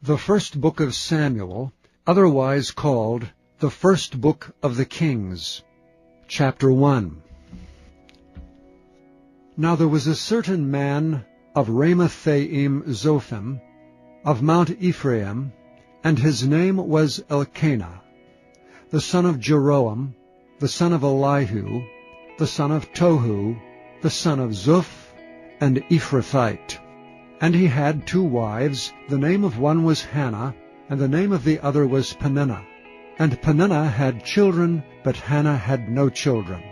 The first book of Samuel, otherwise called the first book of the Kings. Chapter 1. Now there was a certain man of Ramathaim Zophim, of Mount Ephraim, and his name was Elkanah, the son of Jeroam, the son of Elihu, the son of Tohu, the son of Zuph, and Ephrathite. And he had 2 wives. The name of one was Hannah, and the name of the other was Peninnah. And Peninnah had children, but Hannah had no children.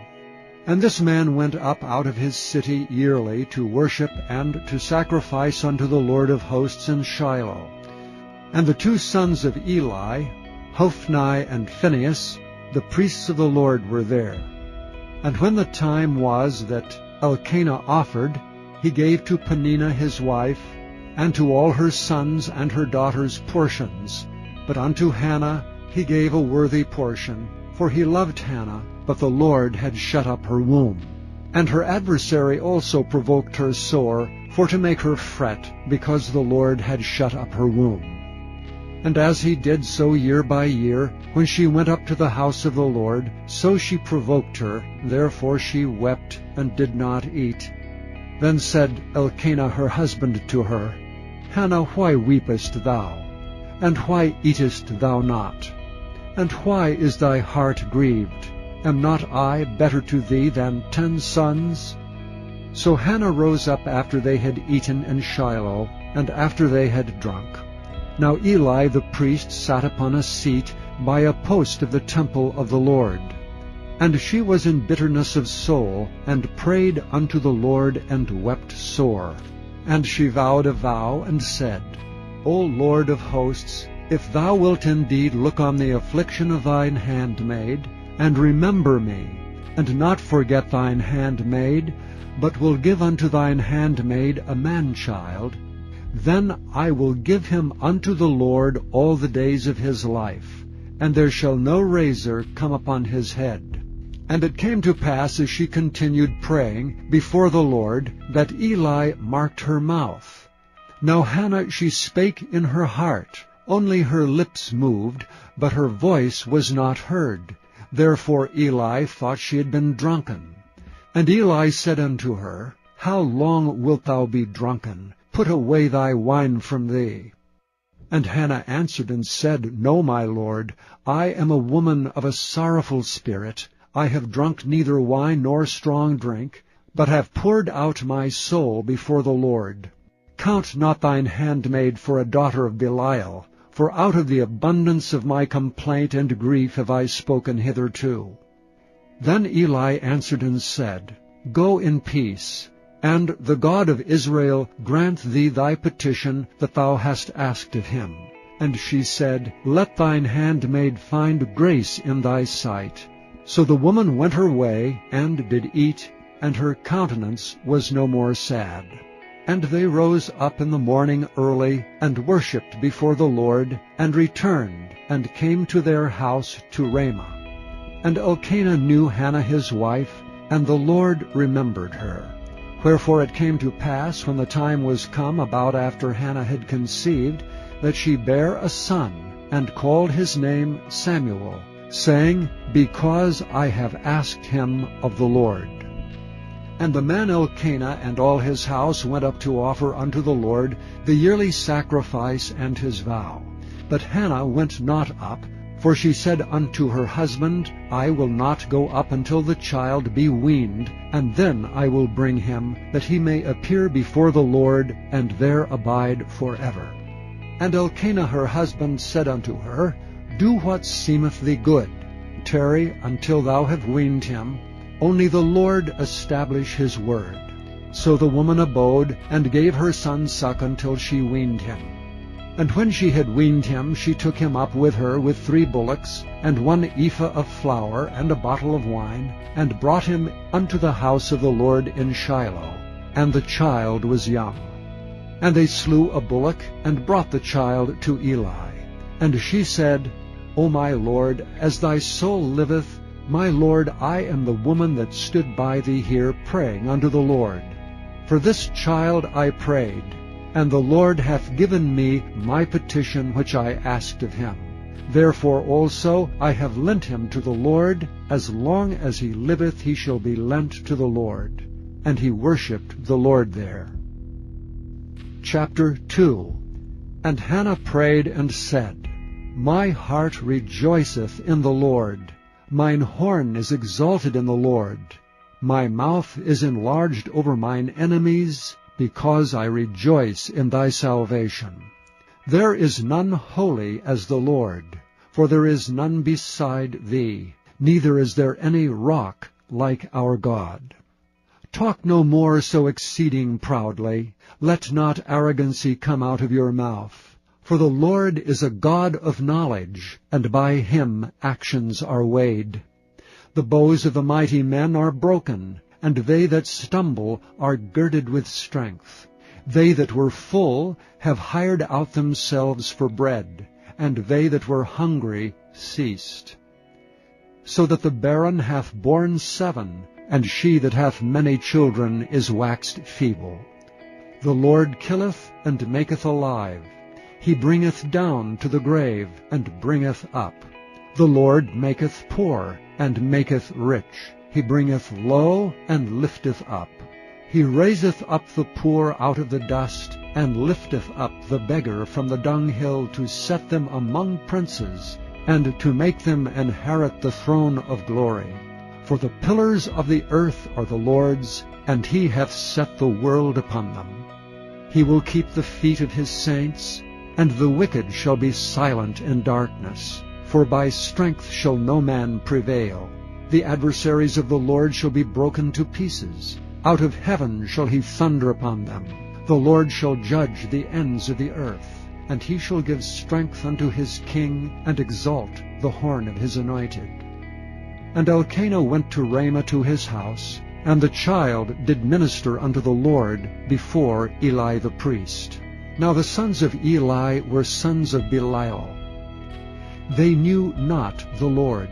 And this man went up out of his city yearly to worship and to sacrifice unto the Lord of hosts in Shiloh. And the 2 sons of Eli, Hophni and Phinehas, the priests of the Lord, were there. And when the time was that Elkanah offered, he gave to Peninnah his wife, and to all her sons and her daughters portions. But unto Hannah he gave a worthy portion, for he loved Hannah, but the Lord had shut up her womb. And her adversary also provoked her sore, for to make her fret, because the Lord had shut up her womb. And as he did so year by year, when she went up to the house of the Lord, so she provoked her, therefore she wept and did not eat. Then said Elkanah her husband to her, Hannah, why weepest thou? And why eatest thou not? And why is thy heart grieved? Am not I better to thee than 10 sons? So Hannah rose up after they had eaten in Shiloh, and after they had drunk. Now Eli the priest sat upon a seat by a post of the temple of the Lord. And she was in bitterness of soul, and prayed unto the Lord, and wept sore. And she vowed a vow, and said, O Lord of hosts, if thou wilt indeed look on the affliction of thine handmaid, and remember me, and not forget thine handmaid, but will give unto thine handmaid a man-child, then I will give him unto the Lord all the days of his life, and there shall no razor come upon his head. And it came to pass, as she continued praying before the Lord, that Eli marked her mouth. Now Hannah, she spake in her heart, only her lips moved, but her voice was not heard. Therefore Eli thought she had been drunken. And Eli said unto her, How long wilt thou be drunken? Put away thy wine from thee. And Hannah answered and said, No, my lord, I am a woman of a sorrowful spirit. I have drunk neither wine nor strong drink, but have poured out my soul before the Lord. Count not thine handmaid for a daughter of Belial, for out of the abundance of my complaint and grief have I spoken hitherto. Then Eli answered and said, Go in peace, and the God of Israel grant thee thy petition that thou hast asked of him. And she said, Let thine handmaid find grace in thy sight. So the woman went her way, and did eat, and her countenance was no more sad. And they rose up in the morning early, and worshipped before the Lord, and returned, and came to their house to Ramah. And Elkanah knew Hannah his wife, and the Lord remembered her. Wherefore it came to pass, when the time was come about after Hannah had conceived, that she bare a son, and called his name Samuel, saying, Because I have asked him of the Lord. And the man Elkanah and all his house went up to offer unto the Lord the yearly sacrifice and his vow. But Hannah went not up, for she said unto her husband, I will not go up until the child be weaned, and then I will bring him, that he may appear before the Lord, and there abide forever. And Elkanah her husband said unto her, Do what seemeth thee good. Tarry until thou have weaned him. Only the Lord establish his word. So the woman abode, and gave her son suck until she weaned him. And when she had weaned him, she took him up with her with 3 bullocks, and 1 ephah of flour, and a bottle of wine, and brought him unto the house of the Lord in Shiloh. And the child was young. And they slew a bullock, and brought the child to Eli. And she said, O my Lord, as thy soul liveth, my Lord, I am the woman that stood by thee here praying unto the Lord. For this child I prayed, and the Lord hath given me my petition which I asked of him. Therefore also I have lent him to the Lord. As long as he liveth he shall be lent to the Lord. And he worshipped the Lord there. Chapter 2. And Hannah prayed and said, My heart rejoiceth in the Lord. Mine horn is exalted in the Lord. My mouth is enlarged over mine enemies, because I rejoice in thy salvation. There is none holy as the Lord, for there is none beside thee, neither is there any rock like our God. Talk no more so exceeding proudly. Let not arrogancy come out of your mouth. For the Lord is a God of knowledge, and by him actions are weighed. The bows of the mighty men are broken, and they that stumble are girded with strength. They that were full have hired out themselves for bread, and they that were hungry ceased. So that the barren hath borne 7, and she that hath many children is waxed feeble. The Lord killeth and maketh alive. He bringeth down to the grave, and bringeth up. The Lord maketh poor, and maketh rich. He bringeth low, and lifteth up. He raiseth up the poor out of the dust, and lifteth up the beggar from the dunghill, to set them among princes, and to make them inherit the throne of glory. For the pillars of the earth are the Lord's, and he hath set the world upon them. He will keep the feet of his saints, and the wicked shall be silent in darkness. For by strength shall no man prevail. The adversaries of the Lord shall be broken to pieces. Out of heaven shall he thunder upon them. The Lord shall judge the ends of the earth, and he shall give strength unto his king, and exalt the horn of his anointed. And Elkanah went to Ramah to his house, and the child did minister unto the Lord before Eli the priest. Now the sons of Eli were sons of Belial. They knew not the Lord.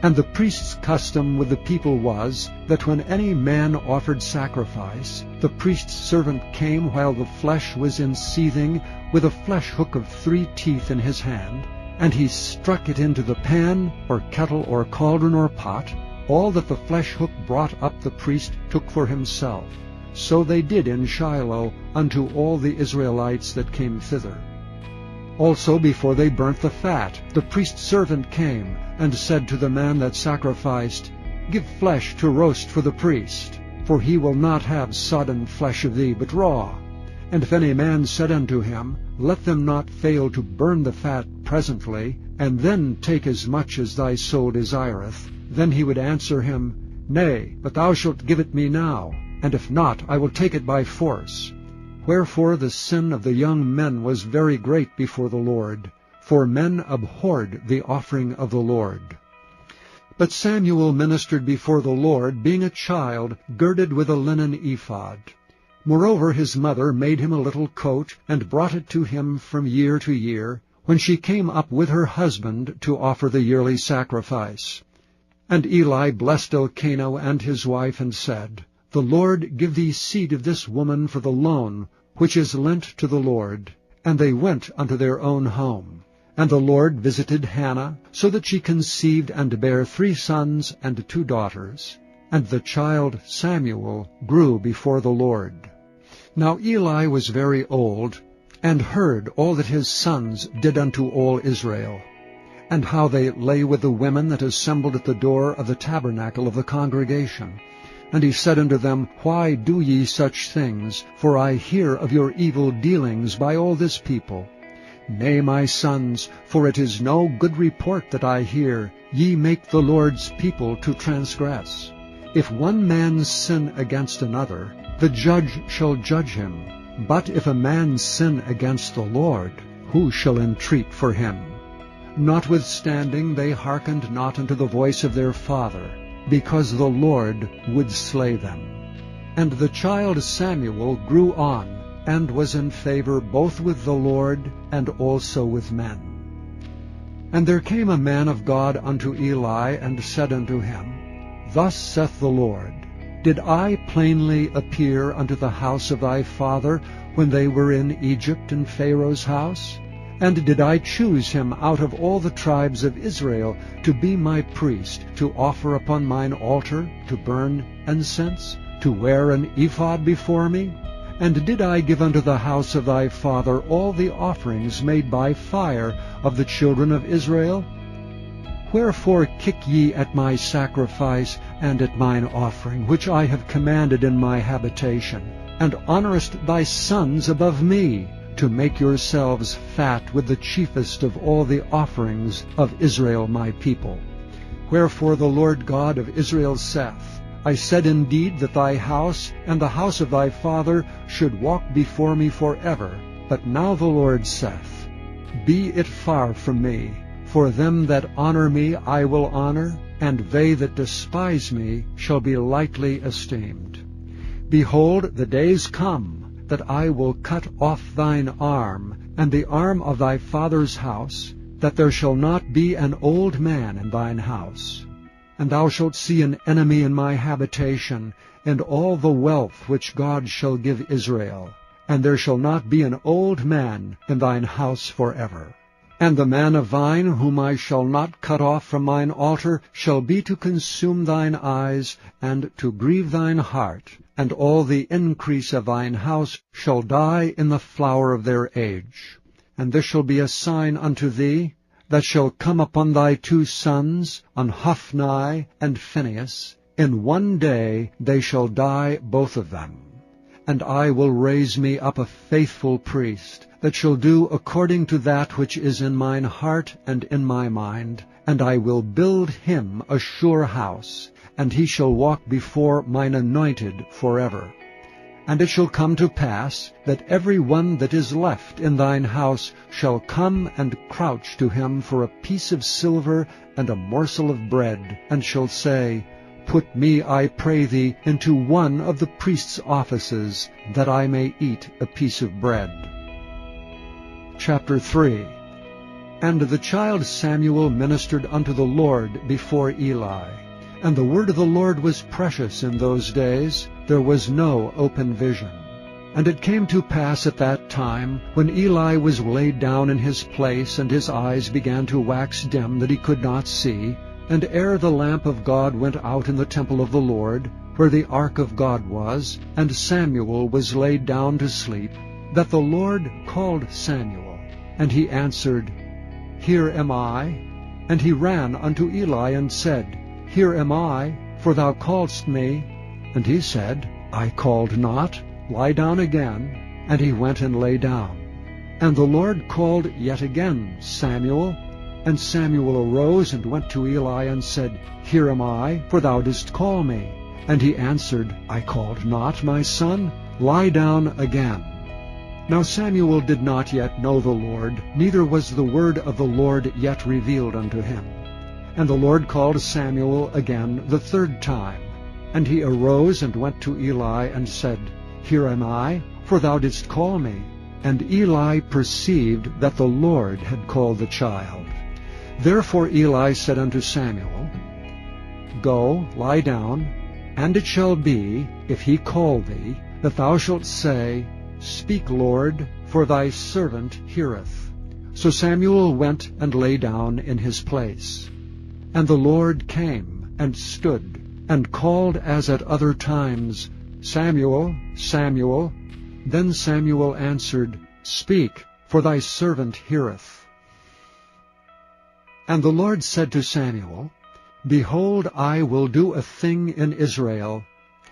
And the priest's custom with the people was, that when any man offered sacrifice, the priest's servant came while the flesh was in seething, with a flesh hook of 3 teeth in his hand, and he struck it into the pan, or kettle, or cauldron, or pot. All that the flesh hook brought up the priest took for himself. So they did in Shiloh unto all the Israelites that came thither. Also before they burnt the fat, the priest's servant came, and said to the man that sacrificed, Give flesh to roast for the priest, for he will not have sodden flesh of thee, but raw. And if any man said unto him, Let them not fail to burn the fat presently, and then take as much as thy soul desireth, then he would answer him, Nay, but thou shalt give it me now, and if not, I will take it by force. Wherefore the sin of the young men was very great before the Lord, for men abhorred the offering of the Lord. But Samuel ministered before the Lord, being a child, girded with a linen ephod. Moreover his mother made him a little coat, and brought it to him from year to year, when she came up with her husband to offer the yearly sacrifice. And Eli blessed Elkanah and his wife, and said, The Lord give thee seed of this woman for the loan, which is lent to the Lord. And they went unto their own home. And the Lord visited Hannah, so that she conceived and bare 3 sons and 2 daughters. And the child Samuel grew before the Lord. Now Eli was very old, and heard all that his sons did unto all Israel, and how they lay with the women that assembled at the door of the tabernacle of the congregation. And he said unto them, Why do ye such things? For I hear of your evil dealings by all this people. Nay, my sons, for it is no good report that I hear. Ye make the Lord's people to transgress. If one man sin against another, the judge shall judge him. But if a man sin against the Lord, who shall entreat for him? Notwithstanding they hearkened not unto the voice of their father, because the Lord would slay them. And the child Samuel grew on, and was in favor both with the Lord and also with men. And there came a man of God unto Eli, and said unto him, Thus saith the Lord, Did I plainly appear unto the house of thy father when they were in Egypt in Pharaoh's house? And did I choose him out of all the tribes of Israel to be my priest, to offer upon mine altar, to burn incense, to wear an ephod before me? And did I give unto the house of thy father all the offerings made by fire of the children of Israel? Wherefore kick ye at my sacrifice and at mine offering, which I have commanded in my habitation, and honorest thy sons above me, to make yourselves fat with the chiefest of all the offerings of Israel my people? Wherefore the Lord God of Israel saith, I said indeed that thy house and the house of thy father should walk before me forever. But now the Lord saith, Be it far from me, for them that honor me I will honor, and they that despise me shall be lightly esteemed. Behold, the days come, that I will cut off thine arm, and the arm of thy father's house, that there shall not be an old man in thine house. And thou shalt see an enemy in my habitation, and all the wealth which God shall give Israel. And there shall not be an old man in thine house forever. And the man of thine, whom I shall not cut off from mine altar, shall be to consume thine eyes, and to grieve thine heart. And all the increase of thine house shall die in the flower of their age. And this shall be a sign unto thee, that shall come upon thy 2 sons, on Hophni and Phinehas. In one day they shall die both of them. And I will raise me up a faithful priest, that shall do according to that which is in mine heart and in my mind. And I will build him a sure house, and he shall walk before mine anointed forever. And it shall come to pass, that every one that is left in thine house shall come and crouch to him for a piece of silver and a morsel of bread, and shall say, Put me, I pray thee, into one of the priest's offices, that I may eat a piece of bread. Chapter 3. And the child Samuel ministered unto the Lord before Eli. And the word of the Lord was precious in those days. There was no open vision. And it came to pass at that time, when Eli was laid down in his place, and his eyes began to wax dim, that he could not see, and ere the lamp of God went out in the temple of the Lord, where the ark of God was, and Samuel was laid down to sleep, that the Lord called Samuel. And he answered, Here am I. And he ran unto Eli and said, Here am I, for thou calledst me. And he said, I called not. Lie down again. And he went and lay down. And the Lord called yet again, Samuel. And Samuel arose and went to Eli and said, Here am I, for thou didst call me. And he answered, I called not, my son. Lie down again. Now Samuel did not yet know the Lord, neither was the word of the Lord yet revealed unto him. And the Lord called Samuel again the 3rd time. And he arose and went to Eli and said, Here am I, for thou didst call me. And Eli perceived that the Lord had called the child. Therefore Eli said unto Samuel, Go, lie down, and it shall be, if he call thee, that thou shalt say, Speak, Lord, for thy servant heareth. So Samuel went and lay down in his place. And the Lord came and stood, and called as at other times, Samuel, Samuel. Then Samuel answered, Speak, for thy servant heareth. And the Lord said to Samuel, Behold, I will do a thing in Israel,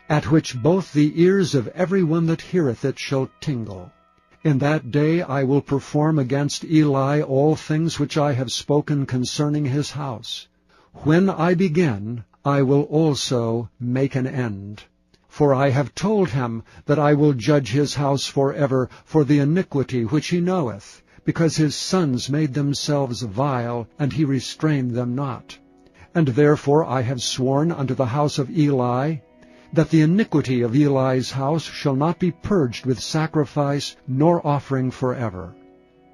at which both the ears of every one that heareth it shall tingle. In that day I will perform against Eli all things which I have spoken concerning his house. When I begin, I will also make an end. For I have told him that I will judge his house forever for the iniquity which he knoweth, because his sons made themselves vile, and he restrained them not. And therefore I have sworn unto the house of Eli, that the iniquity of Eli's house shall not be purged with sacrifice nor offering forever.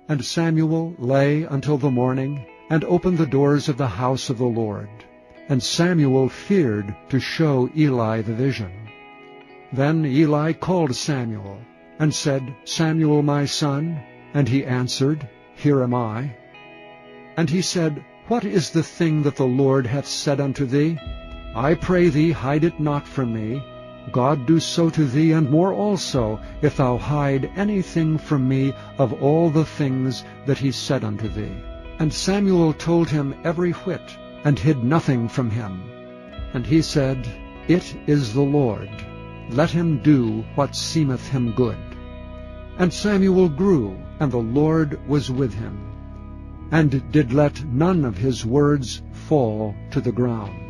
And Samuel lay until the morning, and opened the doors of the house of the Lord. and Samuel feared to show Eli the vision. Then Eli called Samuel, and said, Samuel, my son? And he answered, Here am I. And he said, What is the thing that the Lord hath said unto thee? I pray thee, hide it not from me. God do so to thee, and more also, if thou hide anything from me of all the things that he said unto thee. And Samuel told him every whit, and hid nothing from him. And he said, It is the Lord. Let him do what seemeth him good. And Samuel grew, and the Lord was with him, and did let none of his words fall to the ground.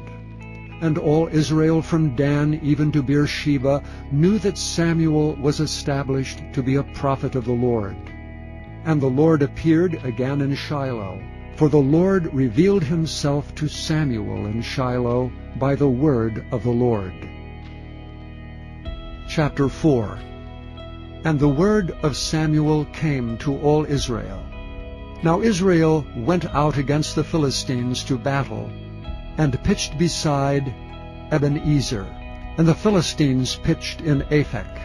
And all Israel from Dan even to Beersheba knew that Samuel was established to be a prophet of the Lord. And the Lord appeared again in Shiloh, for the Lord revealed himself to Samuel in Shiloh by the word of the Lord. Chapter 4. And the word of Samuel came to all Israel. Now Israel went out against the Philistines to battle, and pitched beside Ebenezer, and the Philistines pitched in Aphek.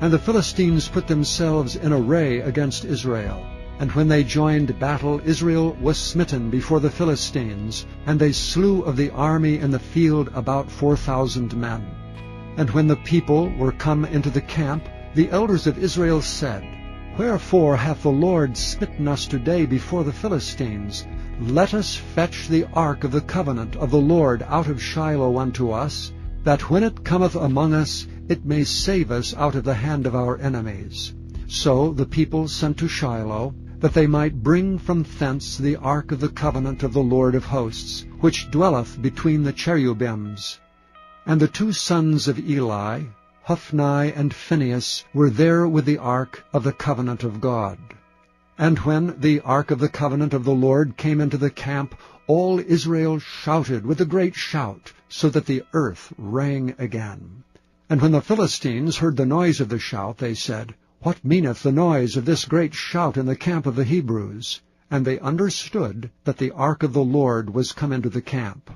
And the Philistines put themselves in array against Israel. And when they joined battle, Israel was smitten before the Philistines, and they slew of the army in the field about 4,000 men. And when the people were come into the camp, the elders of Israel said, Wherefore hath the Lord smitten us today before the Philistines? Let us fetch the ark of the covenant of the Lord out of Shiloh unto us, that when it cometh among us, it may save us out of the hand of our enemies. So the people sent to Shiloh, that they might bring from thence the ark of the covenant of the Lord of hosts, which dwelleth between the cherubims. And the two sons of Eli, Hophni and Phinehas, were there with the ark of the covenant of God. And when the ark of the covenant of the Lord came into the camp, all Israel shouted with a great shout, so that the earth rang again. And when the Philistines heard the noise of the shout, they said, What meaneth the noise of this great shout in the camp of the Hebrews? And they understood that the ark of the Lord was come into the camp.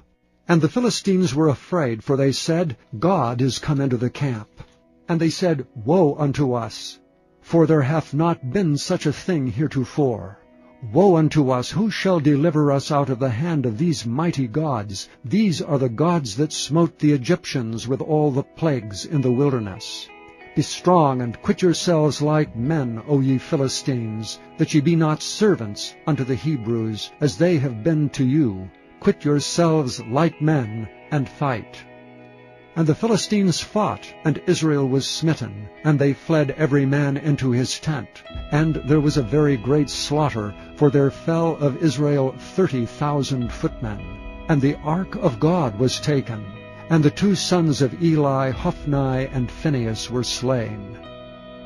And the Philistines were afraid, for they said, God is come into the camp. And they said, Woe unto us! For there hath not been such a thing heretofore. Woe unto us! Who shall deliver us out of the hand of these mighty gods? These are the gods that smote the Egyptians with all the plagues in the wilderness. Be strong, and quit yourselves like men, O ye Philistines, that ye be not servants unto the Hebrews, as they have been to you. Quit yourselves like men, and fight. And the Philistines fought, and Israel was smitten, and they fled every man into his tent. And there was a very great slaughter, for there fell of Israel 30,000 footmen. And the ark of God was taken, and the two sons of Eli, Hophni and Phinehas, were slain.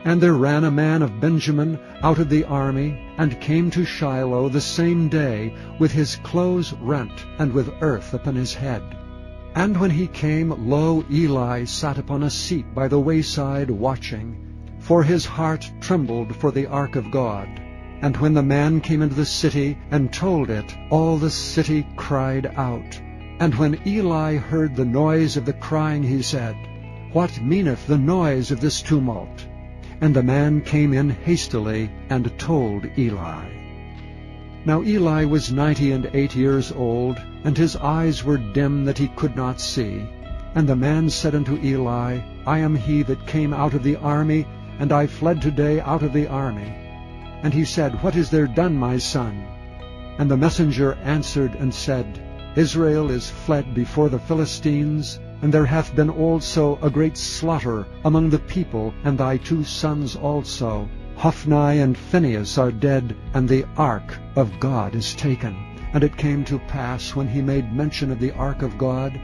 And there ran a man of Benjamin out of the army, and came to Shiloh the same day, with his clothes rent, and with earth upon his head. And when he came, lo, Eli sat upon a seat by the wayside watching, for his heart trembled for the ark of God. And when the man came into the city and told it, all the city cried out. And when Eli heard the noise of the crying, he said, What meaneth the noise of this tumult? And the man came in hastily and told Eli. Now Eli was 98 years old, and his eyes were dim that he could not see. And the man said unto Eli, I am he that came out of the army, and I fled today out of the army. And he said, What is there done, my son? And the messenger answered and said, Israel is fled before the Philistines, and there hath been also a great slaughter among the people, and thy two sons also, Hophni and Phinehas, are dead, and the ark of God is taken. And it came to pass, when he made mention of the ark of God,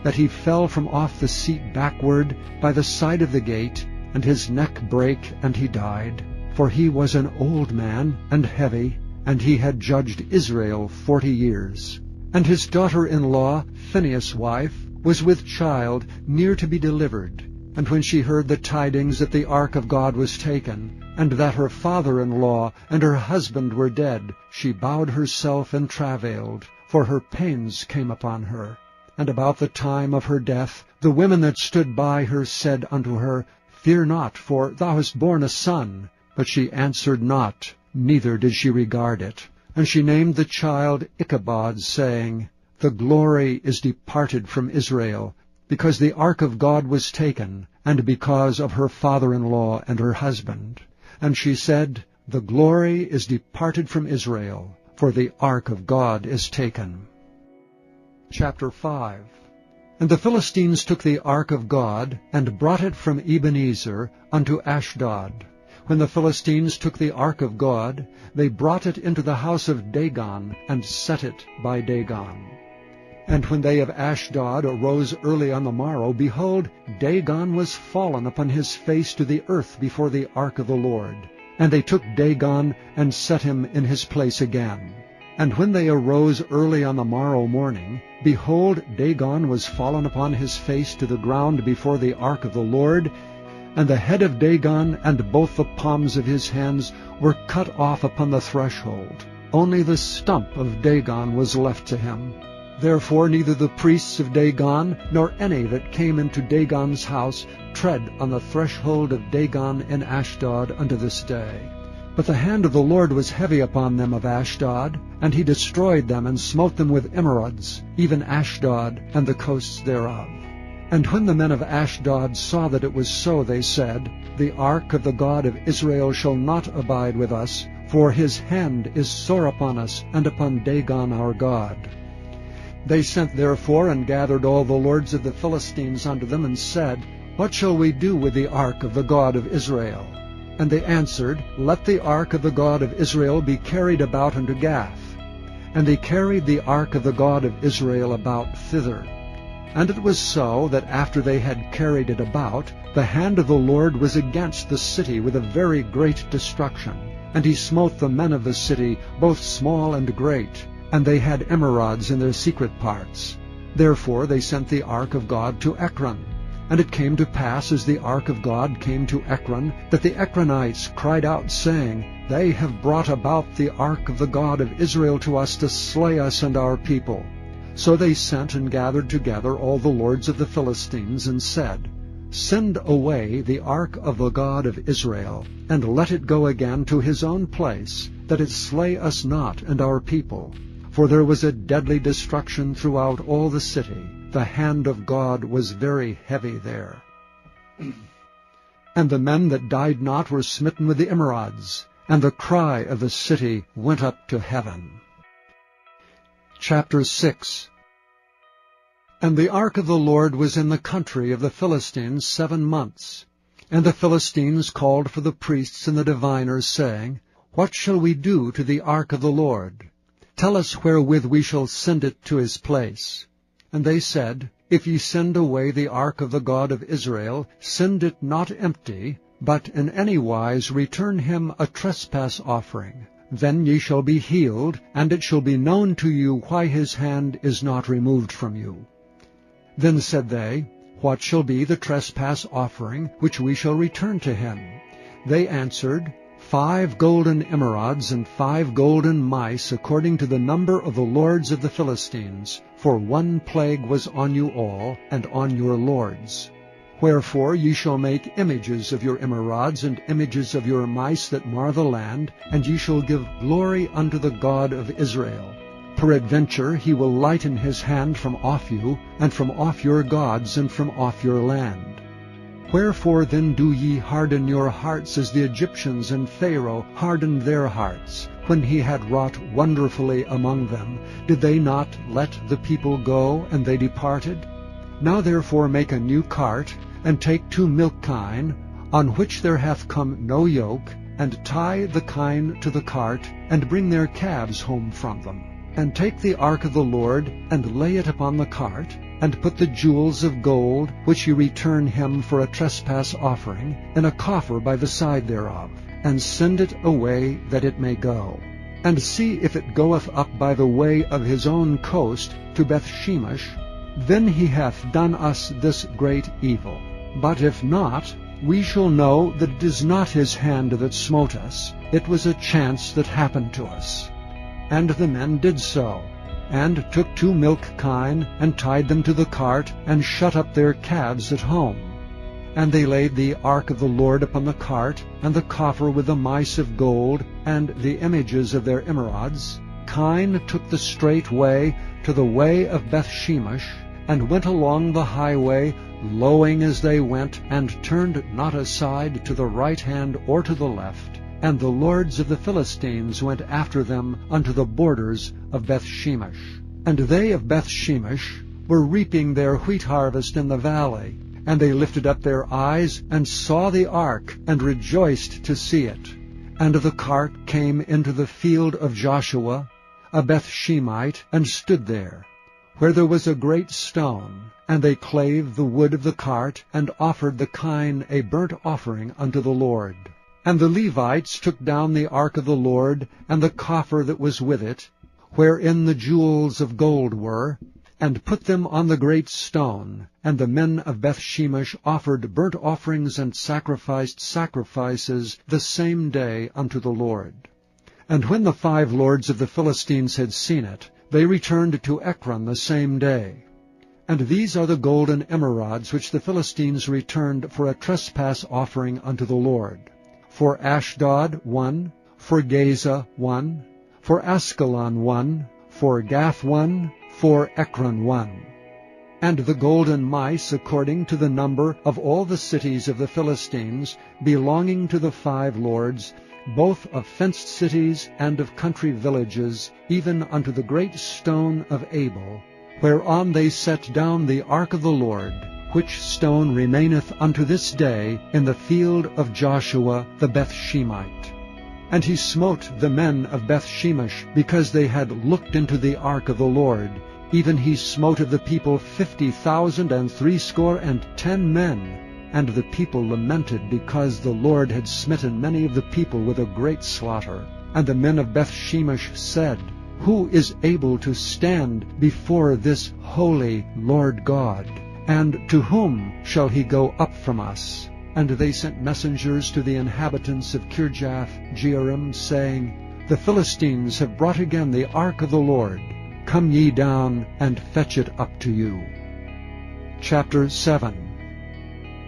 that he fell from off the seat backward by the side of the gate, and his neck brake, and he died. For he was an old man, and heavy, and he had judged Israel 40 years. And his daughter-in-law, Phinehas' wife, was with child, near to be delivered. And when she heard the tidings that the ark of God was taken, and that her father-in-law and her husband were dead, she bowed herself and travailed, for her pains came upon her. And about the time of her death, the women that stood by her said unto her, Fear not, for thou hast borne a son. But she answered not, neither did she regard it. And she named the child Ichabod, saying, The glory is departed from Israel, because the ark of God was taken, and because of her father-in-law and her husband. And she said, The glory is departed from Israel, for the ark of God is taken. Chapter 5. And the Philistines took the ark of God, and brought it from Ebenezer unto Ashdod. When the Philistines took the ark of God, they brought it into the house of Dagon, and set it by Dagon. And when they of Ashdod arose early on the morrow, behold, Dagon was fallen upon his face to the earth before the ark of the Lord. And they took Dagon, and set him in his place again. And when they arose early on the morrow morning, behold, Dagon was fallen upon his face to the ground before the ark of the Lord, and the head of Dagon and both the palms of his hands were cut off upon the threshold. Only the stump of Dagon was left to him. Therefore neither the priests of Dagon, nor any that came into Dagon's house, tread on the threshold of Dagon in Ashdod unto this day. But the hand of the Lord was heavy upon them of Ashdod, and he destroyed them, and smote them with emerods, even Ashdod and the coasts thereof. And when the men of Ashdod saw that it was so, they said, The ark of the God of Israel shall not abide with us, for his hand is sore upon us, and upon Dagon our God. They sent therefore and gathered all the lords of the Philistines unto them, and said, What shall we do with the ark of the God of Israel? And they answered, Let the ark of the God of Israel be carried about unto Gath. And they carried the ark of the God of Israel about thither. And it was so, that after they had carried it about, the hand of the Lord was against the city with a very great destruction. And he smote the men of the city, both small and great, and they had emerods in their secret parts. Therefore they sent the ark of God to Ekron. And it came to pass, as the ark of God came to Ekron, that the Ekronites cried out, saying, They have brought about the ark of the God of Israel to us to slay us and our people. So they sent and gathered together all the lords of the Philistines, and said, Send away the ark of the God of Israel, and let it go again to his own place, that it slay us not and our people. For there was a deadly destruction throughout all the city. The hand of God was very heavy there. And the men that died not were smitten with the emerods, and the cry of the city went up to heaven. Chapter 6. And the ark of the Lord was in the country of the Philistines 7 months. And the Philistines called for the priests and the diviners, saying, What shall we do to the ark of the Lord? Tell us wherewith we shall send it to his place. And they said, If ye send away the ark of the God of Israel, send it not empty, but in any wise return him a trespass offering. Then ye shall be healed, and it shall be known to you why his hand is not removed from you. Then said they, What shall be the trespass offering which we shall return to him? They answered, 5 golden emerods and 5 golden mice, according to the number of the lords of the Philistines, for 1 plague was on you all, and on your lords. Wherefore ye shall make images of your emerods, and images of your mice that mar the land, and ye shall give glory unto the God of Israel. Peradventure he will lighten his hand from off you, and from off your gods, and from off your land. Wherefore then do ye harden your hearts, as the Egyptians and Pharaoh hardened their hearts? When he had wrought wonderfully among them, did they not let the people go, and they departed? Now therefore make a new cart, and take 2 milk kine, on which there hath come no yoke, and tie the kine to the cart, and bring their calves home from them. And take the ark of the Lord, and lay it upon the cart, and put the jewels of gold, which ye return him for a trespass offering, in a coffer by the side thereof, and send it away that it may go. And see if it goeth up by the way of his own coast to Bethshemesh, then he hath done us this great evil. But if not, we shall know that it is not his hand that smote us. It was a chance that happened to us. And the men did so, and took 2 milk kine, and tied them to the cart, and shut up their calves at home. And they laid the ark of the Lord upon the cart, and the coffer with the mice of gold, and the images of their emerods. Kine took the straight way to the way of Bethshemesh, and went along the highway, lowing as they went, and turned not aside to the right hand or to the left. And the lords of the Philistines went after them unto the borders of Bethshemesh. And they of Bethshemesh were reaping their wheat harvest in the valley. And they lifted up their eyes, and saw the ark, and rejoiced to see it. And the cart came into the field of Joshua, a Bethshemite, and stood there, where there was a great stone. And they clave the wood of the cart, and offered the kine a burnt offering unto the Lord. And the Levites took down the ark of the Lord, and the coffer that was with it, wherein the jewels of gold were, and put them on the great stone. And the men of Bethshemesh offered burnt offerings and sacrificed sacrifices the same day unto the Lord. And when the 5 lords of the Philistines had seen it, they returned to Ekron the same day. And these are the golden emerods which the Philistines returned for a trespass offering unto the Lord. For Ashdod 1, for Gaza 1, for Askelon 1, for Gath 1, for Ekron 1. And the golden mice according to the number of all the cities of the Philistines, belonging to the 5 lords, both of fenced cities and of country villages, even unto the great stone of Abel, whereon they set down the ark of the Lord, which stone remaineth unto this day in the field of Joshua the Bethshemite. And he smote the men of Bethshemesh, because they had looked into the ark of the Lord. Even he smote of the people 50,000 60 men. And the people lamented, because the Lord had smitten many of the people with a great slaughter. And the men of Bethshemesh said, Who is able to stand before this holy Lord God? And to whom shall he go up from us? And they sent messengers to the inhabitants of Kirjath Jearim, saying, The Philistines have brought again the ark of the Lord. Come ye down, and fetch it up to you. Chapter 7.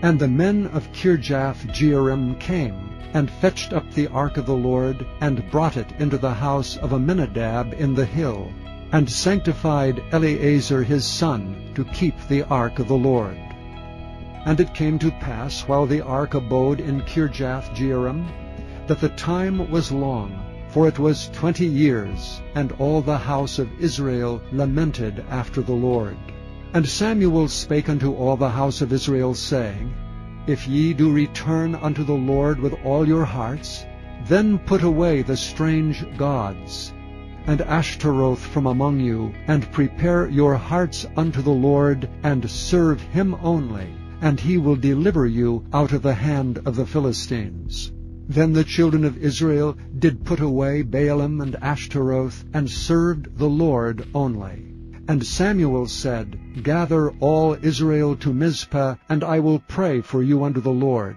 And the men of Kirjath Jearim came, and fetched up the ark of the Lord, and brought it into the house of Aminadab in the hill, and sanctified Eleazar his son to keep the ark of the Lord. And it came to pass, while the ark abode in Kirjath Jearim, that the time was long, for it was 20 years, and all the house of Israel lamented after the Lord. And Samuel spake unto all the house of Israel, saying, If ye do return unto the Lord with all your hearts, then put away the strange gods, and Ashtaroth from among you, and prepare your hearts unto the Lord, and serve him only, and he will deliver you out of the hand of the Philistines. Then the children of Israel did put away Baalim and Ashtaroth, and served the Lord only. And Samuel said, Gather all Israel to Mizpah, and I will pray for you unto the Lord.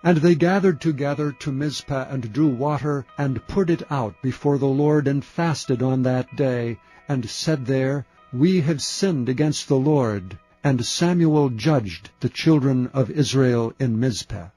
And they gathered together to Mizpah, and drew water, and poured it out before the Lord, and fasted on that day, and said there, We have sinned against the Lord. And Samuel judged the children of Israel in Mizpah.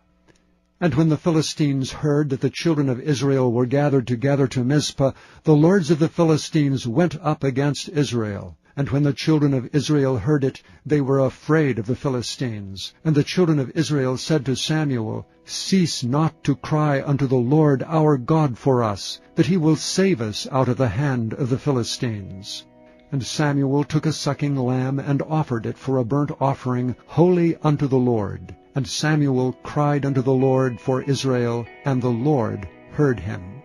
And when the Philistines heard that the children of Israel were gathered together to Mizpah, the lords of the Philistines went up against Israel. And when the children of Israel heard it, they were afraid of the Philistines. And the children of Israel said to Samuel, Cease not to cry unto the Lord our God for us, that he will save us out of the hand of the Philistines. And Samuel took a sucking lamb, and offered it for a burnt offering, holy unto the Lord. And Samuel cried unto the Lord for Israel, and the Lord heard him.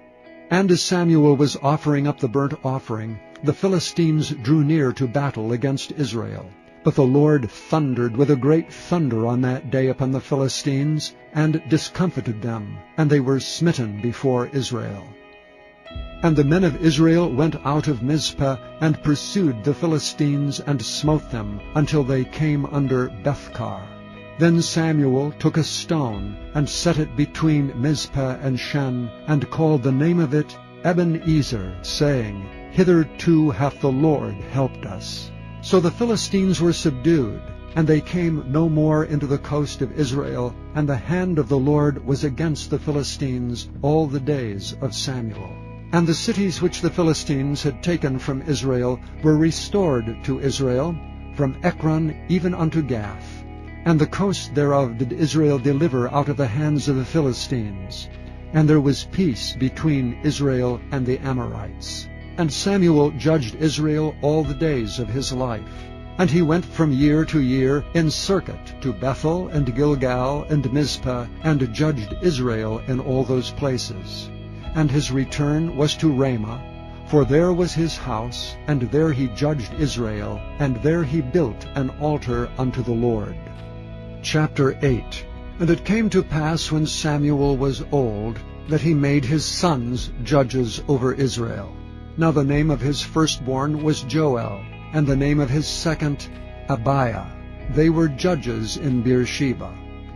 And as Samuel was offering up the burnt offering, the Philistines drew near to battle against Israel. But the Lord thundered with a great thunder on that day upon the Philistines, and discomfited them, and they were smitten before Israel. And the men of Israel went out of Mizpah, and pursued the Philistines, and smote them, until they came under Bethkar. Then Samuel took a stone, and set it between Mizpah and Shen, and called the name of it Ebenezer, saying, Hitherto hath the Lord helped us. So the Philistines were subdued, and they came no more into the coast of Israel, and the hand of the Lord was against the Philistines all the days of Samuel. And the cities which the Philistines had taken from Israel were restored to Israel, from Ekron even unto Gath. And the coast thereof did Israel deliver out of the hands of the Philistines. And there was peace between Israel and the Amorites. And Samuel judged Israel all the days of his life. And he went from year to year in circuit to Bethel and Gilgal and Mizpah, and judged Israel in all those places. And his return was to Ramah, for there was his house, and there he judged Israel, and there he built an altar unto the Lord. Chapter 8. And it came to pass, when Samuel was old, that he made his sons judges over Israel. Now the name of his firstborn was Joel, and the name of his second Abiah. They were judges in Beersheba.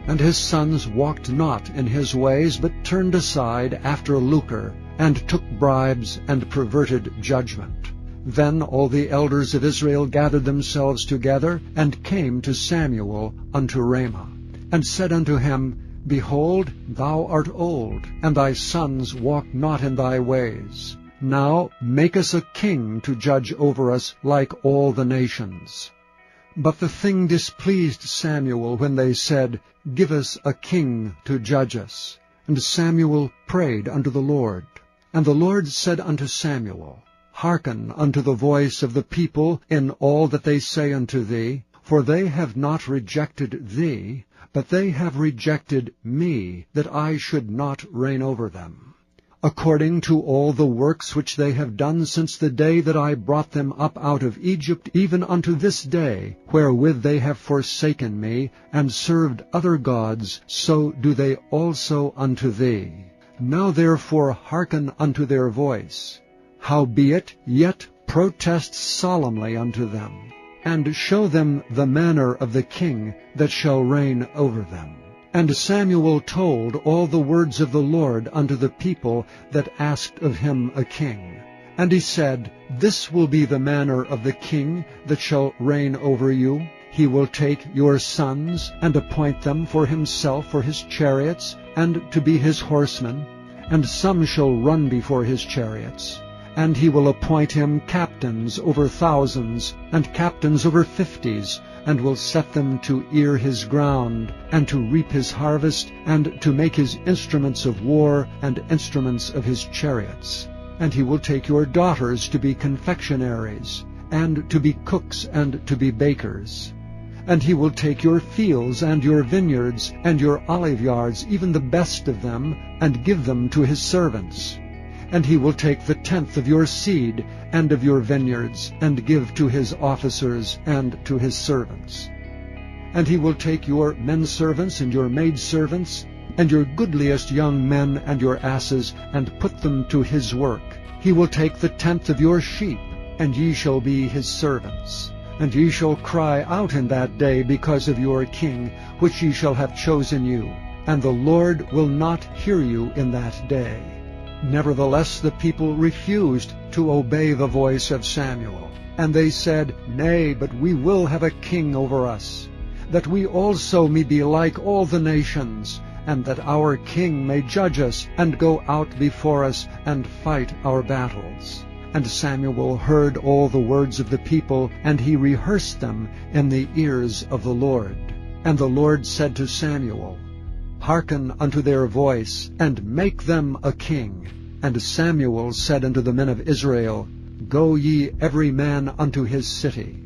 And his sons walked not in his ways, but turned aside after lucre, and took bribes, and perverted judgment. Then all the elders of Israel gathered themselves together, and came to Samuel unto Ramah, and said unto him, Behold, thou art old, and thy sons walk not in thy ways. Now make us a king to judge over us like all the nations. But the thing displeased Samuel when they said, Give us a king to judge us. And Samuel prayed unto the Lord. And the Lord said unto Samuel, Hearken unto the voice of the people in all that they say unto thee, for they have not rejected thee, but they have rejected me, that I should not reign over them. According to all the works which they have done since the day that I brought them up out of Egypt, even unto this day, wherewith they have forsaken me, and served other gods, so do they also unto thee. Now therefore hearken unto their voice. Howbeit, yet protest solemnly unto them, and show them the manner of the king that shall reign over them. And Samuel told all the words of the Lord unto the people that asked of him a king. And he said, This will be the manner of the king that shall reign over you. He will take your sons, and appoint them for himself for his chariots, and to be his horsemen, and some shall run before his chariots. And he will appoint him captains over thousands, and captains over 50s, and will set them to ear his ground, and to reap his harvest, and to make his instruments of war, and instruments of his chariots. And he will take your daughters to be confectionaries, and to be cooks, and to be bakers. And he will take your fields, and your vineyards, and your oliveyards, even the best of them, and give them to his servants. And he will take the 10th of your seed, and of your vineyards, and give to his officers, and to his servants. And he will take your menservants, and your maidservants, and your goodliest young men, and your asses, and put them to his work. He will take the 10th of your sheep, and ye shall be his servants. And ye shall cry out in that day because of your king, which ye shall have chosen you. And the Lord will not hear you in that day. Nevertheless the people refused to obey the voice of Samuel. And they said, Nay, but we will have a king over us, that we also may be like all the nations, and that our king may judge us, and go out before us, and fight our battles. And Samuel heard all the words of the people, and he rehearsed them in the ears of the Lord. And the Lord said to Samuel, Hearken unto their voice, and make them a king. And Samuel said unto the men of Israel, Go ye every man unto his city.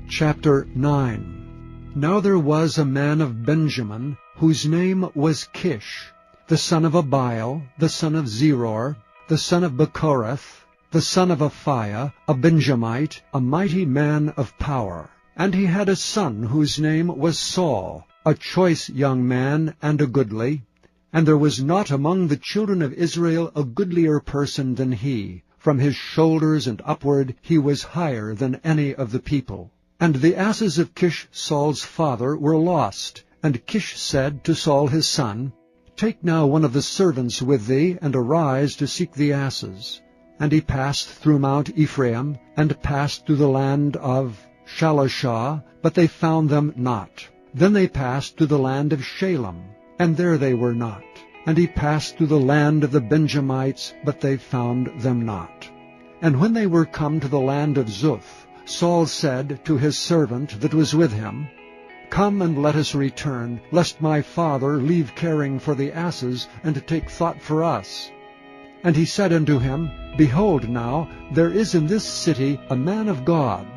Chapter 9. Now there was a man of Benjamin, whose name was Kish, the son of Abiel, the son of Zeror, the son of Bechorath, the son of Aphiah, a Benjamite, a mighty man of power. And he had a son whose name was Saul, a choice young man and a goodly. And there was not among the children of Israel a goodlier person than he. From his shoulders and upward he was higher than any of the people. And the asses of Kish Saul's father were lost. And Kish said to Saul his son, Take now one of the servants with thee, and arise to seek the asses. And he passed through Mount Ephraim, and passed through the land of Shalishah, but they found them not. Then they passed through the land of Shalem, and there they were not. And he passed through the land of the Benjamites, but they found them not. And when they were come to the land of Zuph, Saul said to his servant that was with him, Come and let us return, lest my father leave caring for the asses, and take thought for us. And he said unto him, Behold now, there is in this city a man of God,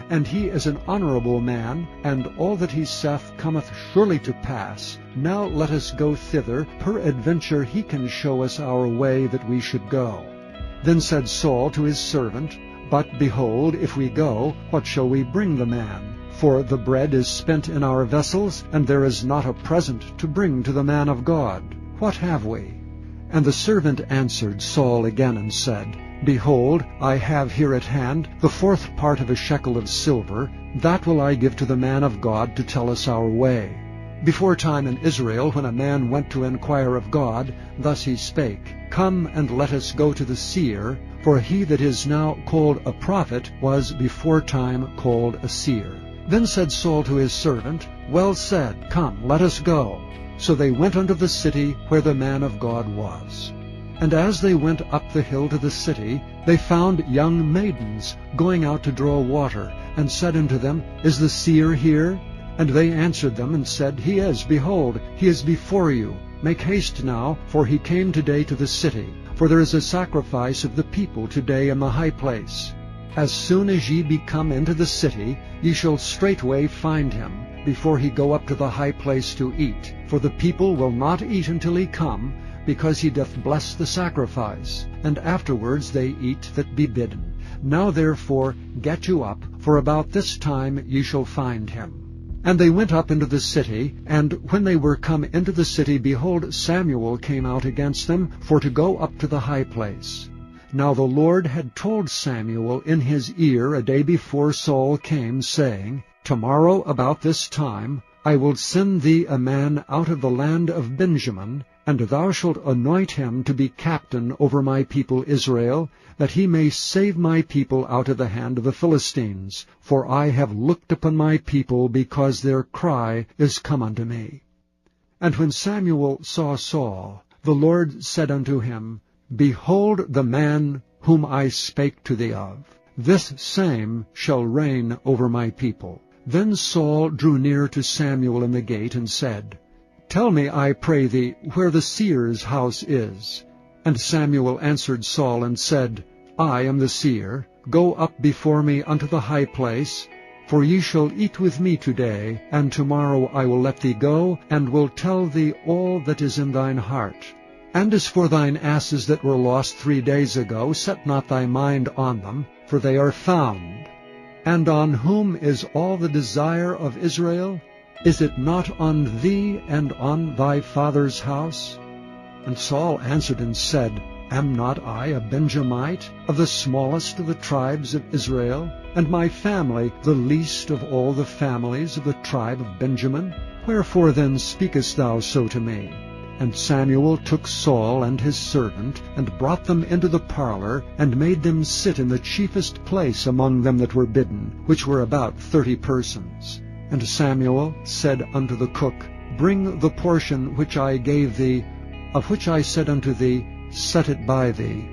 and he is an honorable man, and all that he saith cometh surely to pass. Now let us go thither, peradventure he can show us our way that we should go. Then said Saul to his servant, But behold, if we go, what shall we bring the man? For the bread is spent in our vessels, and there is not a present to bring to the man of God. What have we? And the servant answered Saul again and said, Behold, I have here at hand the 4th part of a shekel of silver. That will I give to the man of God to tell us our way. Before time in Israel, when a man went to inquire of God, thus he spake, Come and let us go to the seer, for he that is now called a prophet was before time called a seer. Then said Saul to his servant, Well said, come, let us go. So they went unto the city where the man of God was. And as they went up the hill to the city, they found young maidens going out to draw water, and said unto them, Is the seer here? And they answered them, and said, He is, behold, he is before you. Make haste now, for he came today to the city. For there is a sacrifice of the people today in the high place. As soon as ye be come into the city, ye shall straightway find him, before he go up to the high place to eat. For the people will not eat until he come, because he doth bless the sacrifice, and afterwards they eat that be bidden. Now therefore get you up, for about this time ye shall find him. And they went up into the city, and when they were come into the city, behold, Samuel came out against them, for to go up to the high place. Now the Lord had told Samuel in his ear a day before Saul came, saying, Tomorrow about this time I will send thee a man out of the land of Benjamin, and thou shalt anoint him to be captain over my people Israel, that he may save my people out of the hand of the Philistines. For I have looked upon my people, because their cry is come unto me. And when Samuel saw Saul, the Lord said unto him, Behold the man whom I spake to thee of. This same shall reign over my people. Then Saul drew near to Samuel in the gate, and said, Tell me, I pray thee, where the seer's house is. And Samuel answered Saul, and said, I am the seer. Go up before me unto the high place, for ye shall eat with me today, and tomorrow I will let thee go, and will tell thee all that is in thine heart. And as for thine asses that were lost 3 days ago, set not thy mind on them, for they are found. And on whom is all the desire of Israel? Is it not on thee and on thy father's house? And Saul answered and said, Am not I a Benjamite, of the smallest of the tribes of Israel, and my family the least of all the families of the tribe of Benjamin? Wherefore then speakest thou so to me? And Samuel took Saul and his servant, and brought them into the parlor, and made them sit in the chiefest place among them that were bidden, which were about 30 persons. And Samuel said unto the cook, Bring the portion which I gave thee, of which I said unto thee, Set it by thee.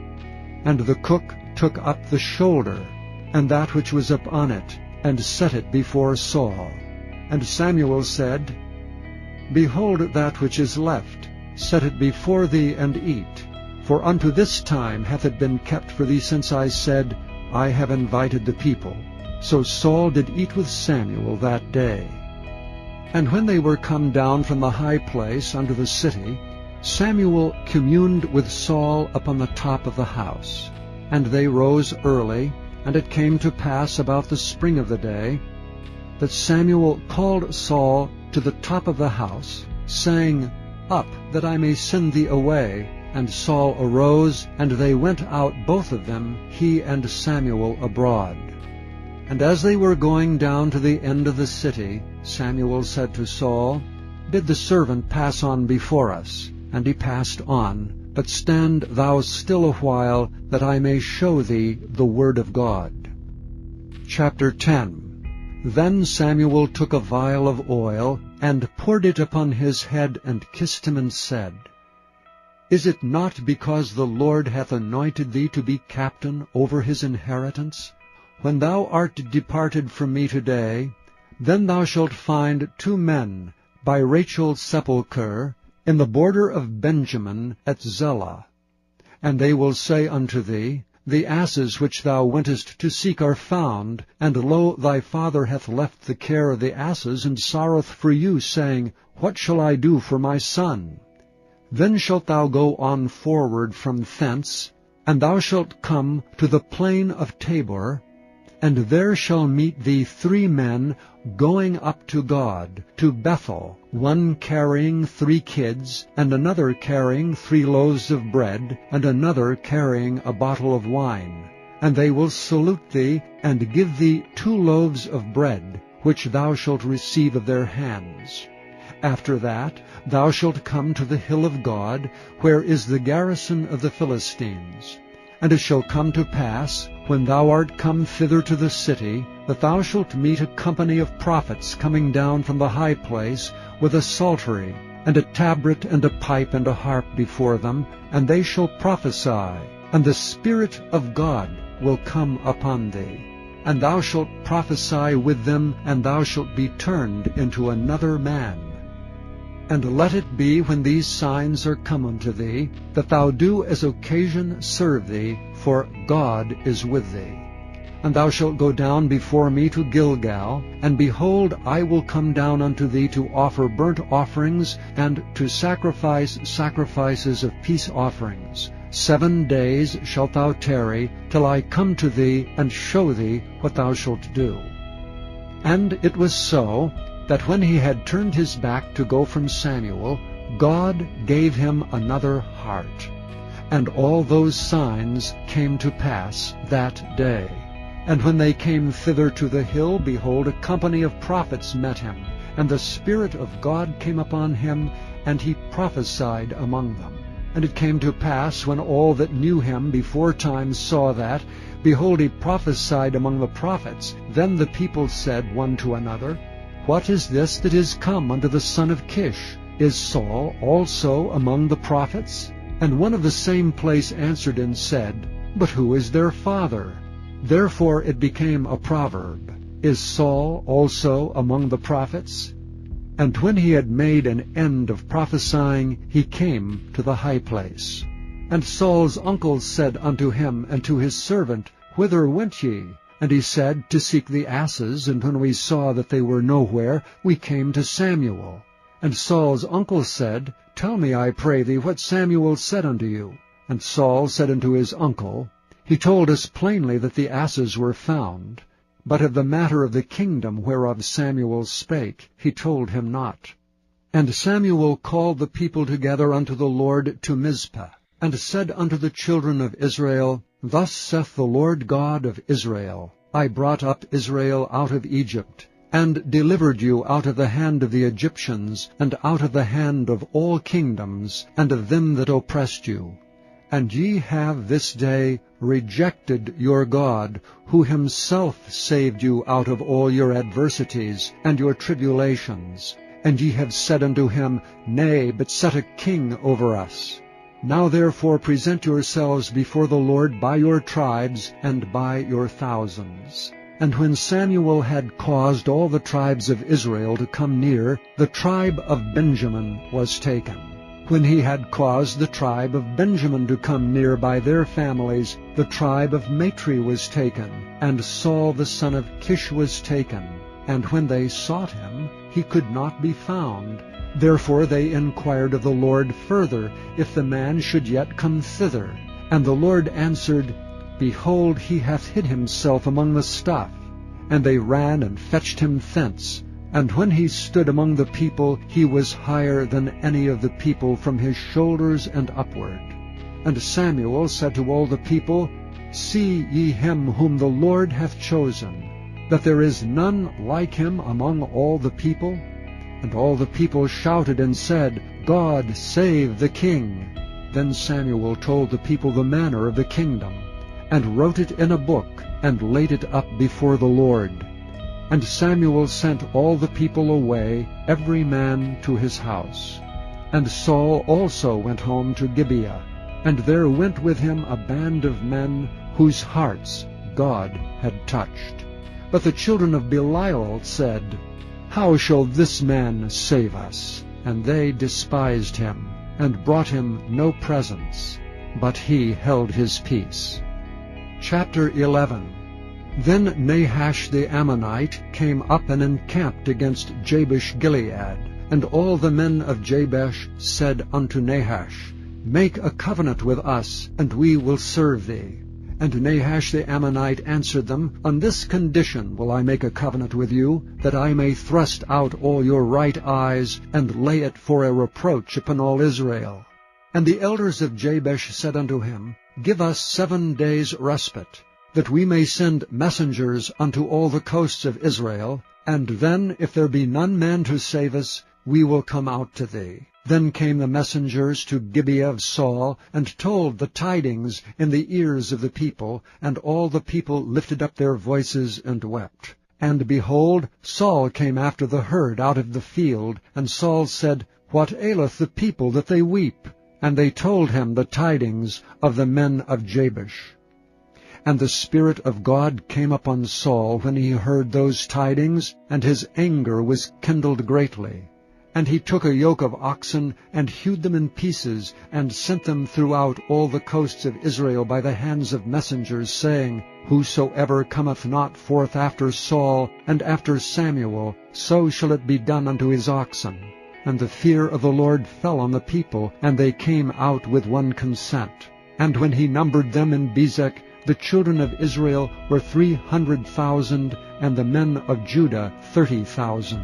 And the cook took up the shoulder, and that which was upon it, and set it before Saul. And Samuel said, Behold that which is left, set it before thee, and eat. For unto this time hath it been kept for thee, since I said, I have invited the people. So Saul did eat with Samuel that day. And when they were come down from the high place unto the city, Samuel communed with Saul upon the top of the house. And they rose early, and it came to pass about the spring of the day, that Samuel called Saul to the top of the house, saying, Up, that I may send thee away. And Saul arose, and they went out both of them, he and Samuel, abroad. And as they were going down to the end of the city, Samuel said to Saul, Bid the servant pass on before us. And he passed on. But stand thou still a while, that I may show thee the word of God. Chapter 10. Then Samuel took a vial of oil, and poured it upon his head, and kissed him, and said, Is it not because the Lord hath anointed thee to be captain over his inheritance? When thou art departed from me today, then thou shalt find 2 men by Rachel's sepulchre, in the border of Benjamin at Zelah. And they will say unto thee, The asses which thou wentest to seek are found, and lo, thy father hath left the care of the asses, and sorroweth for you, saying, What shall I do for my son? Then shalt thou go on forward from thence, and thou shalt come to the plain of Tabor, and there shall meet thee 3 men going up to God, to Bethel, one carrying 3 kids, and another carrying 3 loaves of bread, and another carrying a bottle of wine. And they will salute thee, and give thee 2 loaves of bread, which thou shalt receive of their hands. After that thou shalt come to the hill of God, where is the garrison of the Philistines. And it shall come to pass, when thou art come thither to the city, that thou shalt meet a company of prophets coming down from the high place, with a psaltery, and a tabret, and a pipe, and a harp before them, and they shall prophesy, and the Spirit of God will come upon thee. And thou shalt prophesy with them, and thou shalt be turned into another man. And let it be, when these signs are come unto thee, that thou do as occasion serve thee, for God is with thee. And thou shalt go down before me to Gilgal, and behold, I will come down unto thee to offer burnt offerings, and to sacrifice sacrifices of peace offerings. 7 days shalt thou tarry, till I come to thee, and show thee what thou shalt do. And it was so, that when he had turned his back to go from Samuel, God gave him another heart. And all those signs came to pass that day. And when they came thither to the hill, behold, a company of prophets met him, and the Spirit of God came upon him, and he prophesied among them. And it came to pass, when all that knew him beforetime saw that, behold, he prophesied among the prophets, then the people said one to another, What is this that is come unto the son of Kish? Is Saul also among the prophets? And one of the same place answered and said, But who is their father? Therefore it became a proverb, Is Saul also among the prophets? And when he had made an end of prophesying, he came to the high place. And Saul's uncles said unto him and to his servant, Whither went ye? And he said, To seek the asses, and when we saw that they were nowhere, we came to Samuel. And Saul's uncle said, Tell me, I pray thee, what Samuel said unto you. And Saul said unto his uncle, He told us plainly that the asses were found, but of the matter of the kingdom whereof Samuel spake, he told him not. And Samuel called the people together unto the Lord to Mizpah, and said unto the children of Israel, Thus saith the Lord God of Israel, I brought up Israel out of Egypt, and delivered you out of the hand of the Egyptians, and out of the hand of all kingdoms, and of them that oppressed you. And ye have this day rejected your God, who himself saved you out of all your adversities and your tribulations. And ye have said unto him, Nay, but set a king over us. Now therefore present yourselves before the Lord by your tribes and by your thousands. And when Samuel had caused all the tribes of Israel to come near, the tribe of Benjamin was taken. When he had caused the tribe of Benjamin to come near by their families, the tribe of Matri was taken, and Saul the son of Kish was taken. And when they sought him, he could not be found. Therefore they inquired of the Lord further, if the man should yet come thither. And the Lord answered, Behold, he hath hid himself among the stuff. And they ran and fetched him thence. And when he stood among the people, he was higher than any of the people from his shoulders and upward. And Samuel said to all the people, See ye him whom the Lord hath chosen. that there is none like him among all the people? And all the people shouted and said, God save the king. Then Samuel told the people the manner of the kingdom, and wrote it in a book, and laid it up before the Lord. And Samuel sent all the people away, every man to his house. And Saul also went home to Gibeah, and there went with him a band of men whose hearts God had touched. But the children of Belial said, How shall this man save us? And they despised him, and brought him no presents, but he held his peace. Chapter 11. Then Nahash the Ammonite came up and encamped against Jabesh Gilead. And all the men of Jabesh said unto Nahash, Make a covenant with us, and we will serve thee. And Nahash the Ammonite answered them, On this condition will I make a covenant with you, that I may thrust out all your right eyes, and lay it for a reproach upon all Israel. And the elders of Jabesh said unto him, Give us 7 days' respite, that we may send messengers unto all the coasts of Israel, and then, if there be none man to save us, we will come out to thee. Then came the messengers to Gibeah of Saul, and told the tidings in the ears of the people, and all the people lifted up their voices and wept. And behold, Saul came after the herd out of the field, and Saul said, What aileth the people that they weep? And they told him the tidings of the men of Jabesh. And the Spirit of God came upon Saul when he heard those tidings, and his anger was kindled greatly. And he took a yoke of oxen, and hewed them in pieces, and sent them throughout all the coasts of Israel by the hands of messengers, saying, Whosoever cometh not forth after Saul and after Samuel, so shall it be done unto his oxen. And the fear of the Lord fell on the people, and they came out with one consent. And when he numbered them in Bezek, the children of Israel were 300,000, and the men of Judah 30,000.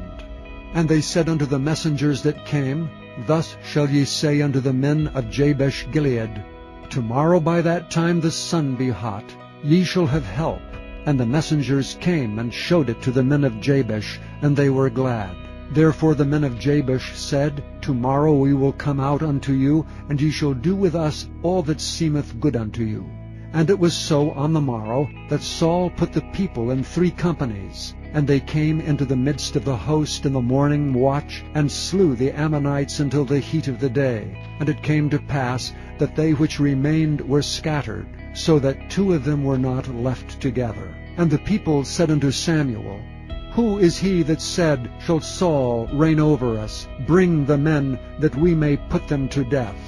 And they said unto the messengers that came, Thus shall ye say unto the men of Jabesh Gilead, Tomorrow by that time the sun be hot, ye shall have help. And the messengers came and showed it to the men of Jabesh, and they were glad. Therefore the men of Jabesh said, Tomorrow we will come out unto you, and ye shall do with us all that seemeth good unto you. And it was so on the morrow, that Saul put the people in 3 companies, and they came into the midst of the host in the morning watch, and slew the Ammonites until the heat of the day. And it came to pass that they which remained were scattered, so that 2 of them were not left together. And the people said unto Samuel, Who is he that said, Shall Saul reign over us? Bring the men, that we may put them to death.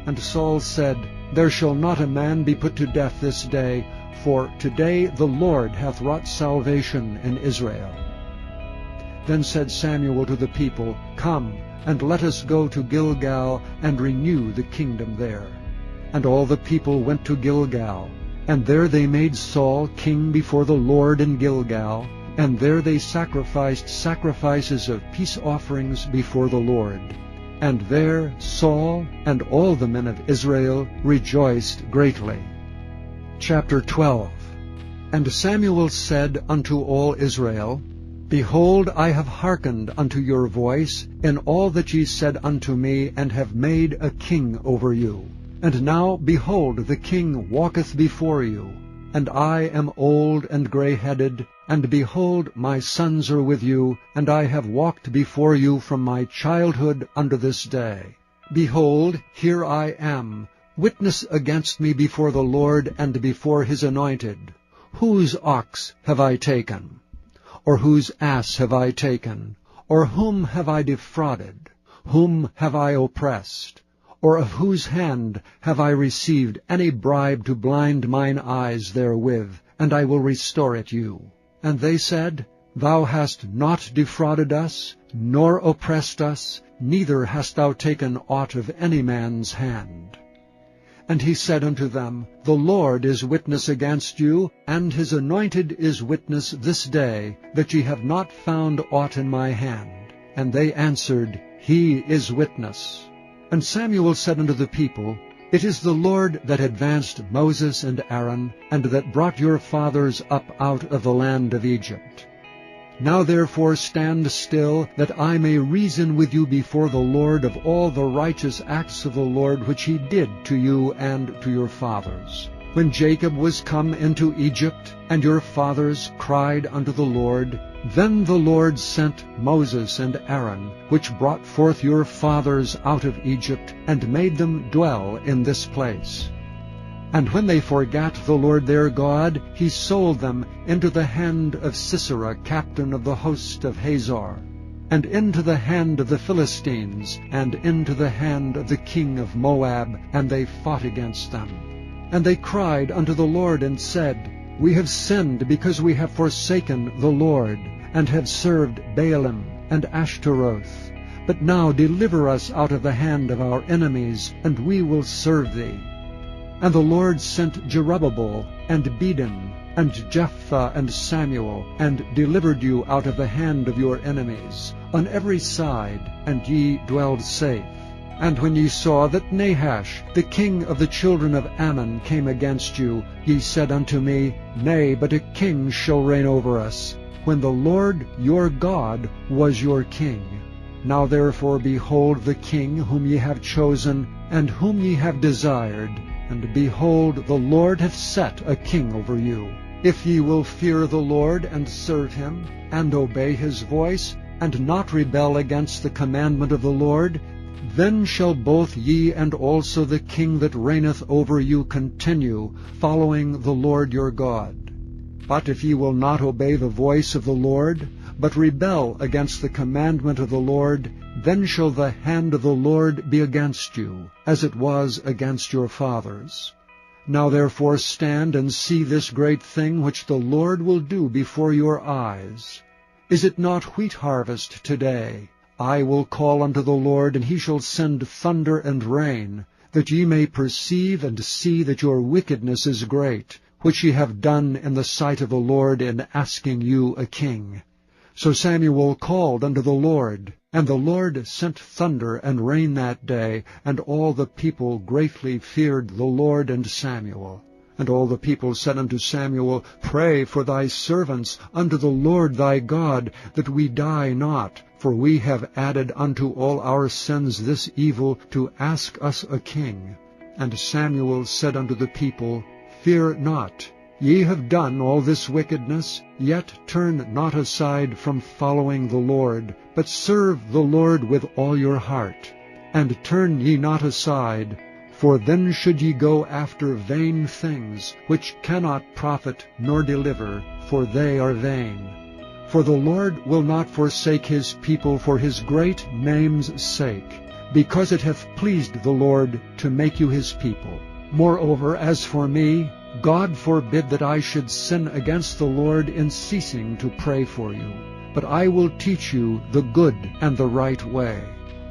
And Saul said, There shall not a man be put to death this day, for today the Lord hath wrought salvation in Israel. Then said Samuel to the people, Come, and let us go to Gilgal, and renew the kingdom there. And all the people went to Gilgal, and there they made Saul king before the Lord in Gilgal, and there they sacrificed sacrifices of peace offerings before the Lord. And there Saul and all the men of Israel rejoiced greatly. Chapter 12. And Samuel said unto all Israel, Behold, I have hearkened unto your voice in all that ye said unto me, and have made a king over you. And now, behold, the king walketh before you, and I am old and gray-headed, and behold, my sons are with you, and I have walked before you from my childhood unto this day. Behold, here I am, witness against me before the Lord and before his anointed. Whose ox have I taken? Or whose ass have I taken? Or whom have I defrauded? Whom have I oppressed? Or of whose hand have I received any bribe to blind mine eyes therewith? And I will restore it you. And they said, Thou hast not defrauded us, nor oppressed us, neither hast thou taken aught of any man's hand. And he said unto them, The Lord is witness against you, and his anointed is witness this day, that ye have not found aught in my hand. And they answered, He is witness. And Samuel said unto the people, It is the Lord that advanced Moses and Aaron, and that brought your fathers up out of the land of Egypt. Now therefore stand still, that I may reason with you before the Lord of all the righteous acts of the Lord which he did to you and to your fathers. When Jacob was come into Egypt, and your fathers cried unto the Lord, then the Lord sent Moses and Aaron, which brought forth your fathers out of Egypt, and made them dwell in this place. And when they forgat the Lord their God, he sold them into the hand of Sisera, captain of the host of Hazor, and into the hand of the Philistines, and into the hand of the king of Moab, and they fought against them. And they cried unto the Lord, and said, We have sinned, because we have forsaken the Lord, and have served Baalim and Ashtaroth. But now deliver us out of the hand of our enemies, and we will serve thee. And the Lord sent Jerubbabel, and Bedan, and Jephthah, and Samuel, and delivered you out of the hand of your enemies, on every side, and ye dwelled safe. And when ye saw that Nahash, the king of the children of Ammon, came against you, ye said unto me, Nay, but a king shall reign over us, when the Lord your God was your king. Now therefore behold the king whom ye have chosen, and whom ye have desired, and behold, the Lord hath set a king over you. If ye will fear the Lord, and serve him, and obey his voice, and not rebel against the commandment of the Lord, then shall both ye and also the king that reigneth over you continue, following the Lord your God. But if ye will not obey the voice of the Lord, but rebel against the commandment of the Lord, then shall the hand of the Lord be against you, as it was against your fathers. Now therefore stand and see this great thing which the Lord will do before your eyes. Is it not wheat harvest today? I will call unto the Lord, and he shall send thunder and rain, that ye may perceive and see that your wickedness is great, which ye have done in the sight of the Lord in asking you a king. So Samuel called unto the Lord, and the Lord sent thunder and rain that day, and all the people greatly feared the Lord and Samuel. And all the people said unto Samuel, Pray for thy servants unto the Lord thy God, that we die not, for we have added unto all our sins this evil, to ask us a king. And Samuel said unto the people, Fear not. Ye have done all this wickedness, yet turn not aside from following the Lord, but serve the Lord with all your heart. And turn ye not aside, for then should ye go after vain things, which cannot profit nor deliver, for they are vain. For the Lord will not forsake his people for his great name's sake, because it hath pleased the Lord to make you his people. Moreover, as for me, God forbid that I should sin against the Lord in ceasing to pray for you. But I will teach you the good and the right way.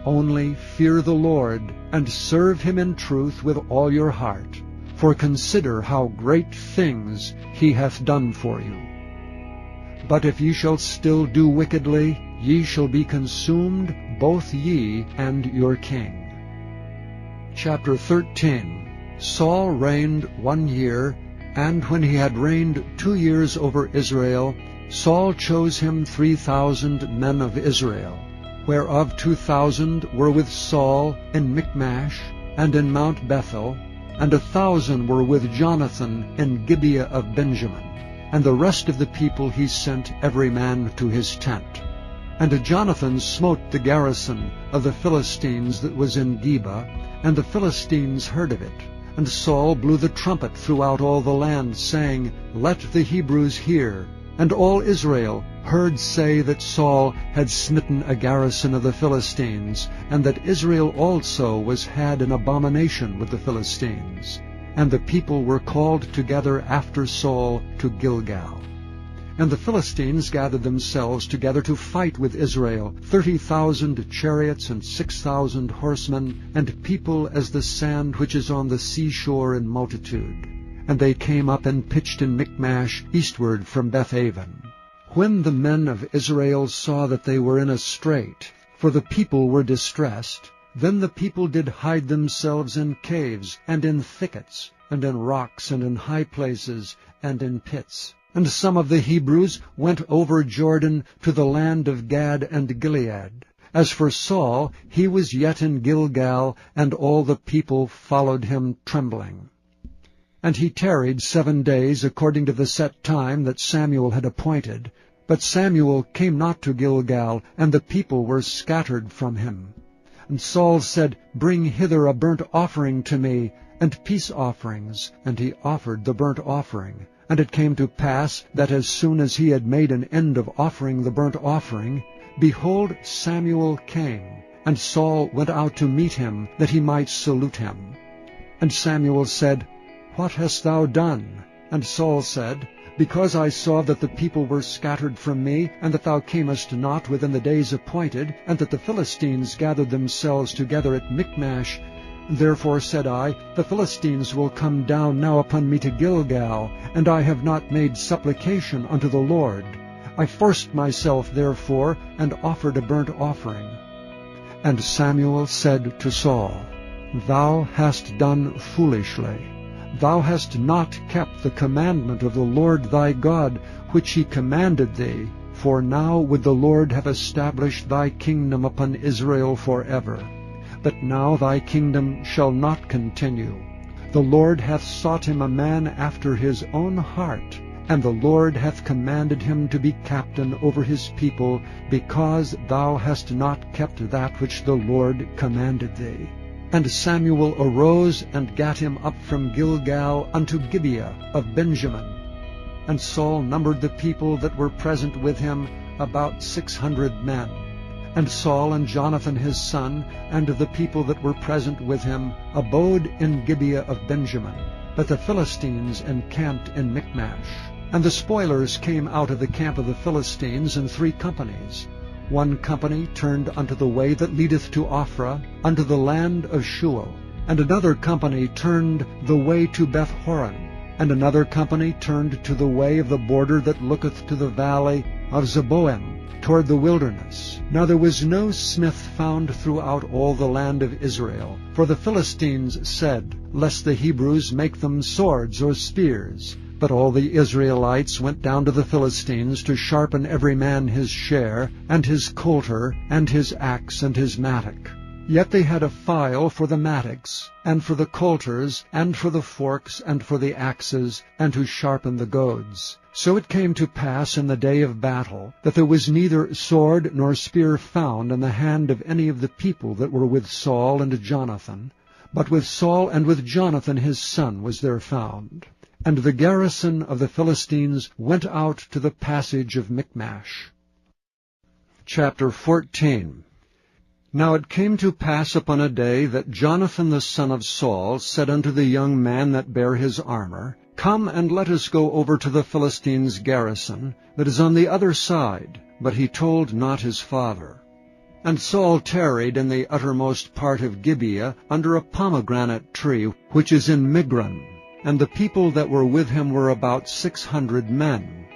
Only fear the Lord, and serve him in truth with all your heart. For consider how great things he hath done for you. But if ye shall still do wickedly, ye shall be consumed, both ye and your king. Chapter 13. Saul reigned 1 year, and when he had reigned 2 years over Israel, Saul chose him 3,000 men of Israel, whereof 2,000 were with Saul in Michmash and in Mount Bethel, and 1,000 were with Jonathan in Gibeah of Benjamin. And the rest of the people he sent every man to his tent. And Jonathan smote the garrison of the Philistines that was in Geba, and the Philistines heard of it. And Saul blew the trumpet throughout all the land, saying, Let the Hebrews hear. And all Israel heard say that Saul had smitten a garrison of the Philistines, and that Israel also was had an abomination with the Philistines. And the people were called together after Saul to Gilgal. And the Philistines gathered themselves together to fight with Israel, 30,000 chariots and 6,000 horsemen, and people as the sand which is on the seashore in multitude. And they came up and pitched in Michmash eastward from Bethaven. When the men of Israel saw that they were in a strait, for the people were distressed, Then the people did hide themselves in caves, and in thickets, and in rocks, and in high places, and in pits. And some of the Hebrews went over Jordan to the land of Gad and Gilead. As for Saul, he was yet in Gilgal, and all the people followed him trembling. And he tarried 7 days according to the set time that Samuel had appointed. But Samuel came not to Gilgal, and the people were scattered from him. And Saul said, Bring hither a burnt offering to me, and peace offerings. And he offered the burnt offering. And it came to pass that as soon as he had made an end of offering the burnt offering, behold, Samuel came. And Saul went out to meet him, that he might salute him. And Samuel said, What hast thou done? And Saul said, Because I saw that the people were scattered from me, and that thou camest not within the days appointed, and that the Philistines gathered themselves together at Michmash, therefore said I, The Philistines will come down now upon me to Gilgal, and I have not made supplication unto the Lord. I forced myself therefore, and offered a burnt offering. And Samuel said to Saul, Thou hast done foolishly. Thou hast not kept the commandment of the Lord thy God, which he commanded thee, for now would the Lord have established thy kingdom upon Israel forever. But now thy kingdom shall not continue. The Lord hath sought him a man after his own heart, and the Lord hath commanded him to be captain over his people, because thou hast not kept that which the Lord commanded thee. And Samuel arose and gat him up from Gilgal unto Gibeah of Benjamin. And Saul numbered the people that were present with him about 600 men. And Saul and Jonathan his son, and the people that were present with him, abode in Gibeah of Benjamin. But the Philistines encamped in Michmash. And the spoilers came out of the camp of the Philistines in 3 companies. One company turned unto the way that leadeth to Ophrah, unto the land of Shual. And another company turned the way to Beth-horon. And another company turned to the way of the border that looketh to the valley of Zeboim, toward the wilderness. Now there was no smith found throughout all the land of Israel. For the Philistines said, Lest the Hebrews make them swords or spears. But all the Israelites went down to the Philistines to sharpen every man his share, and his coulter, and his axe, and his mattock. Yet they had a file for the mattocks, and for the coulters, and for the forks, and for the axes, and to sharpen the goads. So it came to pass in the day of battle, that there was neither sword nor spear found in the hand of any of the people that were with Saul and Jonathan, but with Saul and with Jonathan his son was there found. And the garrison of the Philistines went out to the passage of Michmash. Chapter 14. Now it came to pass upon a day that Jonathan the son of Saul said unto the young man that bare his armor, Come and let us go over to the Philistines' garrison, that is on the other side. But he told not his father. And Saul tarried in the uttermost part of Gibeah under a pomegranate tree, which is in Migron. And the people that were with him were about 600 men.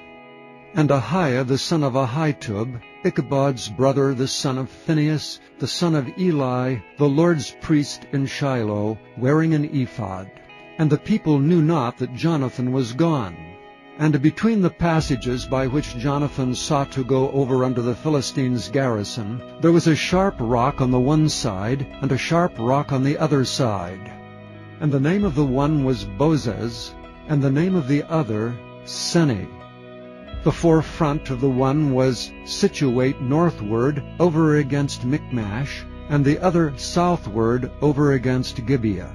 And Ahiah the son of Ahitub, Ichabod's brother, the son of Phinehas, the son of Eli, the Lord's priest in Shiloh, wearing an ephod. And the people knew not that Jonathan was gone. And between the passages by which Jonathan sought to go over unto the Philistines' garrison, there was a sharp rock on the one side, and a sharp rock on the other side. And the name of the one was Bozez, and the name of the other Seni. The forefront of the one was situate northward over against Michmash, and the other southward over against Gibeah.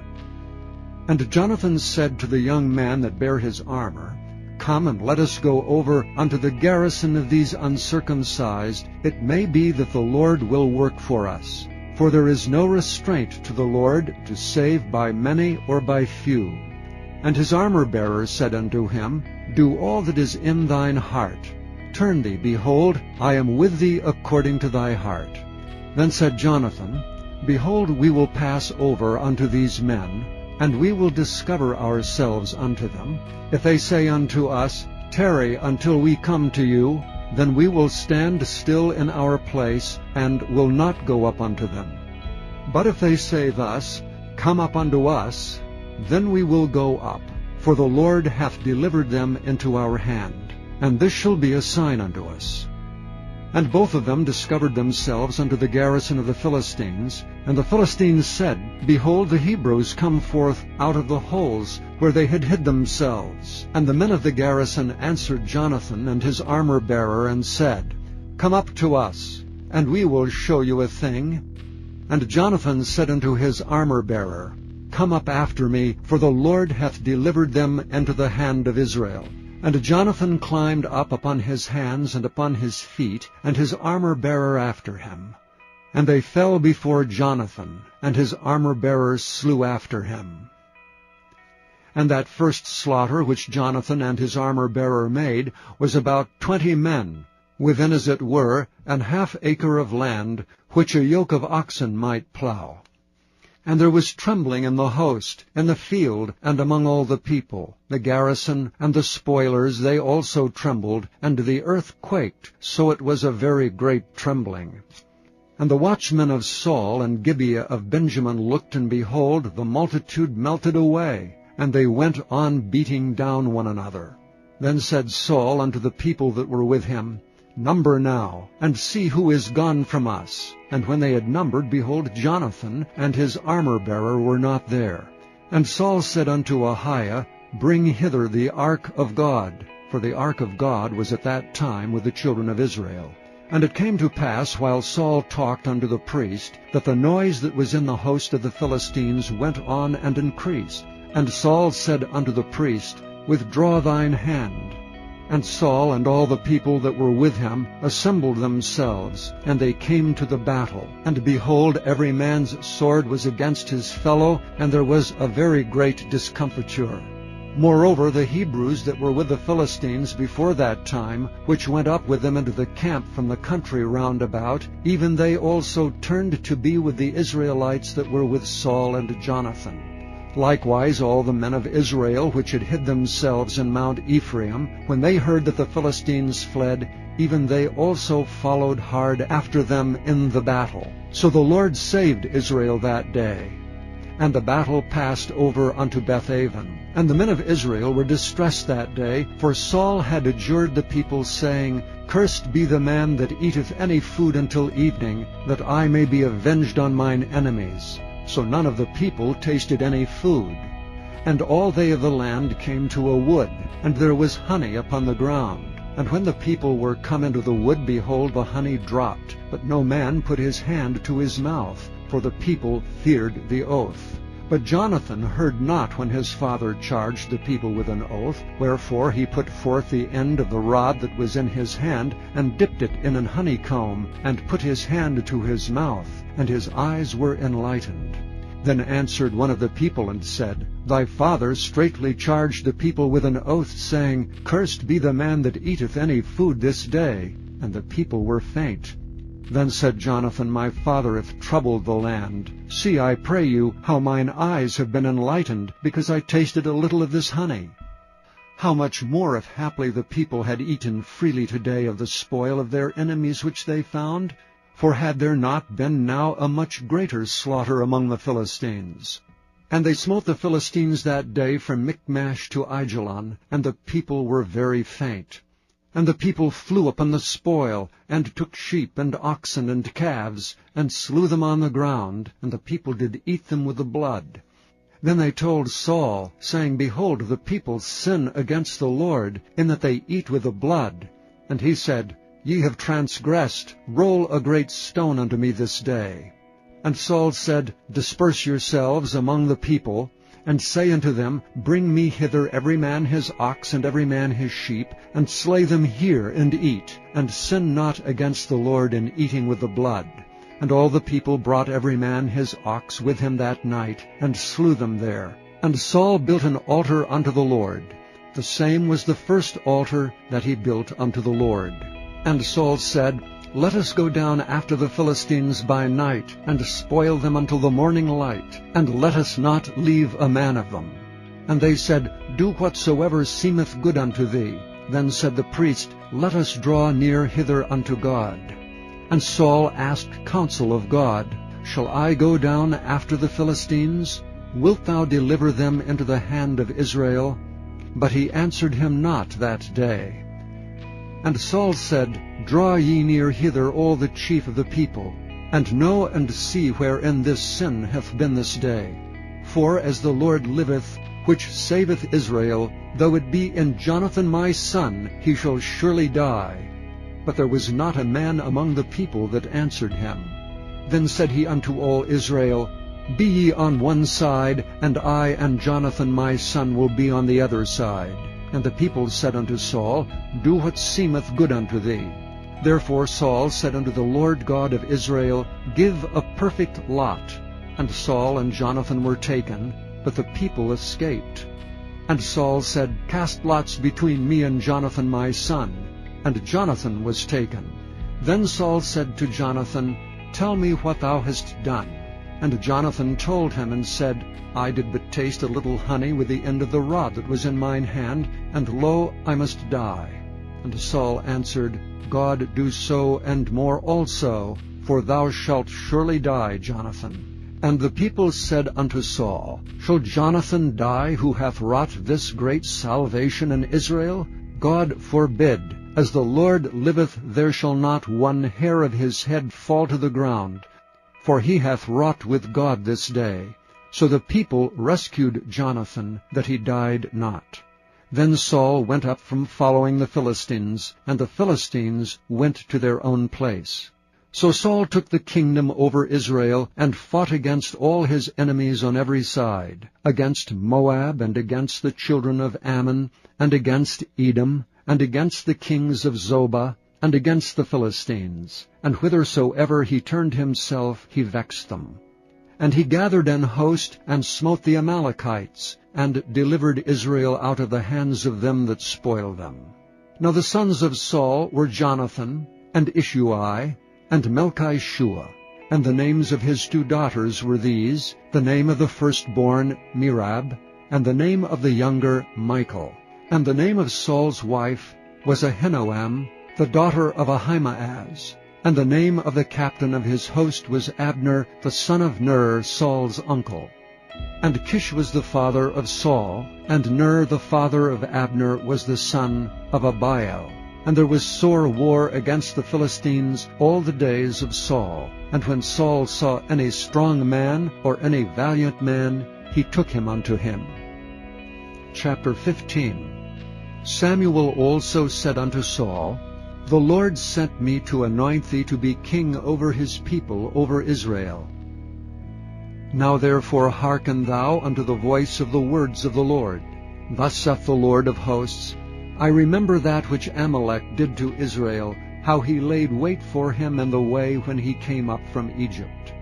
And Jonathan said to the young man that bare his armor, Come and let us go over unto the garrison of these uncircumcised. It may be that the Lord will work for us. For there is no restraint to the Lord to save by many or by few. And his armor-bearer said unto him, Do all that is in thine heart. Turn thee, behold, I am with thee according to thy heart. Then said Jonathan, Behold, we will pass over unto these men, and we will discover ourselves unto them. If they say unto us, Tarry until we come to you, then we will stand still in our place, and will not go up unto them. But if they say thus, Come up unto us, then we will go up, for the Lord hath delivered them into our hand, and this shall be a sign unto us. And both of them discovered themselves unto the garrison of the Philistines, and the Philistines said, Behold, the Hebrews come forth out of the holes where they had hid themselves. And the men of the garrison answered Jonathan and his armor-bearer, and said, Come up to us, and we will show you a thing. And Jonathan said unto his armor-bearer, Come up after me, for the Lord hath delivered them into the hand of Israel. And Jonathan climbed up upon his hands and upon his feet, and his armor-bearer after him. And they fell before Jonathan, and his armor-bearer slew after him. And that first slaughter which Jonathan and his armor-bearer made was about 20 men, within as it were an half acre of land, which a yoke of oxen might plow. And there was trembling in the host, in the field, and among all the people. The garrison and the spoilers, they also trembled, and the earth quaked, so it was a very great trembling. And the watchmen of Saul and Gibeah of Benjamin looked, and behold, the multitude melted away, and they went on beating down one another. Then said Saul unto the people that were with him, Number now, and see who is gone from us. And when they had numbered, behold, Jonathan and his armor-bearer were not there. And Saul said unto Ahiah, Bring hither the ark of God, for the ark of God was at that time with the children of Israel. And it came to pass, while Saul talked unto the priest, that the noise that was in the host of the Philistines went on and increased. And Saul said unto the priest, Withdraw thine hand. And Saul and all the people that were with him assembled themselves, and they came to the battle. And behold, every man's sword was against his fellow, and there was a very great discomfiture. Moreover, the Hebrews that were with the Philistines before that time, which went up with them into the camp from the country round about, even they also turned to be with the Israelites that were with Saul and Jonathan. Likewise all the men of Israel which had hid themselves in Mount Ephraim, when they heard that the Philistines fled, even they also followed hard after them in the battle. So the Lord saved Israel that day. And the battle passed over unto Bethaven. And the men of Israel were distressed that day, for Saul had adjured the people, saying, Cursed be the man that eateth any food until evening, that I may be avenged on mine enemies. So none of the people tasted any food. And all they of the land came to a wood, and there was honey upon the ground. And when the people were come into the wood, behold, the honey dropped, but no man put his hand to his mouth, for the people feared the oath. But Jonathan heard not when his father charged the people with an oath, wherefore he put forth the end of the rod that was in his hand, and dipped it in an honeycomb, and put his hand to his mouth, and his eyes were enlightened. Then answered one of the people, and said, Thy father straitly charged the people with an oath, saying, Cursed be the man that eateth any food this day. And the people were faint. Then said Jonathan, My father hath troubled the land. See, I pray you, how mine eyes have been enlightened, because I tasted a little of this honey. How much more if haply the people had eaten freely today of the spoil of their enemies which they found? For had there not been now a much greater slaughter among the Philistines? And they smote the Philistines that day from Michmash to Aijalon, and the people were very faint. And the people flew upon the spoil, and took sheep and oxen and calves, and slew them on the ground, and the people did eat them with the blood. Then they told Saul, saying, Behold, the people sin against the Lord, in that they eat with the blood. And he said, Ye have transgressed, roll a great stone unto me this day. And Saul said, Disperse yourselves among the people, and say unto them, Bring me hither every man his ox and every man his sheep, and slay them here and eat, and sin not against the Lord in eating with the blood. And all the people brought every man his ox with him that night, and slew them there. And Saul built an altar unto the Lord. The same was the first altar that he built unto the Lord. And Saul said, Let us go down after the Philistines by night, and spoil them until the morning light, and let us not leave a man of them. And they said, Do whatsoever seemeth good unto thee. Then said the priest, Let us draw near hither unto God. And Saul asked counsel of God. Shall I go down after the Philistines? Wilt thou deliver them into the hand of Israel? But he answered him not that day. And Saul said, Draw ye near hither all the chief of the people, and know and see wherein this sin hath been this day. For as the Lord liveth, which saveth Israel, though it be in Jonathan my son, he shall surely die. But there was not a man among the people that answered him. Then said he unto all Israel, Be ye on one side, and I and Jonathan my son will be on the other side. And the people said unto Saul, Do what seemeth good unto thee. Therefore Saul said unto the Lord God of Israel, Give a perfect lot. And Saul and Jonathan were taken, but the people escaped. And Saul said, Cast lots between me and Jonathan my son. And Jonathan was taken. Then Saul said to Jonathan, Tell me what thou hast done. And Jonathan told him and said, I did but taste a little honey with the end of the rod that was in mine hand, and lo, I must die. And Saul answered, God do so and more also, for thou shalt surely die, Jonathan. And the people said unto Saul, Shall Jonathan die, who hath wrought this great salvation in Israel? God forbid. As the Lord liveth, there shall not one hair of his head fall to the ground. For he hath wrought with God this day. So the people rescued Jonathan, that he died not. Then Saul went up from following the Philistines, and the Philistines went to their own place. So Saul took the kingdom over Israel, and fought against all his enemies on every side, against Moab, and against the children of Ammon, and against Edom, and against the kings of Zobah, and against the Philistines. And whithersoever he turned himself, he vexed them. And he gathered an host, and smote the Amalekites, and delivered Israel out of the hands of them that spoiled them. Now the sons of Saul were Jonathan, and Ishuai, and Melchishua. And the names of his 2 daughters were these, the name of the firstborn Merab, and the name of the younger Michal. And the name of Saul's wife was Ahinoam, the daughter of Ahimaaz. And the name of the captain of his host was Abner, the son of Ner, Saul's uncle. And Kish was the father of Saul, and Ner the father of Abner was the son of Abiel. And there was sore war against the Philistines all the days of Saul. And when Saul saw any strong man or any valiant man, he took him unto him. Chapter 15. Samuel also said unto Saul, The Lord sent me to anoint thee to be king over his people, over Israel. Now therefore hearken thou unto the voice of the words of the Lord. Thus saith the Lord of hosts, I remember that which Amalek did to Israel, how he laid wait for him in the way when he came up from Egypt.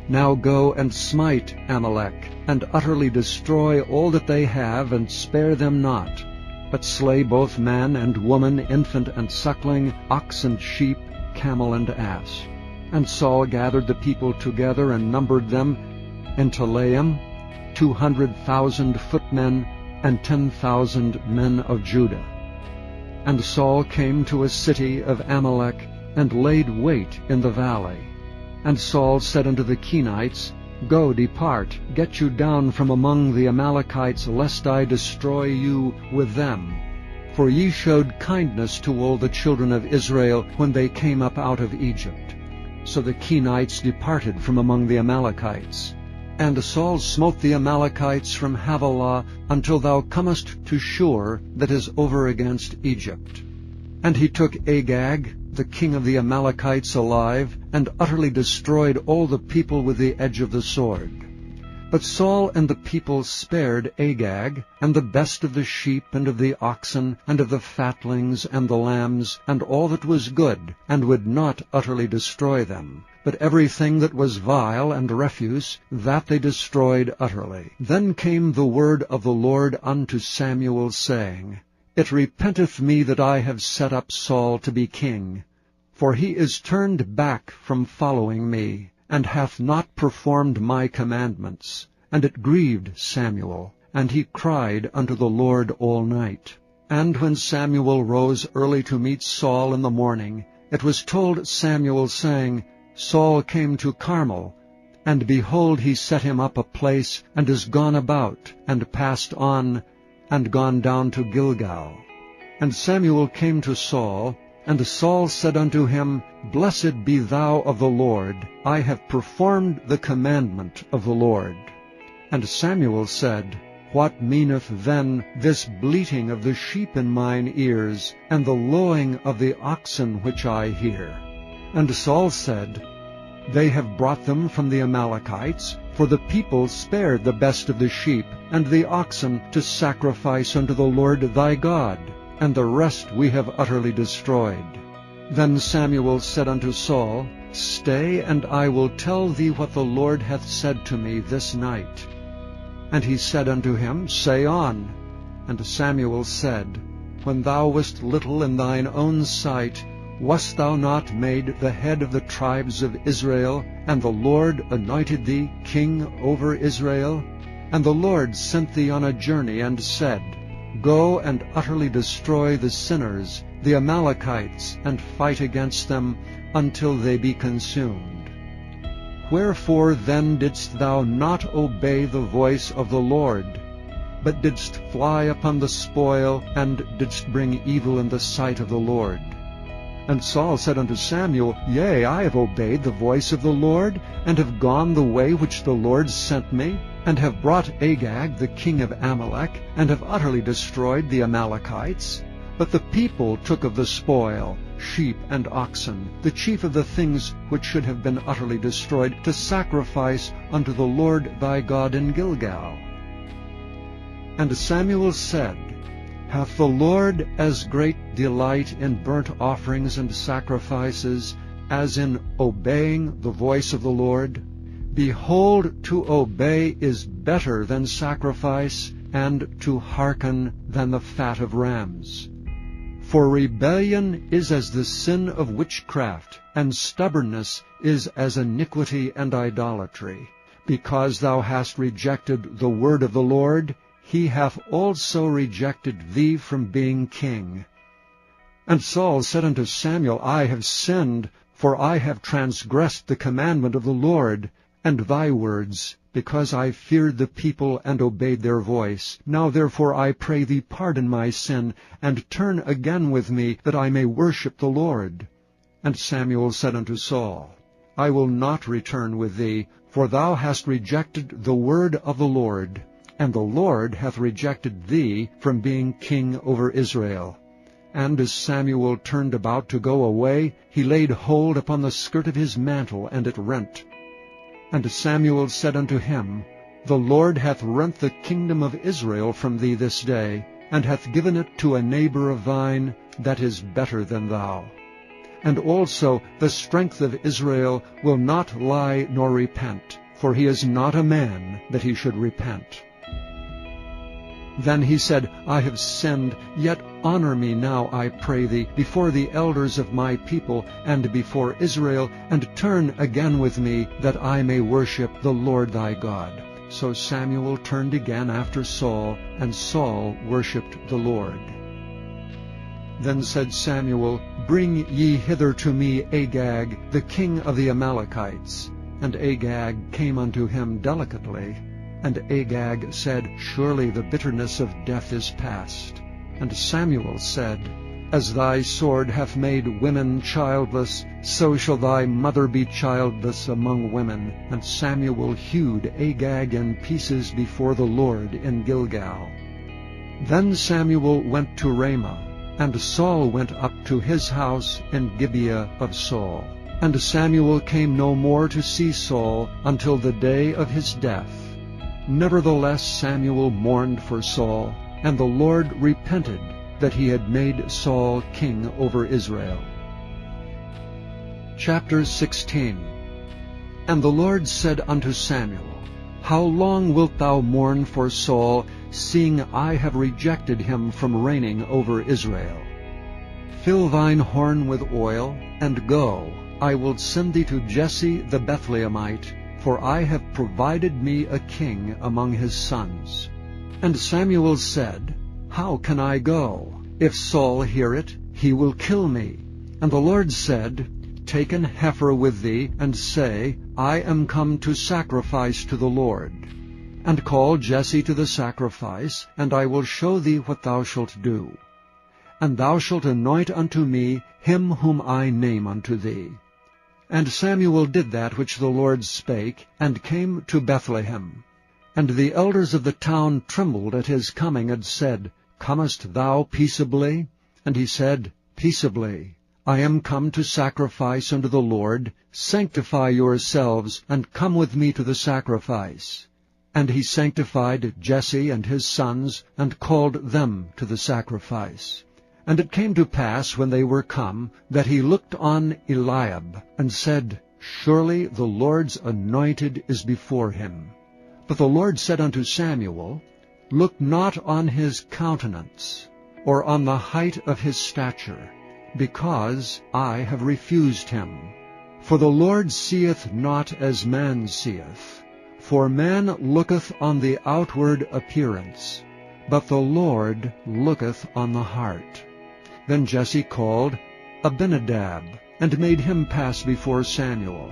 Now go and smite Amalek, and utterly destroy all that they have, and spare them not, but slay both man and woman, infant and suckling, ox and sheep, camel and ass. And Saul gathered the people together, and numbered them in Telaim, 200,000 footmen, and 10,000 men of Judah. And Saul came to a city of Amalek, and laid wait in the valley. And Saul said unto the Kenites, Go, depart, get you down from among the Amalekites, lest I destroy you with them. For ye showed kindness to all the children of Israel when they came up out of Egypt. So the Kenites departed from among the Amalekites. And Saul smote the Amalekites from Havilah until thou comest to Shur, that is over against Egypt. And he took Agag, the king of the Amalekites, alive, and utterly destroyed all the people with the edge of the sword. But Saul and the people spared Agag, and the best of the sheep, and of the oxen, and of the fatlings, and the lambs, and all that was good, and would not utterly destroy them. But everything that was vile and refuse, that they destroyed utterly. Then came the word of the Lord unto Samuel, saying, It repenteth me that I have set up Saul to be king, for he is turned back from following me, and hath not performed my commandments. And it grieved Samuel, and he cried unto the Lord all night. And when Samuel rose early to meet Saul in the morning, it was told Samuel, saying, Saul came to Carmel, And behold, he set him up a place, and is gone about, and passed on, and gone down to Gilgal. And Samuel came to Saul, and Saul said unto him, Blessed be thou of the Lord, I have performed the commandment of the Lord. And Samuel said, What meaneth then this bleating of the sheep in mine ears, and the lowing of the oxen which I hear? And Saul said, They have brought them from the Amalekites, for the people spared the best of the sheep and the oxen to sacrifice unto the Lord thy God, and the rest we have utterly destroyed. Then Samuel said unto Saul, Stay, and I will tell thee what the Lord hath said to me this night. And he said unto him, Say on. And Samuel said, When thou wast little in thine own sight, wast thou not made the head of the tribes of Israel, and the Lord anointed thee king over Israel? And the Lord sent thee on a journey, and said, Go and utterly destroy the sinners, the Amalekites, and fight against them until they be consumed. Wherefore then didst thou not obey the voice of the Lord, but didst fly upon the spoil, and didst bring evil in the sight of the Lord? And Saul said unto Samuel, Yea, I have obeyed the voice of the Lord, and have gone the way which the Lord sent me, and have brought Agag the king of Amalek, and have utterly destroyed the Amalekites. But the people took of the spoil, sheep and oxen, the chief of the things which should have been utterly destroyed, to sacrifice unto the Lord thy God in Gilgal. And Samuel said, Hath the Lord as great delight in burnt offerings and sacrifices as in obeying the voice of the Lord? Behold, to obey is better than sacrifice, and to hearken than the fat of rams. For rebellion is as the sin of witchcraft, and stubbornness is as iniquity and idolatry. Because thou hast rejected the word of the Lord, he hath also rejected thee from being king. And Saul said unto Samuel, I have sinned, for I have transgressed the commandment of the Lord, and thy words, because I feared the people and obeyed their voice. Now therefore I pray thee pardon my sin, and turn again with me, that I may worship the Lord. And Samuel said unto Saul, I will not return with thee, for thou hast rejected the word of the Lord, and the Lord hath rejected thee from being king over Israel. And as Samuel turned about to go away, he laid hold upon the skirt of his mantle, and it rent. And Samuel said unto him, The Lord hath rent the kingdom of Israel from thee this day, and hath given it to a neighbor of thine that is better than thou. And also the strength of Israel will not lie nor repent, for he is not a man that he should repent. Then he said, I have sinned, yet honor me now, I pray thee, before the elders of my people, and before Israel, and turn again with me, that I may worship the Lord thy God. So Samuel turned again after Saul, and Saul worshipped the Lord. Then said Samuel, Bring ye hither to me Agag, the king of the Amalekites. And Agag came unto him delicately. And Agag said, Surely the bitterness of death is past. And Samuel said, As thy sword hath made women childless, so shall thy mother be childless among women. And Samuel hewed Agag in pieces before the Lord in Gilgal. Then Samuel went to Ramah, and Saul went up to his house in Gibeah of Saul. And Samuel came no more to see Saul until the day of his death. Nevertheless Samuel mourned for Saul, and the Lord repented that he had made Saul king over Israel. Chapter 16. And the Lord said unto Samuel, How long wilt thou mourn for Saul, seeing I have rejected him from reigning over Israel? Fill thine horn with oil, and go. I will send thee to Jesse the Bethlehemite, for I have provided me a king among his sons. And Samuel said, How can I go? If Saul hear it, he will kill me. And the Lord said, take an heifer with thee, and say, I am come to sacrifice to the Lord. And call Jesse to the sacrifice, and I will show thee what thou shalt do. And thou shalt anoint unto me him whom I name unto thee. And Samuel did that which the Lord spake, and came to Bethlehem. And the elders of the town trembled at his coming, and said, Comest thou peaceably? And he said, Peaceably. I am come to sacrifice unto the Lord. Sanctify yourselves, and come with me to the sacrifice. And he sanctified Jesse and his sons, and called them to the sacrifice. And it came to pass, when they were come, that he looked on Eliab, and said, Surely the Lord's anointed is before him. But the Lord said unto Samuel, Look not on his countenance, or on the height of his stature, because I have refused him. For the Lord seeth not as man seeth. For man looketh on the outward appearance, but the Lord looketh on the heart. Then Jesse called Abinadab, and made him pass before Samuel.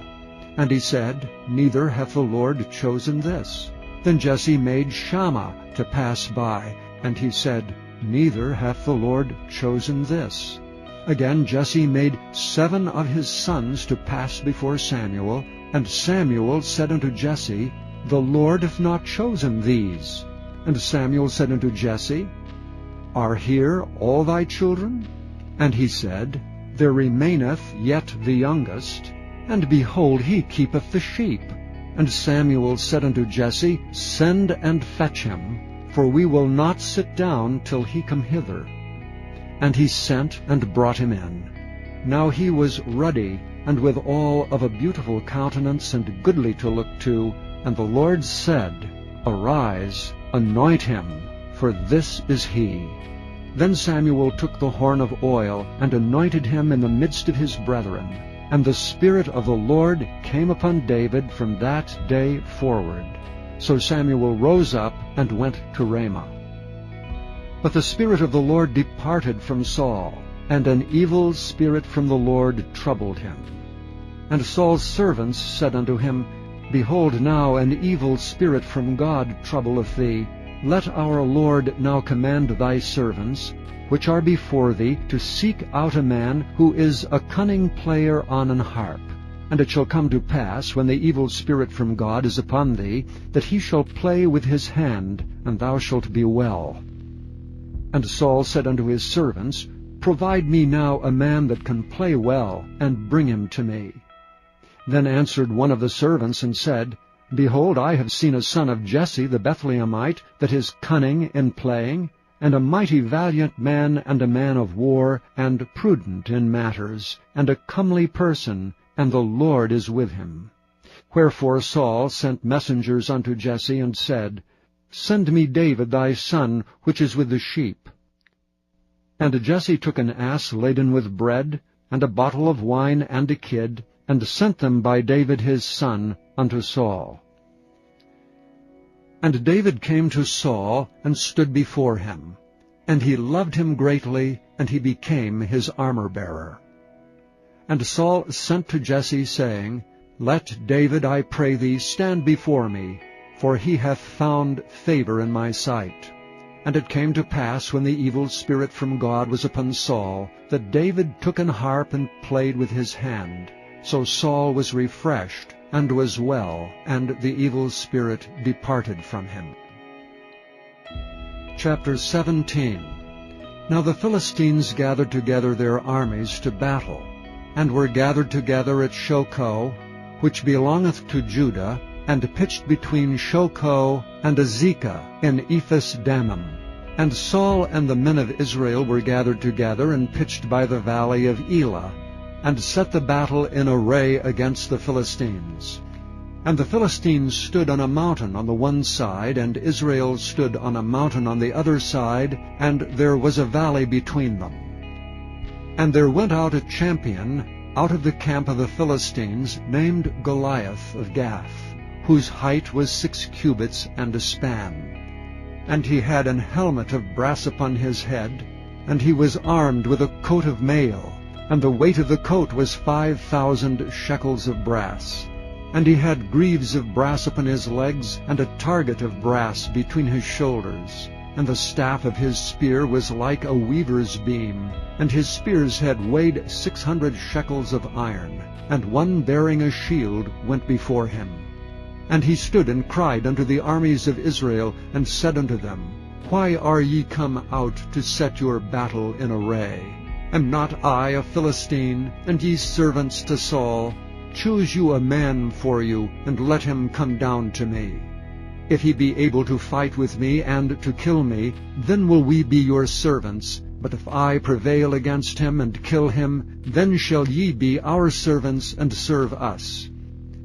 And he said, Neither hath the Lord chosen this. Then Jesse made Shammah to pass by, and he said, Neither hath the Lord chosen this. Again Jesse made 7 of his sons to pass before Samuel, and Samuel said unto Jesse, The Lord hath not chosen these. And Samuel said unto Jesse, Are here all thy children? And he said, There remaineth yet the youngest, and behold, he keepeth the sheep. And Samuel said unto Jesse, Send and fetch him, for we will not sit down till he come hither. And he sent and brought him in. Now he was ruddy, and withal of a beautiful countenance, and goodly to look to. And the Lord said, Arise, anoint him, for this is he. Then Samuel took the horn of oil, and anointed him in the midst of his brethren. And the Spirit of the Lord came upon David from that day forward. So Samuel rose up and went to Ramah. But the Spirit of the Lord departed from Saul, and an evil spirit from the Lord troubled him. And Saul's servants said unto him, Behold, now an evil spirit from God troubleth thee. Let our Lord now command thy servants, which are before thee, to seek out a man who is a cunning player on an harp. And it shall come to pass, when the evil spirit from God is upon thee, that he shall play with his hand, and thou shalt be well. And Saul said unto his servants, Provide me now a man that can play well, and bring him to me. Then answered one of the servants, and said, Behold, I have seen a son of Jesse the Bethlehemite, that is cunning in playing, and a mighty valiant man, and a man of war, and prudent in matters, and a comely person, and the Lord is with him. Wherefore Saul sent messengers unto Jesse, and said, Send me David thy son, which is with the sheep. And Jesse took an ass laden with bread, and a bottle of wine, and a kid, and sent them by David his son unto Saul. And David came to Saul, and stood before him. And he loved him greatly, and he became his armor-bearer. And Saul sent to Jesse, saying, Let David, I pray thee, stand before me, for he hath found favor in my sight. And it came to pass, when the evil spirit from God was upon Saul, that David took an harp and played with his hand. So Saul was refreshed, and was well, and the evil spirit departed from him. Chapter 17. Now the Philistines gathered together their armies to battle, and were gathered together at Shochoh, which belongeth to Judah, and pitched between Shochoh and Azekah in Ephes-dammim. And Saul and the men of Israel were gathered together, and pitched by the valley of Elah, and set the battle in array against the Philistines. And the Philistines stood on a mountain on the one side, and Israel stood on a mountain on the other side, and there was a valley between them. And there went out a champion out of the camp of the Philistines, named Goliath of Gath, whose height was 6 cubits and a span. And he had an helmet of brass upon his head, and he was armed with a coat of mail, and the weight of the coat was 5,000 shekels of brass. And he had greaves of brass upon his legs, and a target of brass between his shoulders. And the staff of his spear was like a weaver's beam, and his spear's head weighed 600 shekels of iron, and one bearing a shield went before him. And he stood and cried unto the armies of Israel, and said unto them, Why are ye come out to set your battle in array? Am not I a Philistine, and ye servants to Saul? Choose you a man for you, and let him come down to me. If he be able to fight with me and to kill me, then will we be your servants. But if I prevail against him and kill him, then shall ye be our servants and serve us.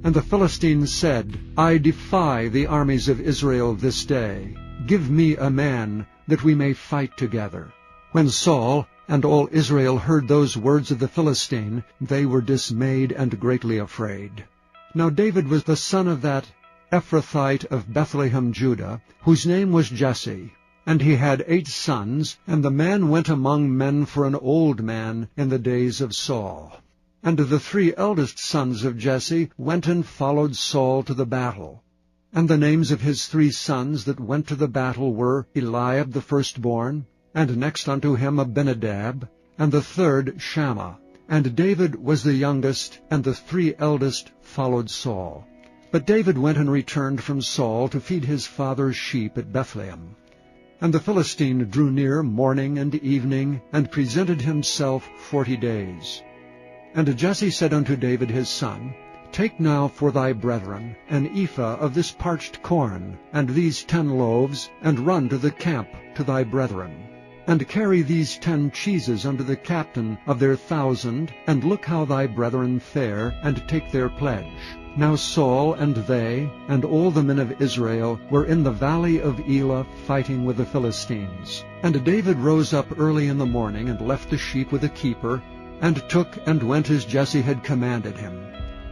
And the Philistines said, I defy the armies of Israel this day. Give me a man, that we may fight together. When Saul and all Israel heard those words of the Philistine, they were dismayed and greatly afraid. Now David was the son of that Ephrathite of Bethlehem, Judah, whose name was Jesse. And he had 8 sons, and the man went among men for an old man in the days of Saul. And the 3 eldest sons of Jesse went and followed Saul to the battle. And the names of his 3 sons that went to the battle were Eliab the firstborn, and next unto him Abinadab, and the 3rd Shammah. And David was the youngest, and the 3 eldest followed Saul. But David went and returned from Saul to feed his father's sheep at Bethlehem. And the Philistine drew near morning and evening, and presented himself 40 days. And Jesse said unto David his son, Take now for thy brethren an ephah of this parched corn, and these 10 loaves, and run to the camp to thy brethren. And carry these 10 cheeses unto the captain of their 1,000, and look how thy brethren fare, and take their pledge. Now Saul and they, and all the men of Israel, were in the valley of Elah fighting with the Philistines. And David rose up early in the morning, and left the sheep with a keeper, and took and went as Jesse had commanded him.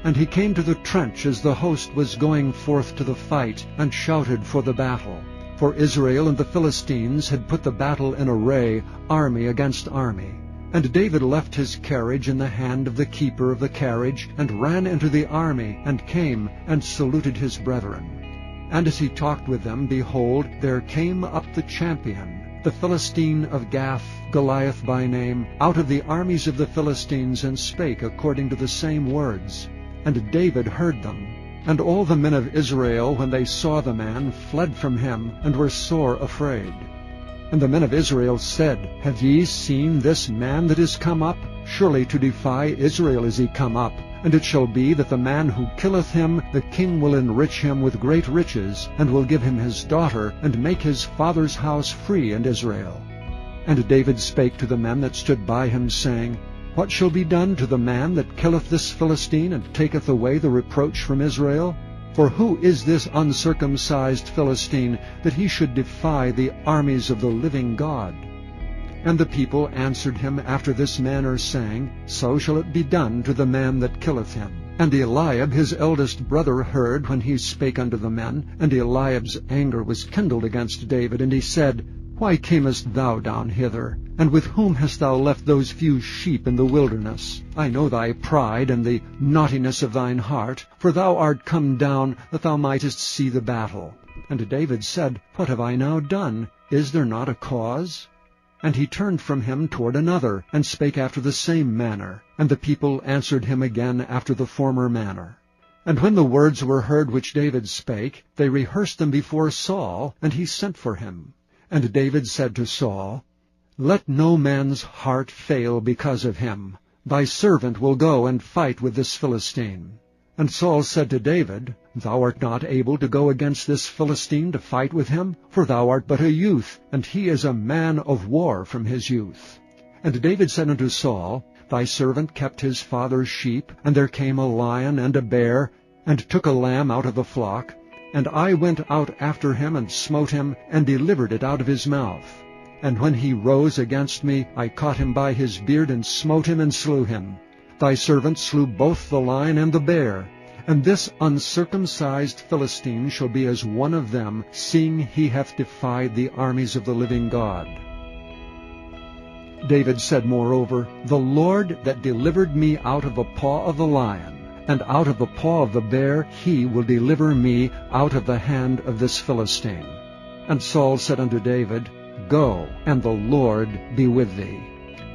And he came to the trench as the host was going forth to the fight, and shouted for the battle. For Israel and the Philistines had put the battle in array, army against army. And David left his carriage in the hand of the keeper of the carriage, and ran into the army, and came and saluted his brethren. And as he talked with them, behold, there came up the champion, the Philistine of Gath, Goliath by name, out of the armies of the Philistines, and spake according to the same words. And David heard them. And all the men of Israel, when they saw the man, fled from him, and were sore afraid. And the men of Israel said, Have ye seen this man that is come up? Surely to defy Israel is he come up. And it shall be that the man who killeth him, the king will enrich him with great riches, and will give him his daughter, and make his father's house free in Israel. And David spake to the men that stood by him, saying, What shall be done to the man that killeth this Philistine, and taketh away the reproach from Israel? For who is this uncircumcised Philistine, that he should defy the armies of the living God? And the people answered him after this manner, saying, So shall it be done to the man that killeth him. And Eliab his eldest brother heard when he spake unto the men, and Eliab's anger was kindled against David, and he said, Why camest thou down hither? And with whom hast thou left those few sheep in the wilderness? I know thy pride and the naughtiness of thine heart, for thou art come down that thou mightest see the battle. And David said, What have I now done? Is there not a cause? And he turned from him toward another, and spake after the same manner. And the people answered him again after the former manner. And when the words were heard which David spake, they rehearsed them before Saul, and he sent for him. And David said to Saul, Let no man's heart fail because of him. Thy servant will go and fight with this Philistine. And Saul said to David, Thou art not able to go against this Philistine to fight with him, for thou art but a youth, and he is a man of war from his youth. And David said unto Saul, Thy servant kept his father's sheep, and there came a lion and a bear, and took a lamb out of the flock. And I went out after him, and smote him, and delivered it out of his mouth. And when he rose against me, I caught him by his beard, and smote him, and slew him. Thy servant slew both the lion and the bear. And this uncircumcised Philistine shall be as one of them, seeing he hath defied the armies of the living God. David said moreover, "The Lord that delivered me out of the paw of the lion, and out of the paw of the bear, he will deliver me out of the hand of this Philistine." And Saul said unto David, "Go, and the Lord be with thee."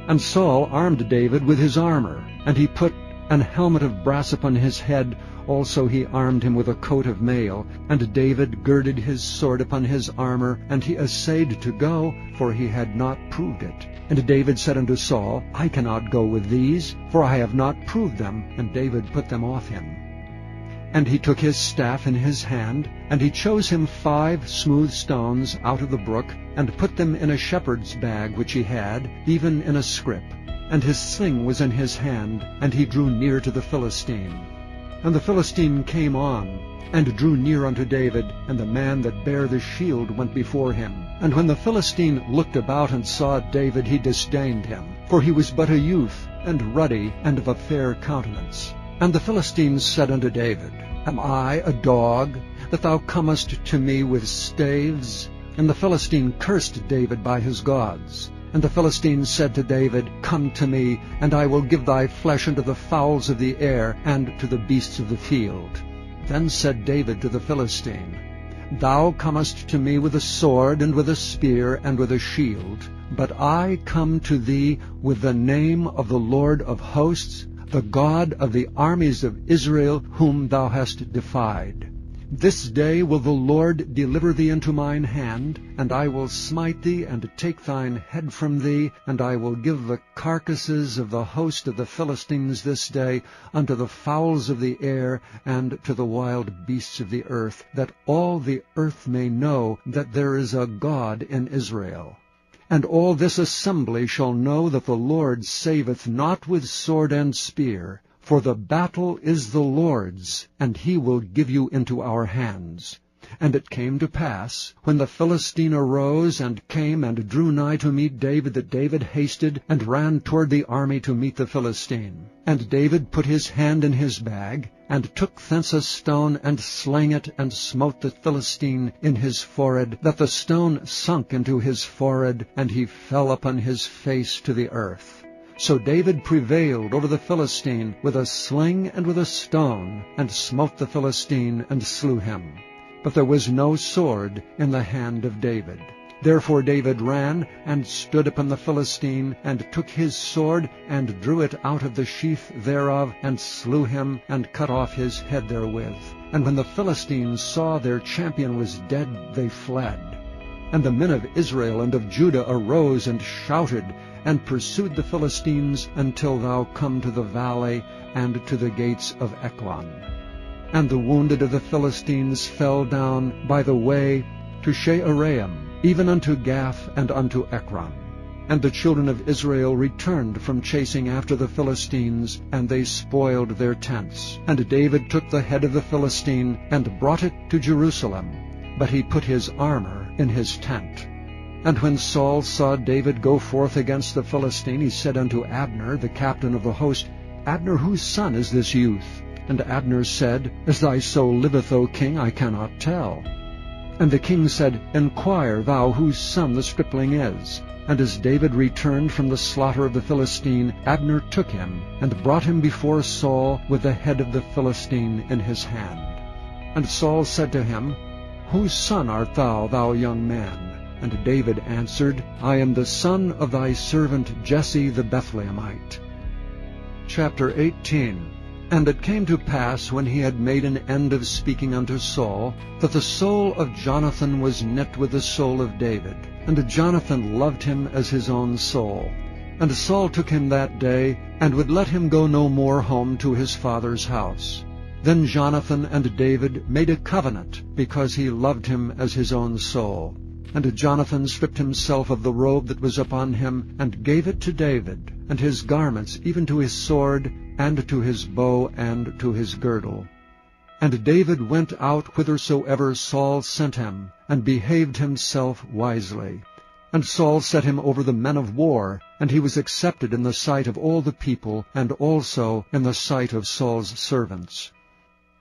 And Saul armed David with his armor, and he put an helmet of brass upon his head. Also he armed him with a coat of mail. And David girded his sword upon his armor, and he essayed to go, for he had not proved it. And David said unto Saul, "I cannot go with these, for I have not proved them." And David put them off him. And he took his staff in his hand, and he chose him 5 smooth stones out of the brook, and put them in a shepherd's bag which he had, even in a scrip. And his sling was in his hand, and he drew near to the Philistine. And the Philistine came on, and drew near unto David, and the man that bare the shield went before him. And when the Philistine looked about and saw David, he disdained him, for he was but a youth, and ruddy, and of a fair countenance. And the Philistine said unto David, "Am I a dog, that thou comest to me with staves?" And the Philistine cursed David by his gods. And the Philistine said to David, "Come to me, and I will give thy flesh unto the fowls of the air, and to the beasts of the field." Then said David to the Philistine, "Thou comest to me with a sword, and with a spear, and with a shield. But I come to thee with the name of the Lord of hosts, the God of the armies of Israel, whom thou hast defied. This day will the Lord deliver thee into mine hand, and I will smite thee, and take thine head from thee, and I will give the carcasses of the host of the Philistines this day unto the fowls of the air, and to the wild beasts of the earth, that all the earth may know that there is a God in Israel. And all this assembly shall know that the Lord saveth not with sword and spear, for the battle is the Lord's, and he will give you into our hands." And it came to pass, when the Philistine arose and came and drew nigh to meet David, that David hasted and ran toward the army to meet the Philistine. And David put his hand in his bag, and took thence a stone, and slang it, and smote the Philistine in his forehead, that the stone sunk into his forehead, and he fell upon his face to the earth. So David prevailed over the Philistine with a sling and with a stone, and smote the Philistine, and slew him. But there was no sword in the hand of David. Therefore David ran, and stood upon the Philistine, and took his sword, and drew it out of the sheath thereof, and slew him, and cut off his head therewith. And when the Philistines saw their champion was dead, they fled. And the men of Israel and of Judah arose and shouted, and pursued the Philistines until thou come to the valley, and to the gates of Ekron. And the wounded of the Philistines fell down by the way to Shaaraim, even unto Gath and unto Ekron. And the children of Israel returned from chasing after the Philistines, and they spoiled their tents. And David took the head of the Philistine, and brought it to Jerusalem, but he put his armor in his tent. And when Saul saw David go forth against the Philistine, he said unto Abner, the captain of the host, "Abner, whose son is this youth?" And Abner said, "As thy soul liveth, O king, I cannot tell." And the king said, "Enquire thou whose son the stripling is." And as David returned from the slaughter of the Philistine, Abner took him, and brought him before Saul with the head of the Philistine in his hand. And Saul said to him, "Whose son art thou, thou young man?" And David answered, "I am the son of thy servant Jesse the Bethlehemite." Chapter 18. And it came to pass, when he had made an end of speaking unto Saul, that the soul of Jonathan was knit with the soul of David, and Jonathan loved him as his own soul. And Saul took him that day, and would let him go no more home to his father's house. Then Jonathan and David made a covenant, because he loved him as his own soul. And Jonathan stripped himself of the robe that was upon him, and gave it to David, and his garments, even to his sword, and to his bow, and to his girdle. And David went out whithersoever Saul sent him, and behaved himself wisely. And Saul set him over the men of war, and he was accepted in the sight of all the people, and also in the sight of Saul's servants.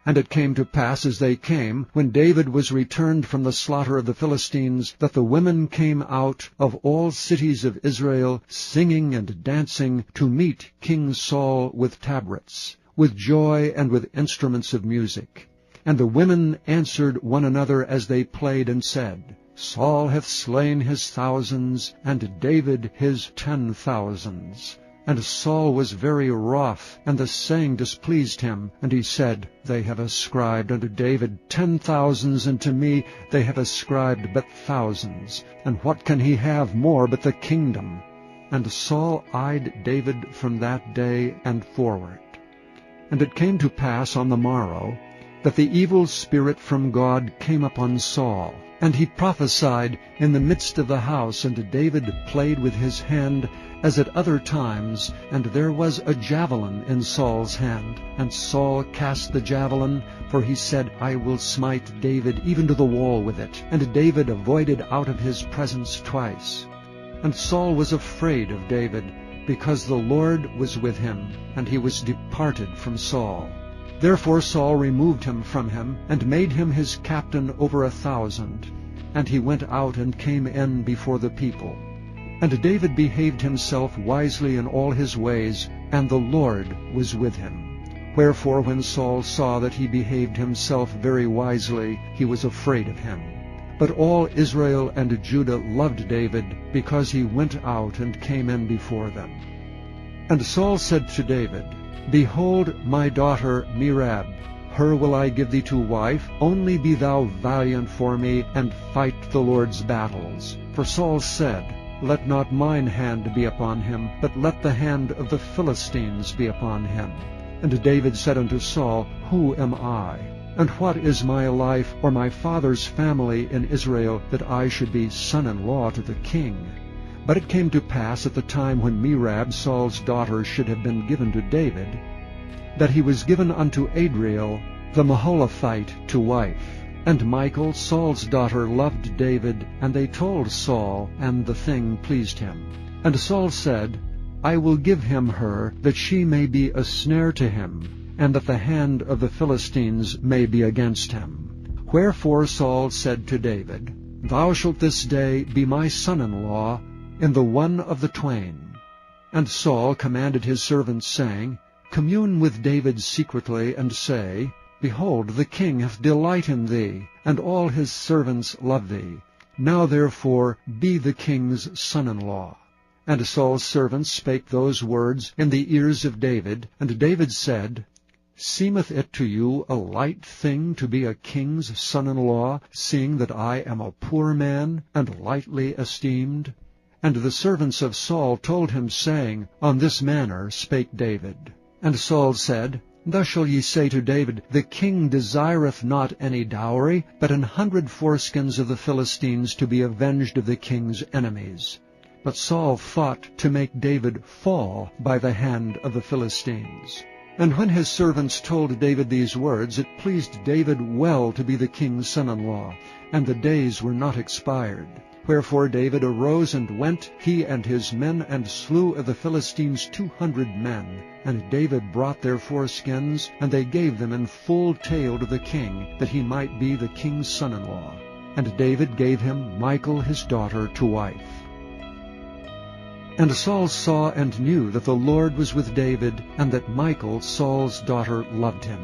And it came to pass as they came, when David was returned from the slaughter of the Philistines, that the women came out of all cities of Israel, singing and dancing, to meet King Saul with tabrets, with joy and with instruments of music. And the women answered one another as they played, and said, Saul hath slain his thousands, and David his 10,000s. And Saul was very wroth, and the saying displeased him. And he said, They have ascribed unto David 10,000s, and to me they have ascribed but thousands. And what can he have more but the kingdom? And Saul eyed David from that day and forward. And it came to pass on the morrow, that the evil spirit from God came upon Saul, and he prophesied in the midst of the house, and David played with his hand as at other times, and there was a javelin in Saul's hand. And Saul cast the javelin, for he said, I will smite David even to the wall with it. And David avoided out of his presence twice. And Saul was afraid of David, because the Lord was with him, and he was departed from Saul. Therefore Saul removed him from him, and made him his captain over 1,000. And he went out and came in before the people. And David behaved himself wisely in all his ways, and the Lord was with him. Wherefore when Saul saw that he behaved himself very wisely, he was afraid of him. But all Israel and Judah loved David, because he went out and came in before them. And Saul said to David, Behold my daughter Merab, her will I give thee to wife, only be thou valiant for me, and fight the Lord's battles. For Saul said, Let not mine hand be upon him, but let the hand of the Philistines be upon him. And David said unto Saul, Who am I? And what is my life or my father's family in Israel, that I should be son-in-law to the king? But it came to pass at the time when Merab, Saul's daughter, should have been given to David, that he was given unto Adriel the Maholathite to wife. And Michal, Saul's daughter, loved David, and they told Saul, and the thing pleased him. And Saul said, I will give him her, that she may be a snare to him, and that the hand of the Philistines may be against him. Wherefore Saul said to David, Thou shalt this day be my son-in-law in the one of the twain. And Saul commanded his servants, saying, Commune with David secretly, and say, Behold, the king hath delight in thee, and all his servants love thee. Now therefore be the king's son-in-law. And Saul's servants spake those words in the ears of David. And David said, Seemeth it to you a light thing to be a king's son-in-law, seeing that I am a poor man, and lightly esteemed? And the servants of Saul told him, saying, On this manner spake David. And Saul said, Thus shall ye say to David, The king desireth not any dowry, but 100 foreskins of the Philistines, to be avenged of the king's enemies. But Saul thought to make David fall by the hand of the Philistines. And when his servants told David these words, it pleased David well to be the king's son-in-law, and the days were not expired. Wherefore David arose and went, he and his men, and slew of the Philistines 200 men. And David brought their foreskins, and they gave them in full tale to the king, that he might be the king's son-in-law. And David gave him Michal his daughter to wife. And Saul saw and knew that the Lord was with David, and that Michal, Saul's daughter, loved him.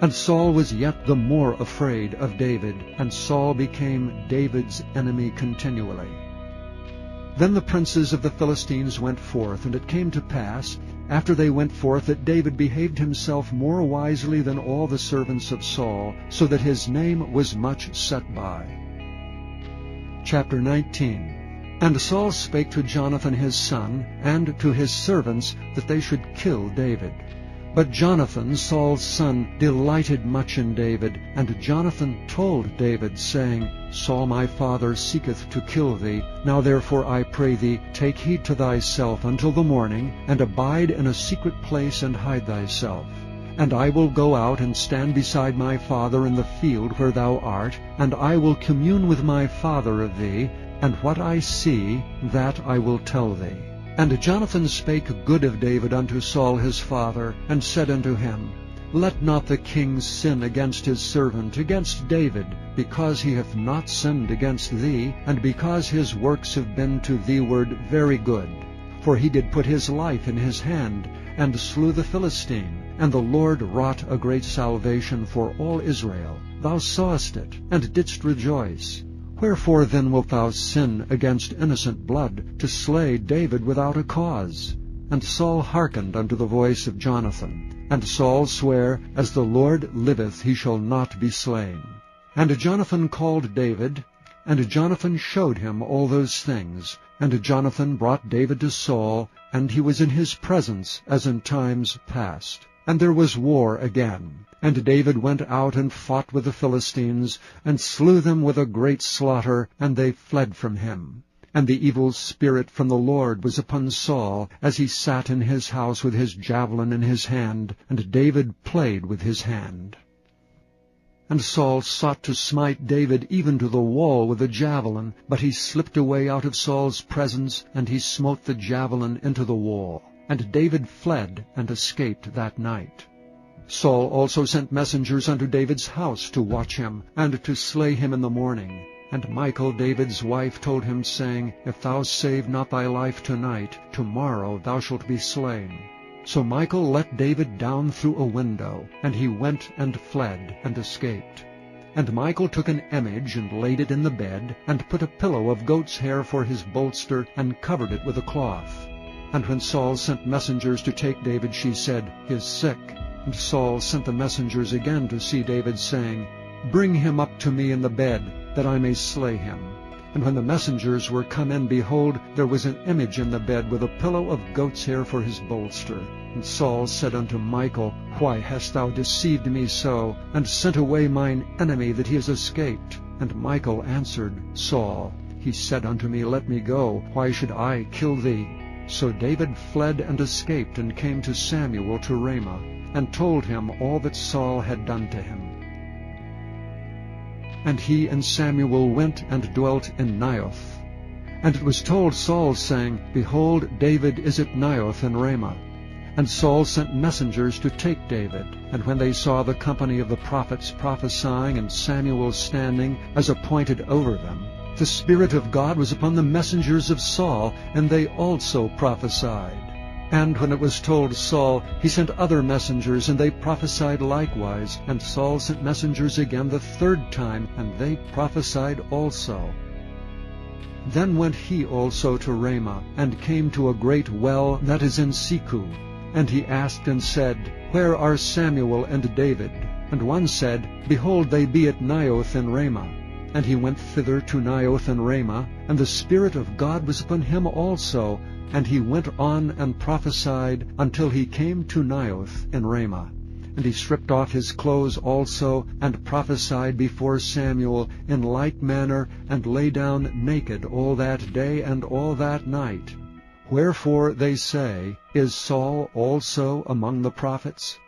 And Saul was yet the more afraid of David, and Saul became David's enemy continually. Then the princes of the Philistines went forth, and it came to pass, after they went forth, that David behaved himself more wisely than all the servants of Saul, so that his name was much set by. Chapter 19. And Saul spake to Jonathan his son, and to his servants, that they should kill David. But Jonathan, Saul's son, delighted much in David. And Jonathan told David, saying, Saul my father seeketh to kill thee. Now therefore I pray thee, take heed to thyself until the morning, and abide in a secret place, and hide thyself. And I will go out and stand beside my father in the field where thou art, and I will commune with my father of thee, and what I see, that I will tell thee. And Jonathan spake good of David unto Saul his father, and said unto him, Let not the king sin against his servant, against David, because he hath not sinned against thee, and because his works have been to thee ward very good. For he did put his life in his hand, and slew the Philistine, and the Lord wrought a great salvation for all Israel. Thou sawest it, and didst rejoice. Wherefore then wilt thou sin against innocent blood, to slay David without a cause? And Saul hearkened unto the voice of Jonathan. And Saul sware, As the Lord liveth, he shall not be slain. And Jonathan called David, and Jonathan showed him all those things. And Jonathan brought David to Saul, and he was in his presence as in times past. And there was war again. And David went out and fought with the Philistines, and slew them with a great slaughter, and they fled from him. And the evil spirit from the Lord was upon Saul, as he sat in his house with his javelin in his hand, and David played with his hand. And Saul sought to smite David even to the wall with a javelin, but he slipped away out of Saul's presence, and he smote the javelin into the wall. And David fled and escaped that night. Saul also sent messengers unto David's house to watch him, and to slay him in the morning. And Michal David's wife told him, saying, If thou save not thy life tonight, tomorrow thou shalt be slain. So Michal let David down through a window, and he went and fled and escaped. And Michal took an image and laid it in the bed, and put a pillow of goat's hair for his bolster, and covered it with a cloth. And when Saul sent messengers to take David, she said, He is sick. And Saul sent the messengers again to see David, saying, Bring him up to me in the bed, that I may slay him. And when the messengers were come in, behold, there was an image in the bed, with a pillow of goat's hair for his bolster. And Saul said unto Michal, Why hast thou deceived me so, and sent away mine enemy, that he is escaped? And Michal answered Saul, He said unto me, Let me go, why should I kill thee? So David fled and escaped, and came to Samuel to Ramah, and told him all that Saul had done to him. And he and Samuel went and dwelt in Naioth. And it was told Saul, saying, Behold, David is at Naioth in Ramah. And Saul sent messengers to take David. And when they saw the company of the prophets prophesying, and Samuel standing as appointed over them, the Spirit of God was upon the messengers of Saul, and they also prophesied. And when it was told Saul, he sent other messengers, and they prophesied likewise. And Saul sent messengers again the third time, and they prophesied also. Then went he also to Ramah, and came to a great well that is in Secu. And he asked and said, Where are Samuel and David? And one said, Behold, they be at Naioth in Ramah. And he went thither to Naioth in Ramah, and the Spirit of God was upon him also. And he went on and prophesied until he came to Naioth in Ramah. And he stripped off his clothes also, and prophesied before Samuel in like manner, and lay down naked all that day and all that night. Wherefore they say, Is Saul also among the prophets?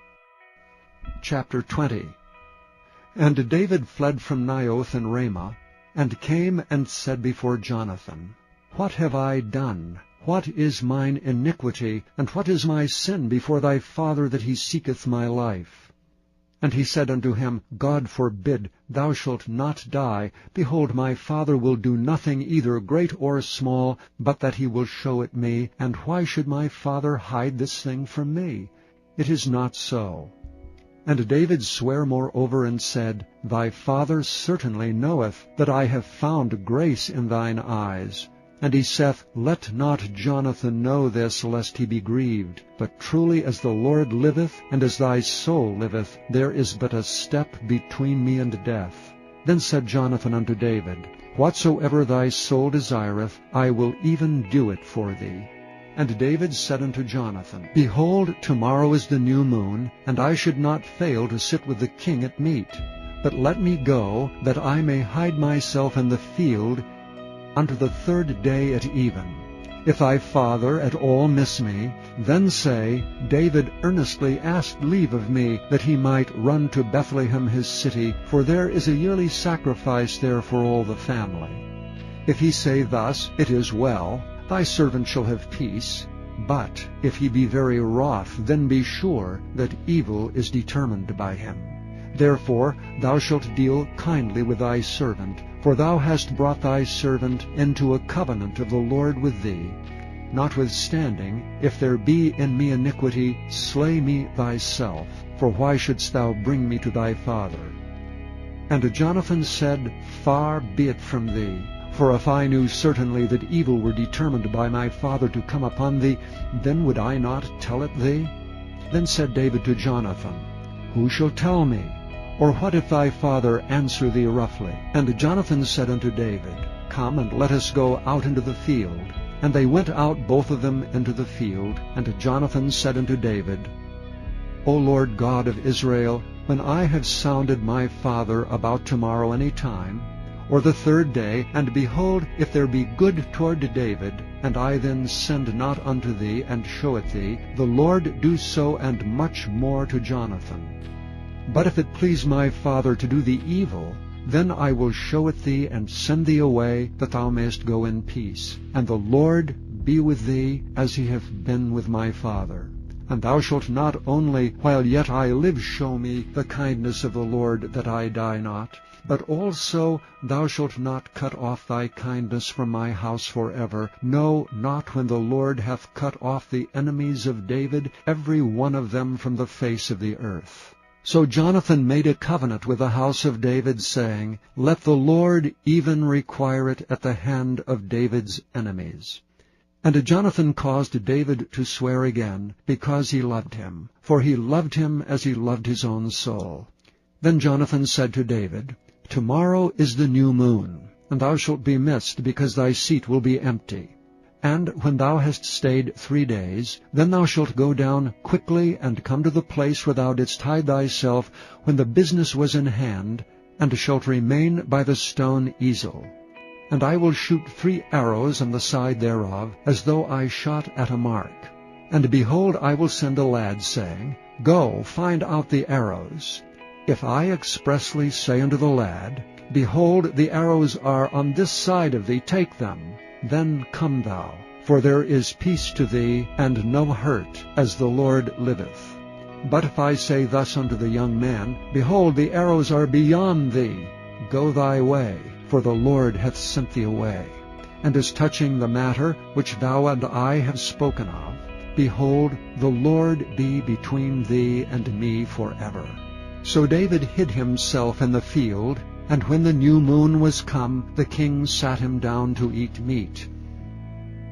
Chapter 20. And David fled from Naioth in Ramah, and came and said before Jonathan, What have I done? What is mine iniquity, and what is my sin before thy father, that he seeketh my life? And he said unto him, God forbid, thou shalt not die. Behold, my father will do nothing either great or small, but that he will show it me. And why should my father hide this thing from me? It is not so. And David sware moreover, and said, Thy father certainly knoweth that I have found grace in thine eyes. And he saith, Let not Jonathan know this, lest he be grieved. But truly as the Lord liveth, and as thy soul liveth, there is but a step between me and death. Then said Jonathan unto David, Whatsoever thy soul desireth, I will even do it for thee. And David said unto Jonathan, Behold, tomorrow is the new moon, and I should not fail to sit with the king at meat. But let me go, that I may hide myself in the field, unto the third day at even. If thy father at all miss me, then say, David earnestly asked leave of me, that he might run to Bethlehem his city, for there is a yearly sacrifice there for all the family. If he say thus, It is well, thy servant shall have peace. But if he be very wroth, then be sure that evil is determined by him. Therefore thou shalt deal kindly with thy servant, for thou hast brought thy servant into a covenant of the Lord with thee. Notwithstanding, if there be in me iniquity, slay me thyself, for why shouldst thou bring me to thy father? And Jonathan said, Far be it from thee, for if I knew certainly that evil were determined by my father to come upon thee, then would I not tell it thee? Then said David to Jonathan, Who shall tell me? Or what if thy father answer thee roughly? And Jonathan said unto David, Come, and let us go out into the field. And they went out both of them into the field. And Jonathan said unto David, O Lord God of Israel, when I have sounded my father about tomorrow any time, or the third day, and behold, if there be good toward David, and I then send not unto thee, and show it thee, the Lord do so and much more to Jonathan. But if it please my father to do thee evil, then I will show it thee, and send thee away, that thou mayest go in peace. And the Lord be with thee, as he hath been with my father. And thou shalt not only, while yet I live, show me the kindness of the Lord, that I die not, but also thou shalt not cut off thy kindness from my house forever, no, not when the Lord hath cut off the enemies of David, every one of them from the face of the earth. So Jonathan made a covenant with the house of David, saying, Let the Lord even require it at the hand of David's enemies. And Jonathan caused David to swear again, because he loved him, for he loved him as he loved his own soul. Then Jonathan said to David, Tomorrow is the new moon, and thou shalt be missed, because thy seat will be empty. And when thou hast stayed 3 days, then thou shalt go down quickly, and come to the place where thou didst hide thyself when the business was in hand, and shalt remain by the stone Ezel. And I will shoot 3 arrows on the side thereof, as though I shot at a mark. And behold, I will send a lad, saying, Go, find out the arrows. If I expressly say unto the lad, Behold, the arrows are on this side of thee, take them, then come thou, for there is peace to thee, and no hurt, as the Lord liveth. But if I say thus unto the young man, Behold, the arrows are beyond thee, go thy way, for the Lord hath sent thee away. And as touching the matter which thou and I have spoken of, behold, the Lord be between thee and me forever. So David hid himself in the field, and when the new moon was come, the king sat him down to eat meat.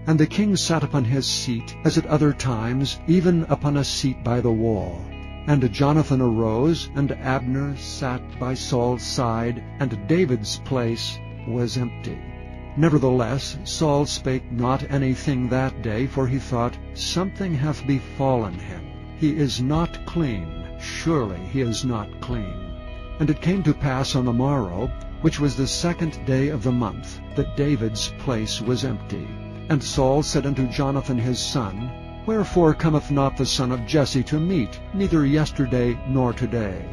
And the king sat upon his seat, as at other times, even upon a seat by the wall. And Jonathan arose, and Abner sat by Saul's side, and David's place was empty. Nevertheless Saul spake not anything that day, for he thought, Something hath befallen him. He is not clean, surely he is not clean. And it came to pass on the morrow, which was the 2nd day of the month, that David's place was empty. And Saul said unto Jonathan his son, Wherefore cometh not the son of Jesse to meat, neither yesterday nor today?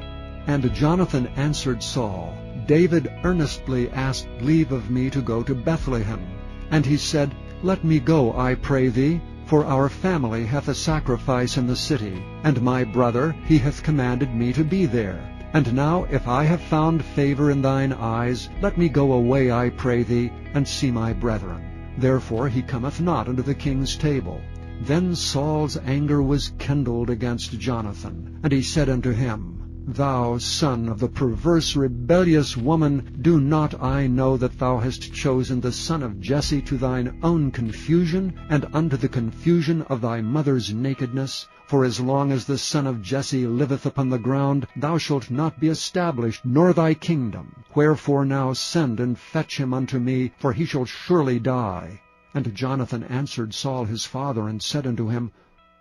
And Jonathan answered Saul, David earnestly asked leave of me to go to Bethlehem. And he said, Let me go, I pray thee, for our family hath a sacrifice in the city, and my brother, he hath commanded me to be there. And now, if I have found favor in thine eyes, let me go away, I pray thee, and see my brethren. Therefore he cometh not unto the king's table. Then Saul's anger was kindled against Jonathan, and he said unto him, Thou son of the perverse rebellious woman, do not I know that thou hast chosen the son of Jesse to thine own confusion, and unto the confusion of thy mother's nakedness? For as long as the son of Jesse liveth upon the ground, thou shalt not be established, nor thy kingdom. Wherefore now send and fetch him unto me, for he shall surely die. And Jonathan answered Saul his father, and said unto him,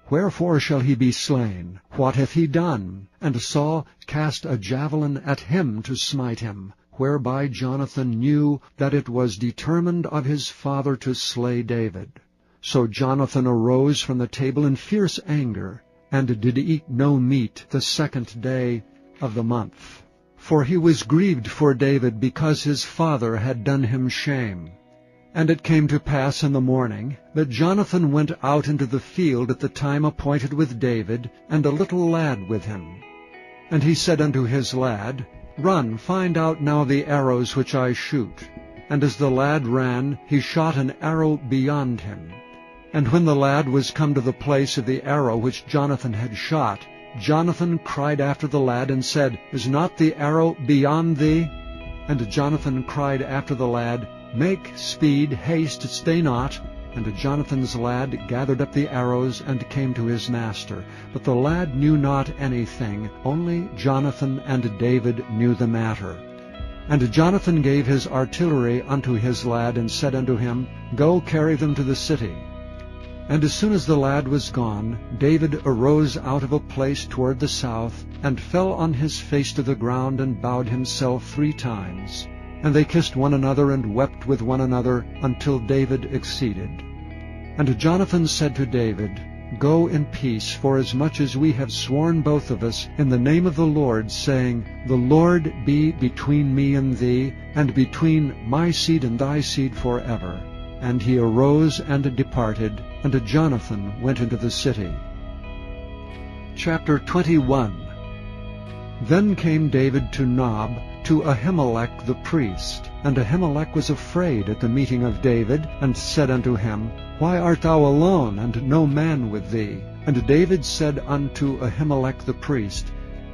Wherefore shall he be slain? What hath he done? And Saul cast a javelin at him to smite him, whereby Jonathan knew that it was determined of his father to slay David. So Jonathan arose from the table in fierce anger, and did eat no meat the 2nd day of the month. For he was grieved for David, because his father had done him shame. And it came to pass in the morning that Jonathan went out into the field at the time appointed with David, and a little lad with him. And he said unto his lad, Run, find out now the arrows which I shoot. And as the lad ran, he shot an arrow beyond him. And when the lad was come to the place of the arrow which Jonathan had shot, Jonathan cried after the lad, and said, Is not the arrow beyond thee? And Jonathan cried after the lad, Make speed, haste, stay not. And Jonathan's lad gathered up the arrows, and came to his master. But the lad knew not anything, only Jonathan and David knew the matter. And Jonathan gave his artillery unto his lad, and said unto him, Go carry them to the city. And as soon as the lad was gone, David arose out of a place toward the south, and fell on his face to the ground, and bowed himself 3 times. And they kissed one another, and wept with one another, until David exceeded. And Jonathan said to David, Go in peace, forasmuch as we have sworn both of us in the name of the Lord, saying, The Lord be between me and thee, and between my seed and thy seed forever. And he arose and departed, and Jonathan went into the city. Chapter 21. Then came David to Nob, to Ahimelech the priest. And Ahimelech was afraid at the meeting of David, and said unto him, Why art thou alone, and no man with thee? And David said unto Ahimelech the priest,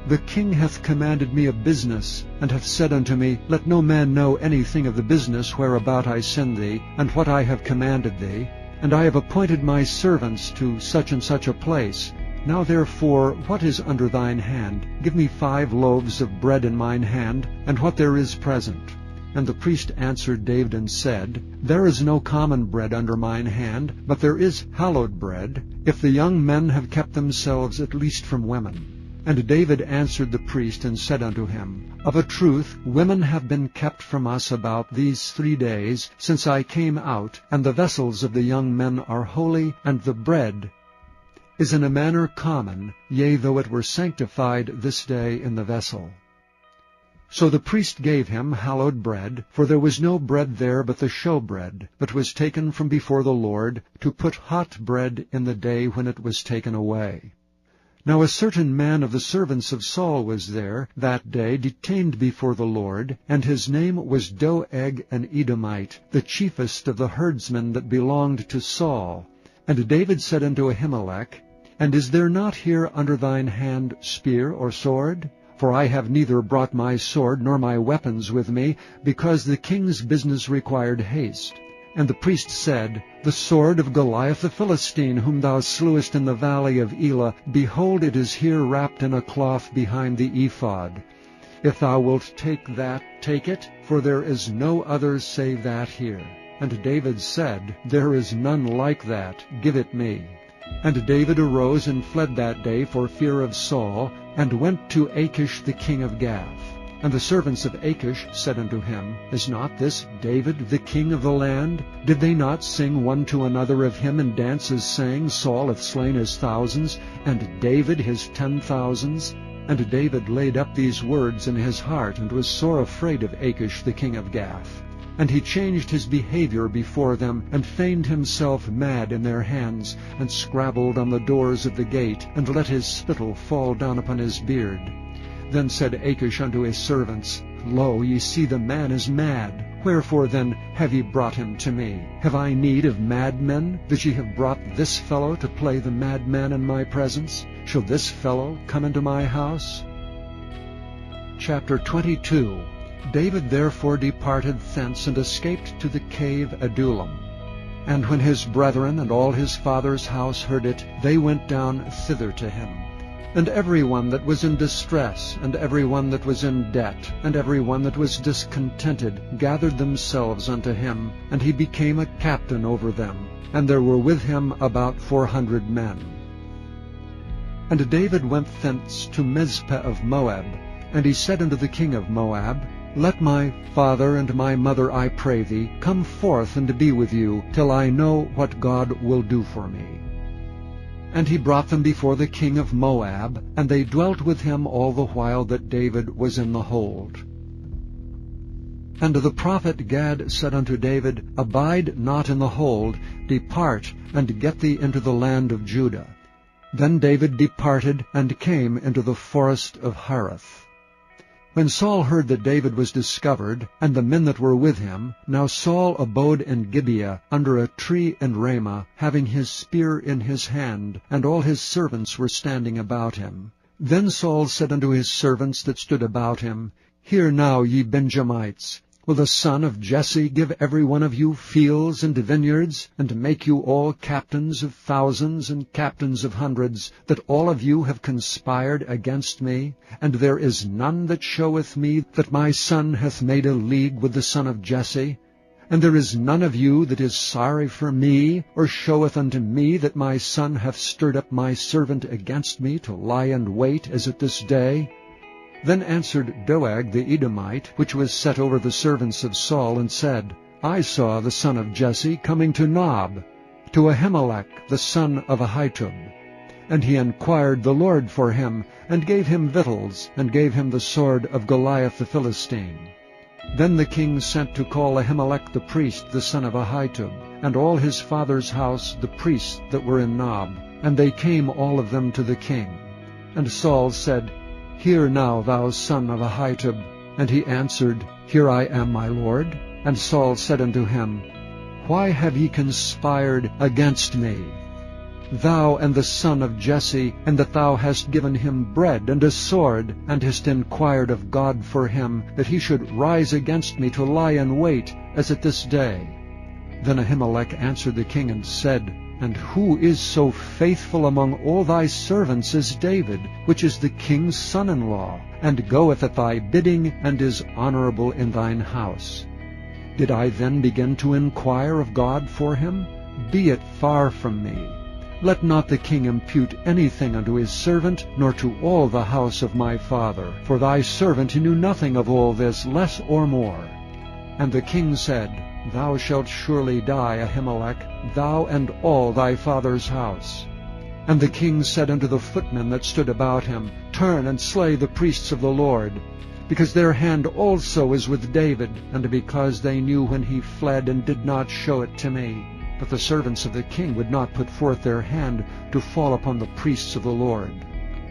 The king hath commanded me a business, and hath said unto me, Let no man know anything of the business whereabout I send thee, and what I have commanded thee. And I have appointed my servants to such and such a place. Now therefore, what is under thine hand? Give me 5 loaves of bread in mine hand, and what there is present. And the priest answered David and said, There is no common bread under mine hand, but there is hallowed bread, if the young men have kept themselves at least from women. And David answered the priest, and said unto him, Of a truth, women have been kept from us about these 3 days, since I came out, and the vessels of the young men are holy, and the bread is in a manner common, yea, though it were sanctified this day in the vessel. So the priest gave him hallowed bread, for there was no bread there but the showbread, but was taken from before the Lord, to put hot bread in the day when it was taken away. Now a certain man of the servants of Saul was there that day, detained before the Lord, and his name was Doeg an Edomite, the chiefest of the herdsmen that belonged to Saul. And David said unto Ahimelech, And is there not here under thine hand spear or sword? For I have neither brought my sword nor my weapons with me, because the king's business required haste. And the priest said, The sword of Goliath the Philistine, whom thou slewest in the valley of Elah, behold, it is here wrapped in a cloth behind the ephod. If thou wilt take that, take it, for there is no other save that here. And David said, There is none like that, give it me. And David arose and fled that day for fear of Saul, and went to Achish the king of Gath. And the servants of Achish said unto him, Is not this David the king of the land? Did they not sing one to another of him in dances, saying, Saul hath slain his thousands, and David his 10,000s? And David laid up these words in his heart, and was sore afraid of Achish the king of Gath. And he changed his behavior before them, and feigned himself mad in their hands, and scrabbled on the doors of the gate, and let his spittle fall down upon his beard. Then said Achish unto his servants, Lo, ye see the man is mad. Wherefore then have ye brought him to me? Have I need of madmen, that ye have brought this fellow to play the madman in my presence? Shall this fellow come into my house? Chapter 22. David therefore departed thence, and escaped to the cave Adullam. And when his brethren and all his father's house heard it, they went down thither to him. And every one that was in distress, and every one that was in debt, and every one that was discontented, gathered themselves unto him, and he became a captain over them. And there were with him about 400 men. And David went thence to Mizpeh of Moab. And he said unto the king of Moab, Let my father and my mother, I pray thee, come forth and be with you, till I know what God will do for me. And he brought them before the king of Moab, and they dwelt with him all the while that David was in the hold. And the prophet Gad said unto David, Abide not in the hold, depart, and get thee into the land of Judah. Then David departed, and came into the forest of Hareth. When Saul heard that David was discovered, and the men that were with him, now Saul abode in Gibeah under a tree in Ramah, having his spear in his hand, and all his servants were standing about him. Then Saul said unto his servants that stood about him, Hear now, ye Benjamites, will the son of Jesse give every one of you fields and vineyards, and make you all captains of thousands and captains of hundreds, that all of you have conspired against me? And there is none that showeth me that my son hath made a league with the son of Jesse? And there is none of you that is sorry for me, or showeth unto me that my son hath stirred up my servant against me to lie and wait, as at this day? Then answered Doeg the Edomite, which was set over the servants of Saul, and said, I saw the son of Jesse coming to Nob, to Ahimelech the son of Ahitub. And he inquired the Lord for him, and gave him victuals, and gave him the sword of Goliath the Philistine. Then the king sent to call Ahimelech the priest, the son of Ahitub, and all his father's house, the priests that were in Nob. And they came all of them to the king. And Saul said, Hear now, thou son of Ahitub. And he answered, Here I am, my lord. And Saul said unto him, Why have ye conspired against me, thou and the son of Jesse, and that thou hast given him bread and a sword, and hast inquired of God for him, that he should rise against me to lie in wait, as at this day? Then Ahimelech answered the king and said, And who is so faithful among all thy servants as David, which is the king's son-in-law, and goeth at thy bidding, and is honorable in thine house? Did I then begin to inquire of God for him? Be it far from me. Let not the king impute anything unto his servant, nor to all the house of my father. For thy servant knew nothing of all this, less or more. And the king said, Thou shalt surely die, Ahimelech, thou and all thy father's house. And the king said unto the footmen that stood about him, Turn and slay the priests of the Lord, because their hand also is with David, and because they knew when he fled, and did not show it to me. But the servants of the king would not put forth their hand to fall upon the priests of the Lord.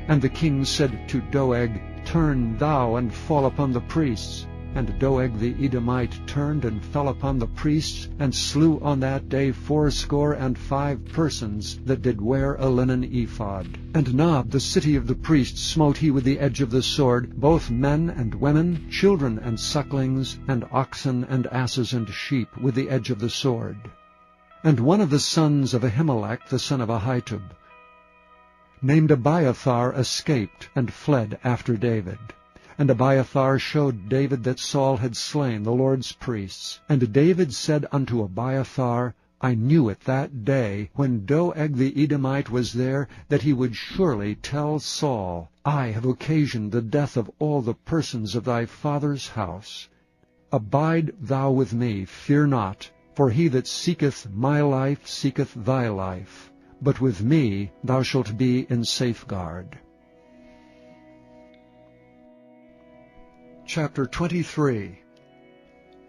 And the king said to Doeg, Turn thou and fall upon the priests. And Doeg the Edomite turned and fell upon the priests, and slew on that day 75 persons that did wear a linen ephod. And Nob, the city of the priests, smote he with the edge of the sword, both men and women, children and sucklings, and oxen and asses and sheep, with the edge of the sword. And one of the sons of Ahimelech, the son of Ahitub, named Abiathar, escaped, and fled after David. And Abiathar showed David that Saul had slain the Lord's priests. And David said unto Abiathar, I knew it that day, when Doeg the Edomite was there, that he would surely tell Saul, I have occasioned the death of all the persons of thy father's house. Abide thou with me, fear not, for he that seeketh my life seeketh thy life. But with me thou shalt be in safeguard. Chapter 23.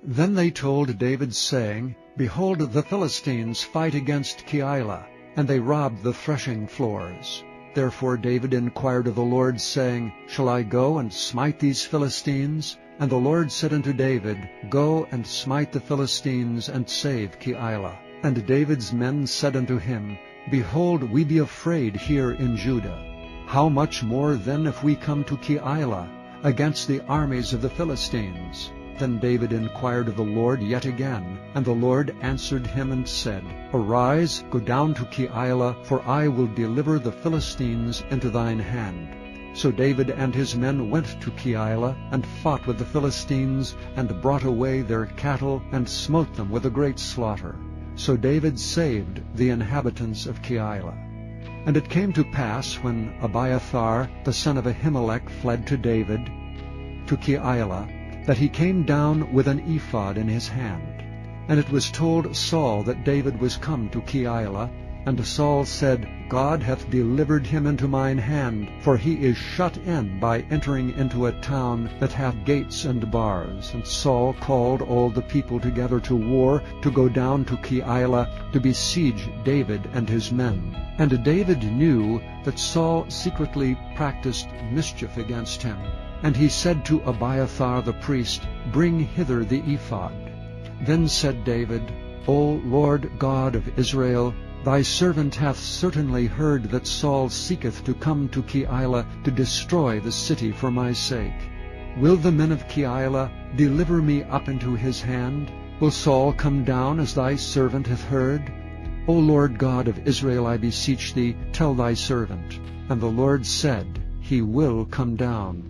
Then they told David, saying, Behold, the Philistines fight against Keilah, and they rob the threshing floors. Therefore David inquired of the Lord, saying, Shall I go and smite these Philistines? And the Lord said unto David, Go and smite the Philistines, and save Keilah. And David's men said unto him, Behold, we be afraid here in Judah. How much more then if we come to Keilah, against the armies of the Philistines? Then David inquired of the Lord yet again, and the Lord answered him and said, Arise, go down to Keilah, for I will deliver the Philistines into thine hand. So David and his men went to Keilah, and fought with the Philistines, and brought away their cattle, and smote them with a great slaughter. So David saved the inhabitants of Keilah. And it came to pass, when Abiathar the son of Ahimelech fled to David, to Keilah, that he came down with an ephod in his hand. And it was told Saul that David was come to Keilah, And Saul said, God hath delivered him into mine hand, for he is shut in by entering into a town that hath gates and bars. And Saul called all the people together to war, to go down to Keilah, to besiege David and his men. And David knew that Saul secretly practiced mischief against him. And he said to Abiathar the priest, Bring hither the ephod. Then said David, O Lord God of Israel, thy servant hath certainly heard that Saul seeketh to come to Keilah to destroy the city for my sake. Will the men of Keilah deliver me up into his hand? Will Saul come down as thy servant hath heard? O Lord God of Israel, I beseech thee, tell thy servant. And the Lord said, He will come down.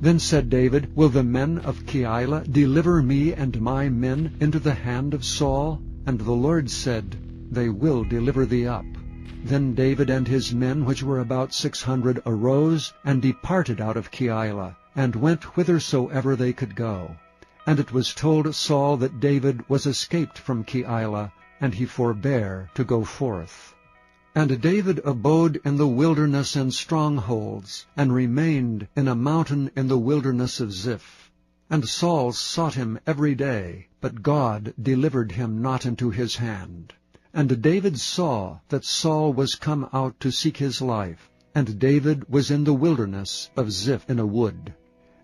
Then said David, Will the men of Keilah deliver me and my men into the hand of Saul? And the Lord said, They will deliver thee up. Then David and his men, which were about 600, arose and departed out of Keilah, and went whithersoever they could go. And it was told Saul that David was escaped from Keilah, and he forbare to go forth. And David abode in the wilderness and strongholds, and remained in a mountain in the wilderness of Ziph. And Saul sought him every day, but God delivered him not into his hand. And David saw that Saul was come out to seek his life, and David was in the wilderness of Ziph in a wood.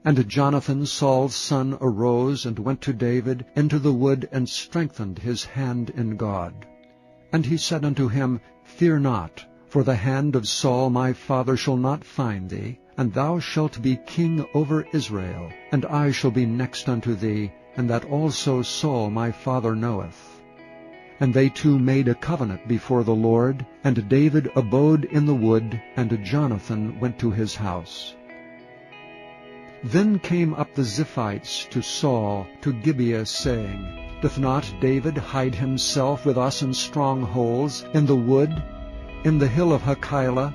And Jonathan Saul's son arose and went to David into the wood, and strengthened his hand in God. And he said unto him, Fear not, for the hand of Saul my father shall not find thee, and thou shalt be king over Israel, and I shall be next unto thee, and that also Saul my father knoweth. And they two made a covenant before the Lord, and David abode in the wood, and Jonathan went to his house. Then came up the Ziphites to Saul to Gibeah, saying, Doth not David hide himself with us in strongholds, in the wood, in the hill of Hachilah,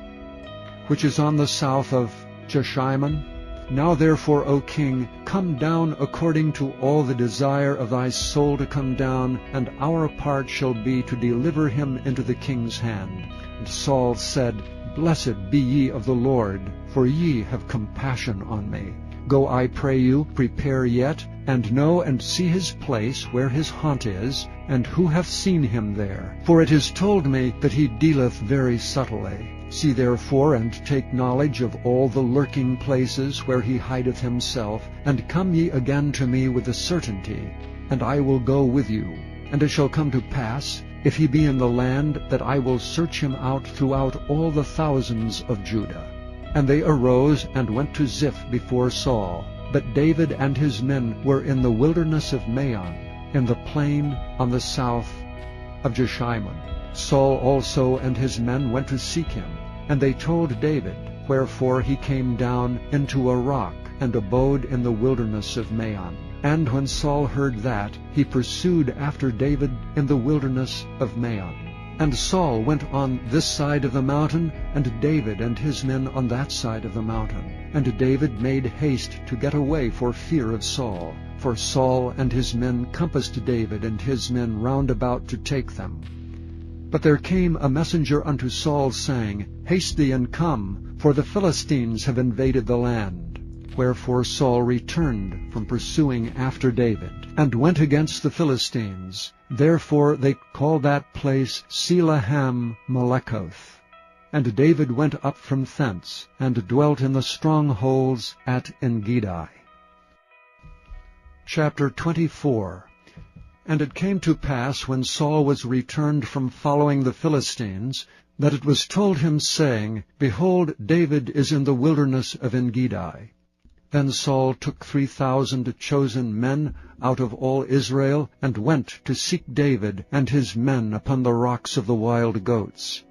which is on the south of Jeshimon? Now therefore, O king, come down according to all the desire of thy soul to come down, and our part shall be to deliver him into the king's hand. And Saul said, Blessed be ye of the Lord, for ye have compassion on me. Go, I pray you, prepare yet, and know and see his place where his haunt is, and who hath seen him there. For it is told me that he dealeth very subtly. See therefore, and take knowledge of all the lurking places where he hideth himself, and come ye again to me with a certainty, and I will go with you. And it shall come to pass, if he be in the land, that I will search him out throughout all the thousands of Judah. And they arose and went to Ziph before Saul. But David and his men were in the wilderness of Maon, in the plain on the south of Jeshimon. Saul also and his men went to seek him, and they told David, wherefore he came down into a rock, and abode in the wilderness of Maon. And when Saul heard that, he pursued after David in the wilderness of Maon. And Saul went on this side of the mountain, and David and his men on that side of the mountain. And David made haste to get away for fear of Saul. For Saul and his men compassed David and his men round about to take them. But there came a messenger unto Saul, saying, Haste thee and come, for the Philistines have invaded the land. Wherefore Saul returned from pursuing after David, and went against the Philistines. Therefore they called that place Selahem-Melekoth. And David went up from thence, and dwelt in the strongholds at Engedi. Chapter 24. And it came to pass, when Saul was returned from following the Philistines, that it was told him, saying, Behold, David is in the wilderness of Engedi. Then Saul took 3,000 chosen men out of all Israel, and went to seek David and his men upon the rocks of the wild goats.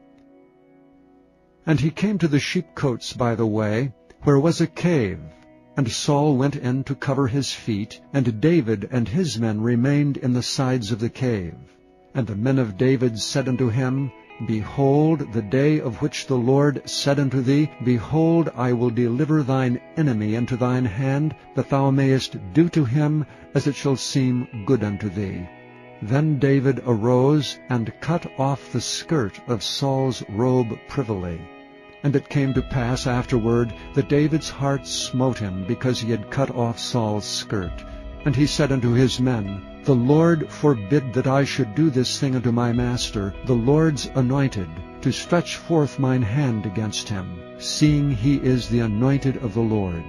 And he came to the sheepcotes by the way, where was a cave. And Saul went in to cover his feet, and David and his men remained in the sides of the cave. And the men of David said unto him, Behold, the day of which the Lord said unto thee, Behold, I will deliver thine enemy into thine hand, that thou mayest do to him as it shall seem good unto thee. Then David arose and cut off the skirt of Saul's robe privily. And it came to pass afterward that David's heart smote him, because he had cut off Saul's skirt. And he said unto his men, The Lord forbid that I should do this thing unto my master, the Lord's anointed, to stretch forth mine hand against him, seeing he is the anointed of the Lord.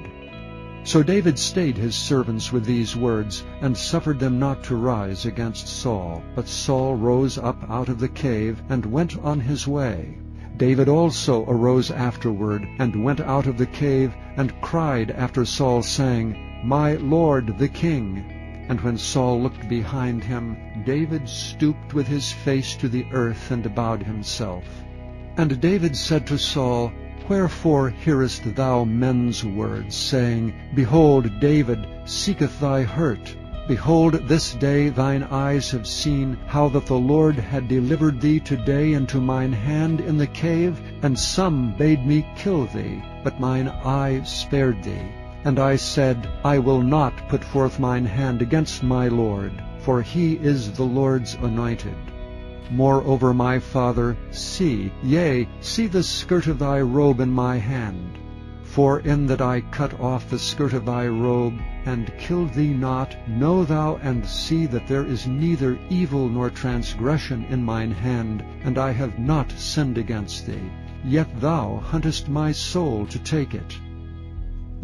So David stayed his servants with these words, and suffered them not to rise against Saul. But Saul rose up out of the cave, and went on his way. David also arose afterward, and went out of the cave, and cried after Saul, saying, My Lord the king. And when Saul looked behind him, David stooped with his face to the earth, and bowed himself. And David said to Saul, Wherefore hearest thou men's words, saying, Behold, David seeketh thy hurt? Behold, this day thine eyes have seen how that the Lord had delivered thee today into mine hand in the cave, and some bade me kill thee, but mine eye spared thee. And I said, I will not put forth mine hand against my Lord, for he is the Lord's anointed. Moreover, my father, see the skirt of thy robe in my hand. For in that I cut off the skirt of thy robe, and killed thee not, know thou and see that there is neither evil nor transgression in mine hand, and I have not sinned against thee. Yet thou huntest my soul to take it.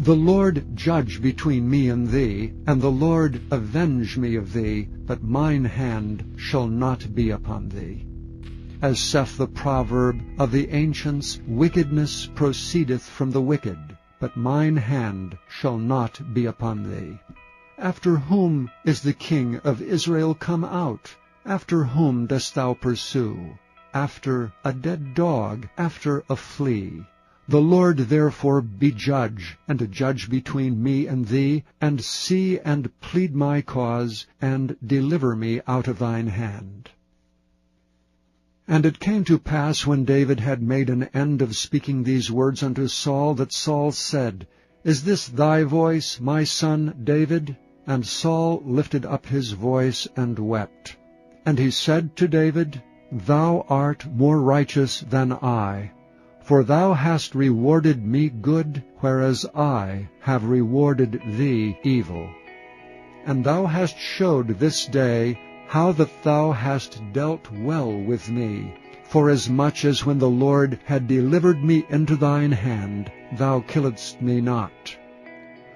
The Lord judge between me and thee, and the Lord avenge me of thee, but mine hand shall not be upon thee. As saith the proverb of the ancients, wickedness proceedeth from the wicked, but mine hand shall not be upon thee. After whom is the king of Israel come out? After whom dost thou pursue? After a dead dog, after a flea. The Lord therefore be judge, and judge between me and thee, and see and plead my cause, and deliver me out of thine hand. And it came to pass, when David had made an end of speaking these words unto Saul, that Saul said, Is this thy voice, my son David? And Saul lifted up his voice and wept. And he said to David, Thou art more righteous than I, for thou hast rewarded me good, whereas I have rewarded thee evil. And thou hast showed this day how that thou hast dealt well with me, forasmuch as when the Lord had delivered me into thine hand, thou killedst me not.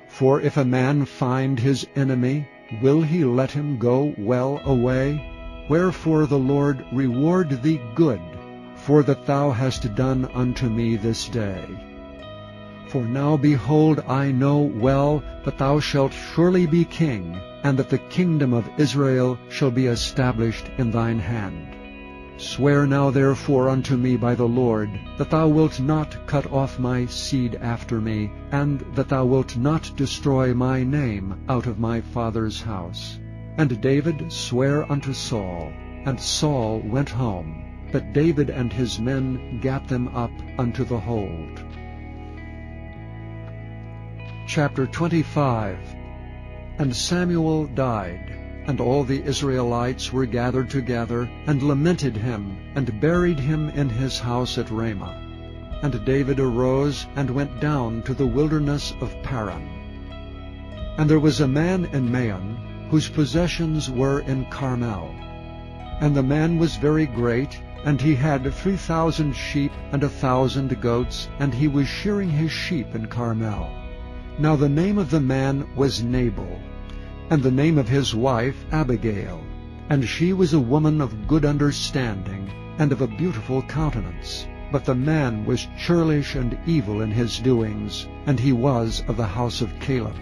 For if a man find his enemy, will he let him go well away? Wherefore the Lord reward thee good, for that thou hast done unto me this day. For now, behold, I know well that thou shalt surely be king, and that the kingdom of Israel shall be established in thine hand. Swear now therefore unto me by the Lord, that thou wilt not cut off my seed after me, and that thou wilt not destroy my name out of my father's house. And David sware unto Saul, and Saul went home. But David and his men gat them up unto the hold. Chapter 25. And Samuel died, and all the Israelites were gathered together, and lamented him, and buried him in his house at Ramah. And David arose, and went down to the wilderness of Paran. And there was a man in Maon, whose possessions were in Carmel. And the man was very great, and he had 3,000 sheep and 1,000 goats, and he was shearing his sheep in Carmel. Now the name of the man was Nabal, and the name of his wife Abigail. And she was a woman of good understanding, and of a beautiful countenance. But the man was churlish and evil in his doings, and he was of the house of Caleb.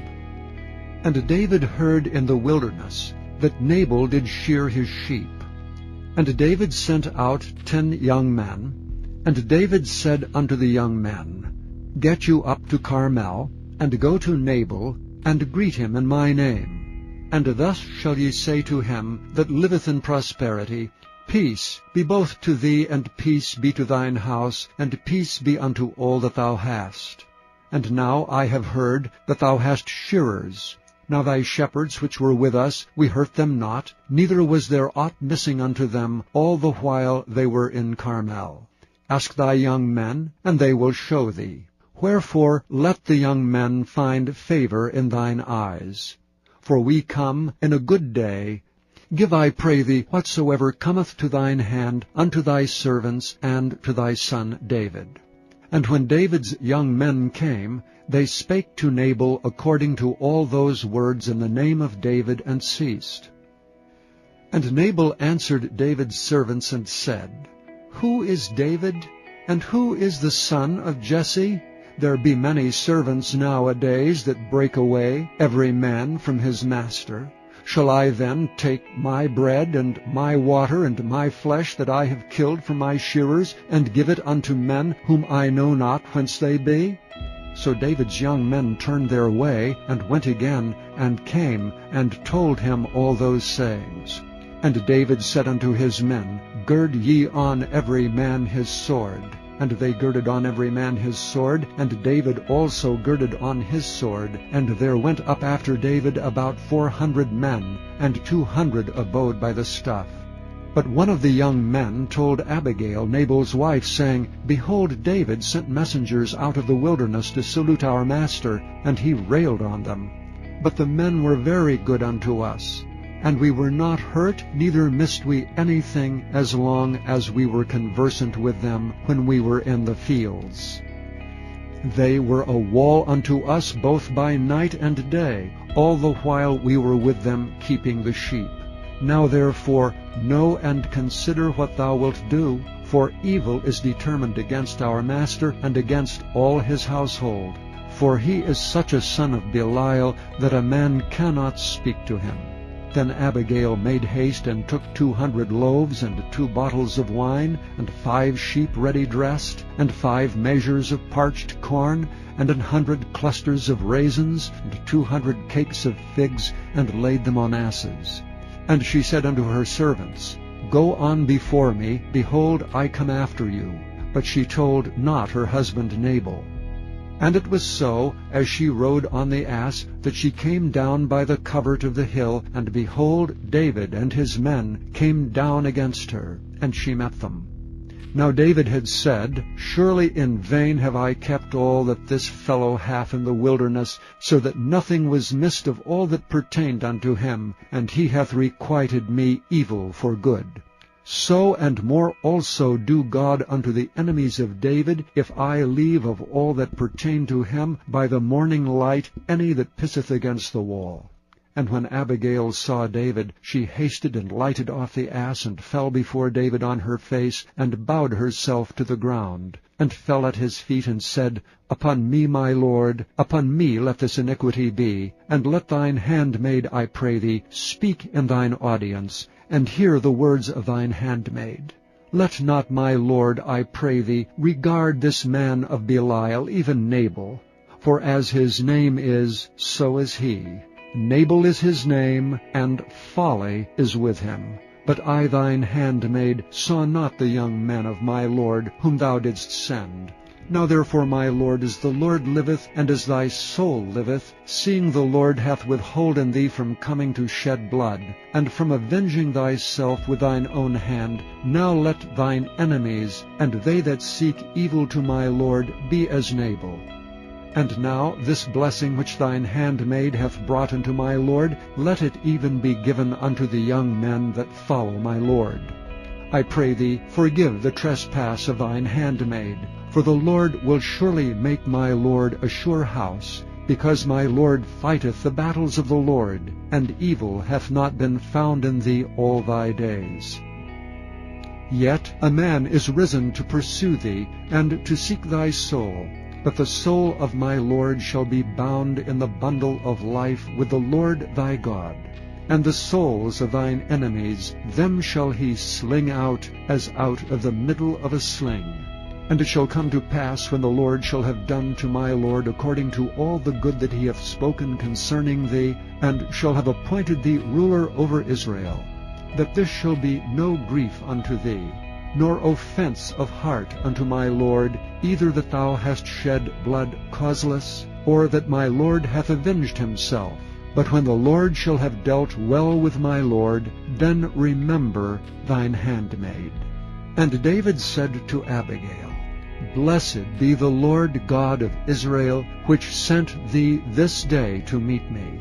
And David heard in the wilderness that Nabal did shear his sheep. And David sent out 10 young men. And David said unto the young men, Get you up to Carmel, and go to Nabal, and greet him in my name. And thus shall ye say to him that liveth in prosperity, Peace be both to thee, and peace be to thine house, and peace be unto all that thou hast. And now I have heard that thou hast shearers. Now thy shepherds which were with us, we hurt them not, neither was there aught missing unto them all the while they were in Carmel. Ask thy young men, and they will show thee. Wherefore let the young men find favor in thine eyes. For we come in a good day. Give, I pray thee, whatsoever cometh to thine hand unto thy servants and to thy son David. And when David's young men came, they spake to Nabal according to all those words in the name of David, and ceased. And Nabal answered David's servants and said, Who is David, and who is the son of Jesse? There be many servants nowadays that break away, every man from his master. Shall I then take my bread and my water and my flesh that I have killed from my shearers, and give it unto men whom I know not whence they be? So David's young men turned their way, and went again, and came, and told him all those sayings. And David said unto his men, Gird ye on every man his sword. And they girded on every man his sword, and David also girded on his sword. And there went up after David about 400 men, and 200 abode by the stuff. But one of the young men told Abigail, Nabal's wife, saying, Behold, David sent messengers out of the wilderness to salute our master, and he railed on them. But the men were very good unto us, and we were not hurt, neither missed we anything, as long as we were conversant with them when we were in the fields. They were a wall unto us both by night and day, all the while we were with them keeping the sheep. Now therefore know and consider what thou wilt do, for evil is determined against our master and against all his household. For he is such a son of Belial that a man cannot speak to him. Then Abigail made haste and took 200 loaves and 2 bottles of wine, and 5 sheep ready dressed, and 5 measures of parched corn, and 100 clusters of raisins, and 200 cakes of figs, and laid them on asses. And she said unto her servants, Go on before me, behold, I come after you. But she told not her husband Nabal. And it was so, as she rode on the ass, that she came down by the covert of the hill, and behold, David and his men came down against her, and she met them. Now David had said, Surely in vain have I kept all that this fellow hath in the wilderness, so that nothing was missed of all that pertained unto him, and he hath requited me evil for good. So and more also do God unto the enemies of David, if I leave of all that pertain to him by the morning light any that pisseth against the wall. And when Abigail saw David, she hasted and lighted off the ass, and fell before David on her face, and bowed herself to the ground, and fell at his feet, and said, Upon me, my lord, upon me let this iniquity be, and let thine handmaid, I pray thee, speak in thine audience, and hear the words of thine handmaid. Let not my lord, I pray thee, regard this man of Belial, even Nabal, for as his name is, so is he. Nabal is his name, and folly is with him. But I thine handmaid saw not the young men of my lord, whom thou didst send. Now therefore, my lord, as the Lord liveth, and as thy soul liveth, seeing the Lord hath withholden thee from coming to shed blood, and from avenging thyself with thine own hand, now let thine enemies, and they that seek evil to my lord, be as Nabal. And now this blessing which thine handmaid hath brought unto my lord, let it even be given unto the young men that follow my lord. I pray thee, forgive the trespass of thine handmaid, for the Lord will surely make my lord a sure house, because my lord fighteth the battles of the Lord, and evil hath not been found in thee all thy days. Yet a man is risen to pursue thee, and to seek thy soul. But the soul of my lord shall be bound in the bundle of life with the Lord thy God. And the souls of thine enemies, them shall he sling out, as out of the middle of a sling. And it shall come to pass, when the Lord shall have done to my lord according to all the good that he hath spoken concerning thee, and shall have appointed thee ruler over Israel, that this shall be no grief unto thee, nor offense of heart unto my lord, either that thou hast shed blood causeless, or that my lord hath avenged himself. But when the Lord shall have dealt well with my Lord, then remember thine handmaid. And David said to Abigail, Blessed be the Lord God of Israel, which sent thee this day to meet me.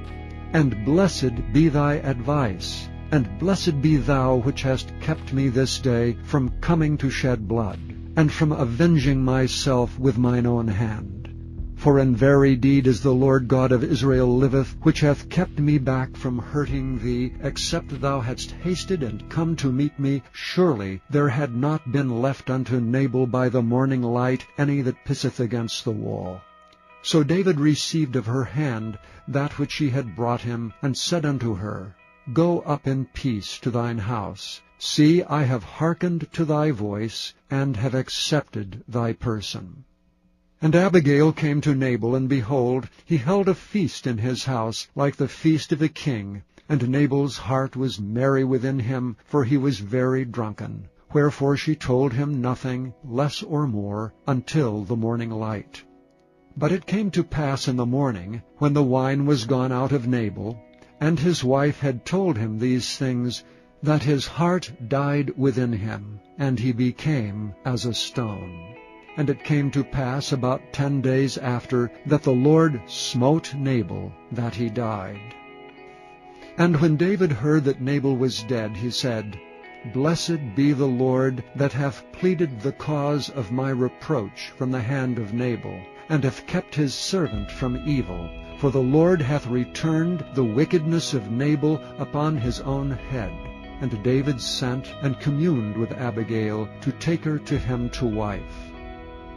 And blessed be thy advice, and blessed be thou which hast kept me this day from coming to shed blood, and from avenging myself with mine own hand. For in very deed as the Lord God of Israel liveth, which hath kept me back from hurting thee, except thou hadst hasted and come to meet me, surely there had not been left unto Nabal by the morning light any that pisseth against the wall. So David received of her hand that which she had brought him, and said unto her, Go up in peace to thine house. See, I have hearkened to thy voice, and have accepted thy person. And Abigail came to Nabal, and behold, he held a feast in his house, like the feast of a king. And Nabal's heart was merry within him, for he was very drunken. Wherefore she told him nothing, less or more, until the morning light. But it came to pass in the morning, when the wine was gone out of Nabal, and his wife had told him these things, that his heart died within him, and he became as a stone. And it came to pass about 10 days after, that the Lord smote Nabal, that he died. And when David heard that Nabal was dead, he said, Blessed be the Lord, that hath pleaded the cause of my reproach from the hand of Nabal, and hath kept his servant from evil. For the Lord hath returned the wickedness of Nabal upon his own head. And David sent and communed with Abigail, to take her to him to wife.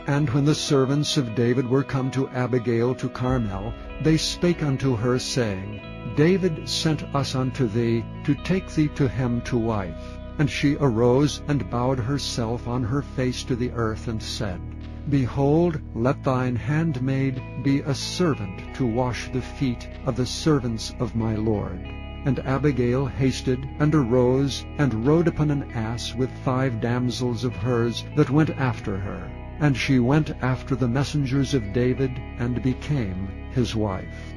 And when the servants of David were come to Abigail to Carmel, they spake unto her, saying, David sent us unto thee, to take thee to him to wife. And she arose, and bowed herself on her face to the earth, and said, Behold, let thine handmaid be a servant to wash the feet of the servants of my Lord. And Abigail hasted, and arose, and rode upon an ass with 5 damsels of hers that went after her. And she went after the messengers of David, and became his wife.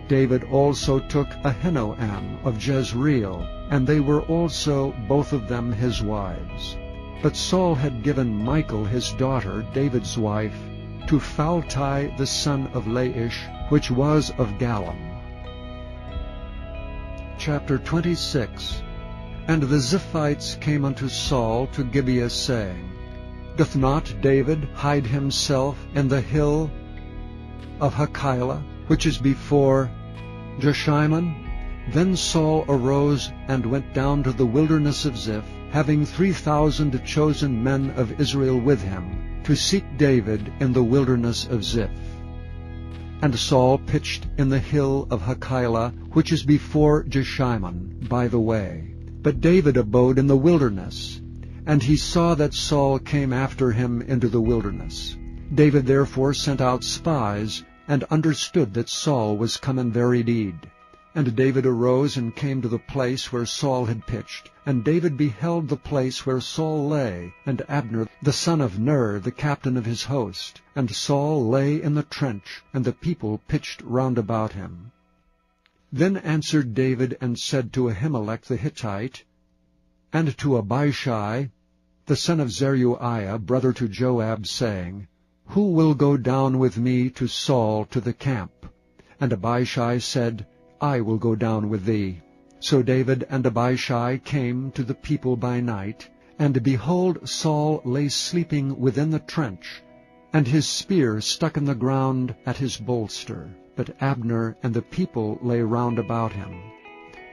David also took Ahinoam of Jezreel, and they were also both of them his wives. But Saul had given Michal his daughter, David's wife, to Phalti the son of Laish, which was of Gallim. Chapter 26. And the Ziphites came unto Saul to Gibeah, saying, Doth not David hide himself in the hill of Hachilah, which is before Jeshimon? Then Saul arose and went down to the wilderness of Ziph, having 3,000 chosen men of Israel with him, to seek David in the wilderness of Ziph. And Saul pitched in the hill of Hachilah, which is before Jeshimon, by the way. But David abode in the wilderness. And he saw that Saul came after him into the wilderness. David therefore sent out spies, and understood that Saul was come in very deed. And David arose and came to the place where Saul had pitched. And David beheld the place where Saul lay, and Abner the son of Ner, the captain of his host. And Saul lay in the trench, and the people pitched round about him. Then answered David and said to Ahimelech the Hittite, and to Abishai, the son of Zeruiah, brother to Joab, saying, Who will go down with me to Saul to the camp? And Abishai said, I will go down with thee. So David and Abishai came to the people by night, and behold, Saul lay sleeping within the trench, and his spear stuck in the ground at his bolster. But Abner and the people lay round about him.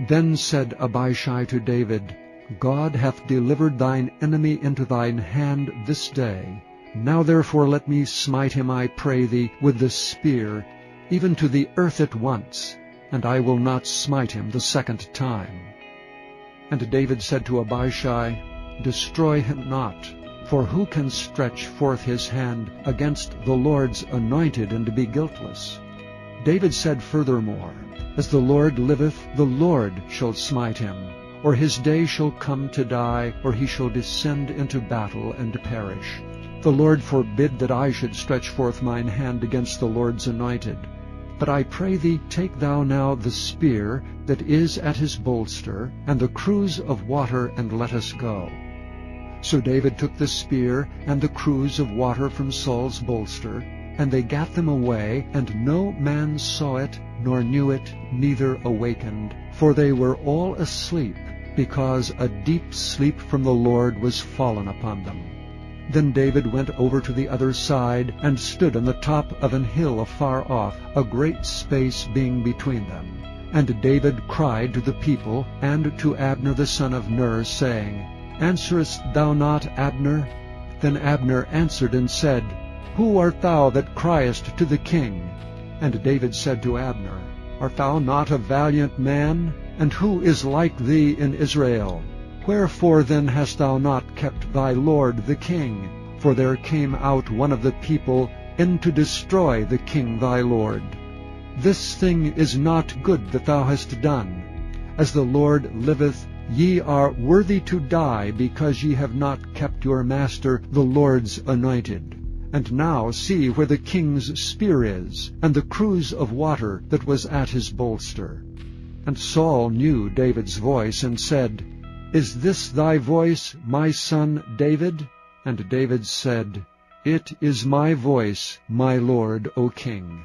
Then said Abishai to David, God hath delivered thine enemy into thine hand this day. Now therefore let me smite him, I pray thee, with the spear, even to the earth at once, and I will not smite him the second time. And David said to Abishai, Destroy him not, for who can stretch forth his hand against the Lord's anointed and be guiltless? David said furthermore, As the Lord liveth, the Lord shall smite him, or his day shall come to die, or he shall descend into battle and perish. The Lord forbid that I should stretch forth mine hand against the Lord's anointed. But I pray thee, take thou now the spear that is at his bolster, and the cruse of water, and let us go. So David took the spear and the cruse of water from Saul's bolster, and they gat them away, and no man saw it, nor knew it, neither awakened, for they were all asleep, because a deep sleep from the Lord was fallen upon them. Then David went over to the other side, and stood on the top of an hill afar off, a great space being between them. And David cried to the people, and to Abner the son of Ner, saying, Answerest thou not, Abner? Then Abner answered and said, Who art thou that criest to the king? And David said to Abner, Art thou not a valiant man? And who is like thee in Israel? Wherefore then hast thou not kept thy lord the king? For there came out one of the people in to destroy the king thy lord. This thing is not good that thou hast done. As the Lord liveth, ye are worthy to die, because ye have not kept your master the Lord's anointed. And now see where the king's spear is, and the cruse of water that was at his bolster. And Saul knew David's voice, and said, Is this thy voice, my son David? And David said, It is my voice, my lord, O king.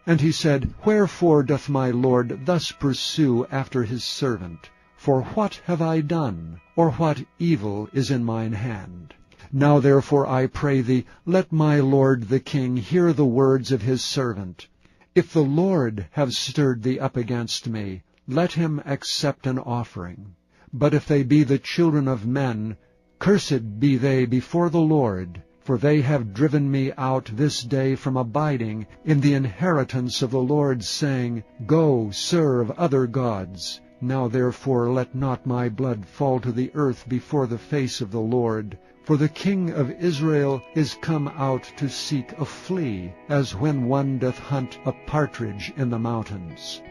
And he said, Wherefore doth my lord thus pursue after his servant? For what have I done? Or what evil is in mine hand? Now therefore I pray thee, let my lord the king hear the words of his servant. If the Lord have stirred thee up against me, let him accept an offering. But if they be the children of men, cursed be they before the Lord, for they have driven me out this day from abiding in the inheritance of the Lord, saying, Go, serve other gods. Now therefore let not my blood fall to the earth before the face of the Lord. For the king of Israel is come out to seek a flea, as when one doth hunt a partridge in the mountains.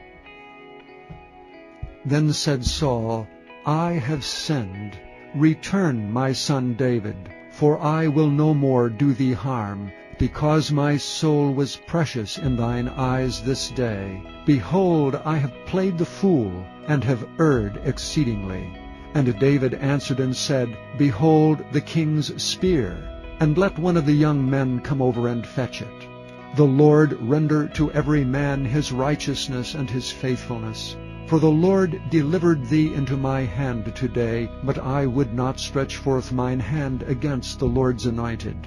Then said Saul, I have sinned. Return, my son David, for I will no more do thee harm, because my soul was precious in thine eyes this day. Behold, I have played the fool, and have erred exceedingly. And David answered and said, Behold the king's spear, and let one of the young men come over and fetch it. The Lord render to every man his righteousness and his faithfulness. For the Lord delivered thee into my hand today, but I would not stretch forth mine hand against the Lord's anointed.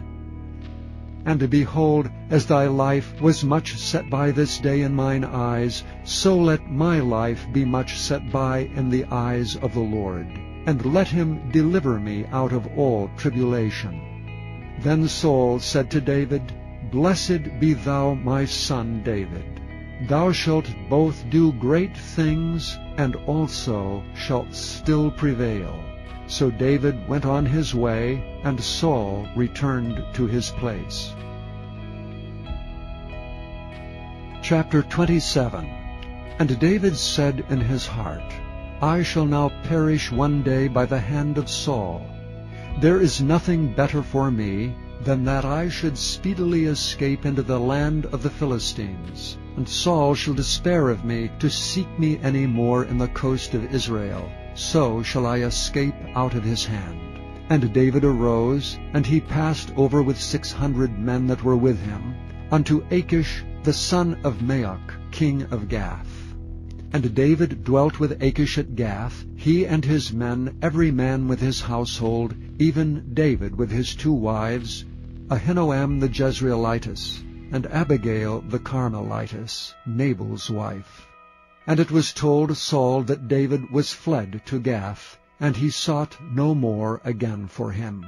And behold, as thy life was much set by this day in mine eyes, so let my life be much set by in the eyes of the Lord, and let him deliver me out of all tribulation. Then Saul said to David, Blessed be thou, my son David. Thou shalt both do great things, and also shalt still prevail. So David went on his way, and Saul returned to his place. Chapter 27. And David said in his heart, I shall now perish one day by the hand of Saul. There is nothing better for me than that I should speedily escape into the land of the Philistines, and Saul shall despair of me to seek me any more in the coast of Israel. So shall I escape out of his hand. And David arose, and he passed over with 600 men that were with him, unto Achish the son of Maoch, king of Gath. And David dwelt with Achish at Gath, he and his men, every man with his household, even David with his 2 wives, Ahinoam the Jezreelitess, and Abigail the Carmelitess, Nabal's wife. And it was told Saul that David was fled to Gath, and he sought no more again for him.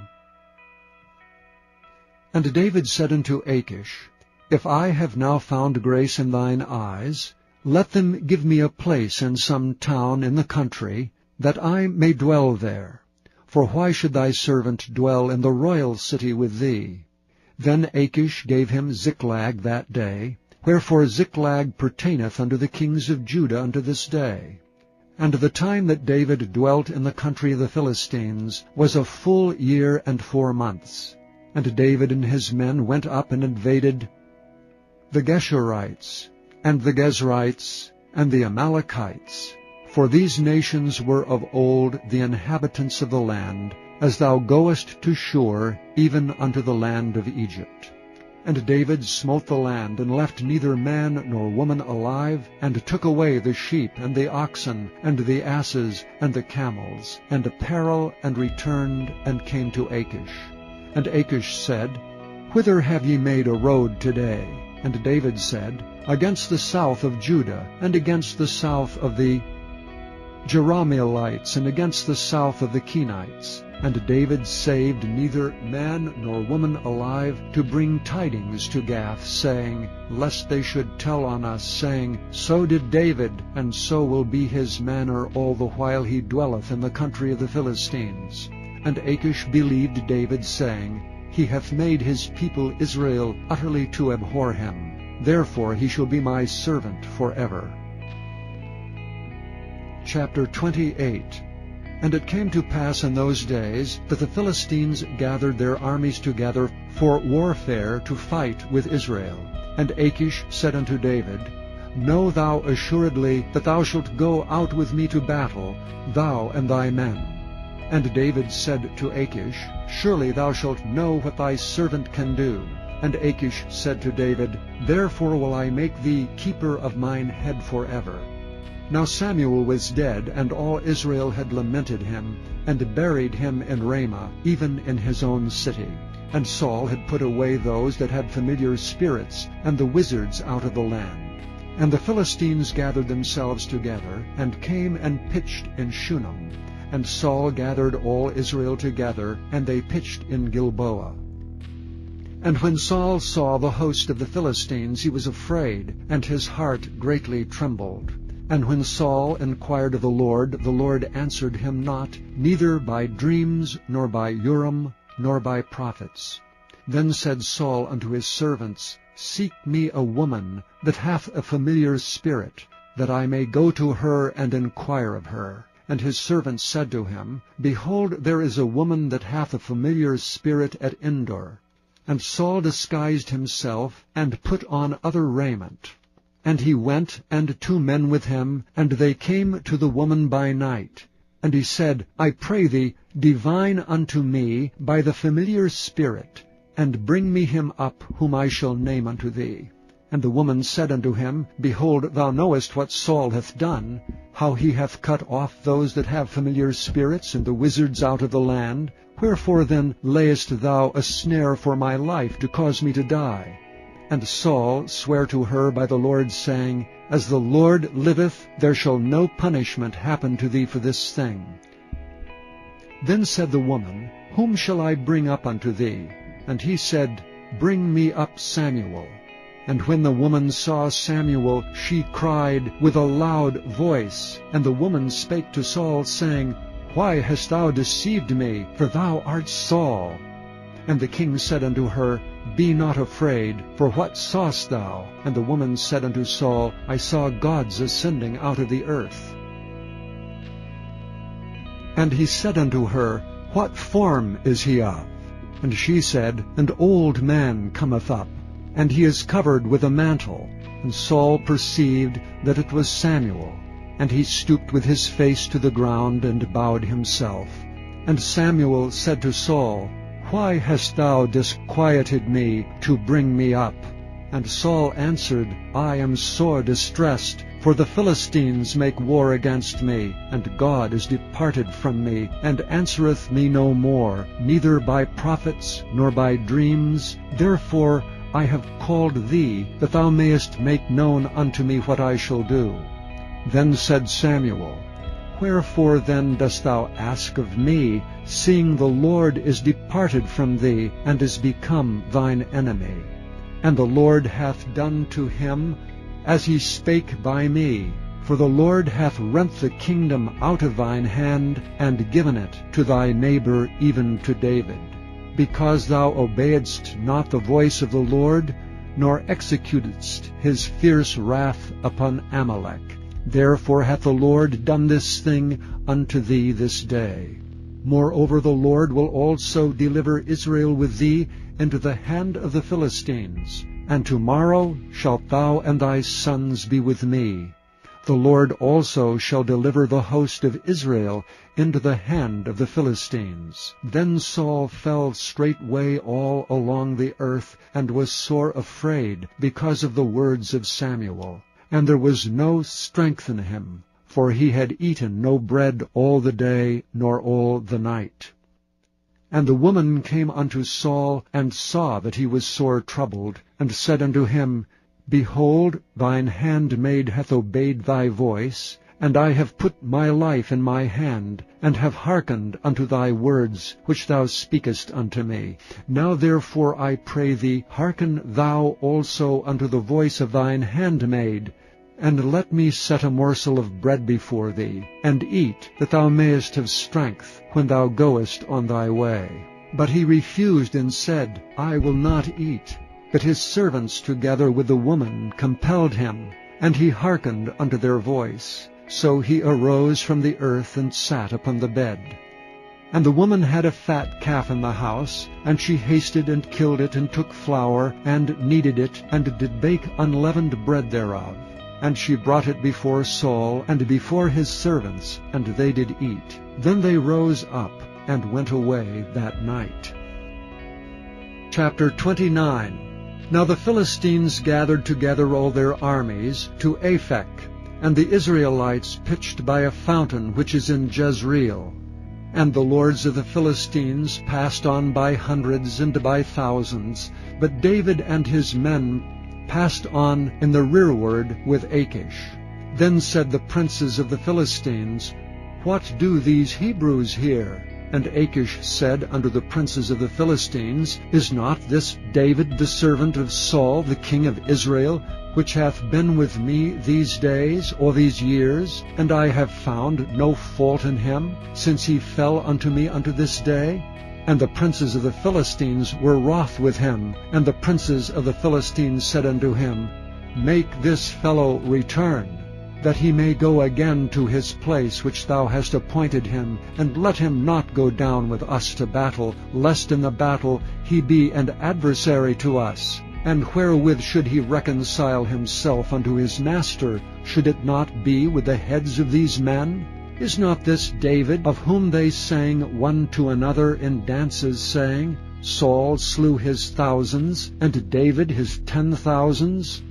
And David said unto Achish, If I have now found grace in thine eyes, let them give me a place in some town in the country, that I may dwell there. For why should thy servant dwell in the royal city with thee? Then Achish gave him Ziklag that day, wherefore Ziklag pertaineth unto the kings of Judah unto this day. And the time that David dwelt in the country of the Philistines was a full year and 4 months. And David and his men went up and invaded the Geshurites, and the Gezrites, and the Amalekites. For these nations were of old the inhabitants of the land, as thou goest to Shur, even unto the land of Egypt. And David smote the land, and left neither man nor woman alive, and took away the sheep, and the oxen, and the asses, and the camels, and apparel, and returned, and came to Achish. And Achish said, Whither have ye made a road today? And David said, Against the south of Judah, and against the south of the Jerahmeelites, and against the south of the Kenites. And David saved neither man nor woman alive, to bring tidings to Gath, saying, Lest they should tell on us, saying, So did David, and so will be his manner all the while he dwelleth in the country of the Philistines. And Achish believed David, saying, He hath made his people Israel utterly to abhor him. Therefore he shall be my servant forever. Chapter 28. And it came to pass in those days that the Philistines gathered their armies together for warfare to fight with Israel. And Achish said unto David, Know thou assuredly that thou shalt go out with me to battle, thou and thy men. And David said to Achish, Surely thou shalt know what thy servant can do. And Achish said to David, Therefore will I make thee keeper of mine head forever. Now Samuel was dead, and all Israel had lamented him, and buried him in Ramah, even in his own city. And Saul had put away those that had familiar spirits, and the wizards out of the land. And the Philistines gathered themselves together, and came and pitched in Shunem. And Saul gathered all Israel together, and they pitched in Gilboa. And when Saul saw the host of the Philistines, he was afraid, and his heart greatly trembled. And when Saul inquired of the Lord answered him not, neither by dreams, nor by Urim, nor by prophets. Then said Saul unto his servants, Seek me a woman that hath a familiar spirit, that I may go to her and inquire of her. And his servants said to him, Behold, there is a woman that hath a familiar spirit at Endor. And Saul disguised himself, and put on other raiment. And he went, and 2 men with him, and they came to the woman by night. And he said, I pray thee, divine unto me by the familiar spirit, and bring me him up, whom I shall name unto thee. And the woman said unto him, Behold, thou knowest what Saul hath done, how he hath cut off those that have familiar spirits, and the wizards out of the land. Wherefore then layest thou a snare for my life, to cause me to die? And Saul sware to her by the Lord, saying, As the Lord liveth, there shall no punishment happen to thee for this thing. Then said the woman, Whom shall I bring up unto thee? And he said, Bring me up Samuel. And when the woman saw Samuel, she cried with a loud voice. And the woman spake to Saul, saying, Why hast thou deceived me? For thou art Saul. And the king said unto her, Be not afraid, for what sawest thou? And the woman said unto Saul, I saw gods ascending out of the earth. And he said unto her, What form is he of? And she said, An old man cometh up, and he is covered with a mantle. And Saul perceived that it was Samuel. And he stooped with his face to the ground, and bowed himself. And Samuel said to Saul, Why hast thou disquieted me to bring me up? And Saul answered, I am sore distressed, for the Philistines make war against me, and God is departed from me, and answereth me no more, neither by prophets, nor by dreams. Therefore I have called thee, that thou mayest make known unto me what I shall do. Then said Samuel, Wherefore then dost thou ask of me, seeing the Lord is departed from thee, and is become thine enemy? And the Lord hath done to him as he spake by me. For the Lord hath rent the kingdom out of thine hand, and given it to thy neighbor, even to David. Because thou obeyedst not the voice of the Lord, nor executedst his fierce wrath upon Amalek. Therefore hath the Lord done this thing unto thee this day. Moreover the Lord will also deliver Israel with thee into the hand of the Philistines, and tomorrow shalt thou and thy sons be with me. The Lord also shall deliver the host of Israel into the hand of the Philistines. Then Saul fell straightway all along the earth, and was sore afraid because of the words of Samuel. And there was no strength in him, for he had eaten no bread all the day, nor all the night. And the woman came unto Saul, and saw that he was sore troubled, and said unto him, Behold, thine handmaid hath obeyed thy voice, and I have put my life in my hand, and have hearkened unto thy words, which thou speakest unto me. Now therefore I pray thee, hearken thou also unto the voice of thine handmaid, and let me set a morsel of bread before thee, and eat, that thou mayest have strength when thou goest on thy way. But he refused and said, I will not eat. But his servants together with the woman compelled him, and he hearkened unto their voice. So he arose from the earth and sat upon the bed. And the woman had a fat calf in the house, and she hasted and killed it, and took flour, and kneaded it, and did bake unleavened bread thereof. And she brought it before Saul, and before his servants, and they did eat. Then they rose up, and went away that night. Chapter 29. Now the Philistines gathered together all their armies to Aphek, and the Israelites pitched by a fountain which is in Jezreel. And the lords of the Philistines passed on by hundreds and by thousands, but David and his men passed on in the rearward with Achish. Then said the princes of the Philistines, What do these Hebrews here? And Achish said unto the princes of the Philistines, Is not this David the servant of Saul the king of Israel, which hath been with me these days, or these years, and I have found no fault in him, since he fell unto me unto this day? And the princes of the Philistines were wroth with him, and the princes of the Philistines said unto him, Make this fellow return, that he may go again to his place which thou hast appointed him, and let him not go down with us to battle, lest in the battle he be an adversary to us. And wherewith should he reconcile himself unto his master? Should it not be with the heads of these men? Is not this David, of whom they sang one to another in dances, saying, Saul slew his thousands, and David his 10,000s?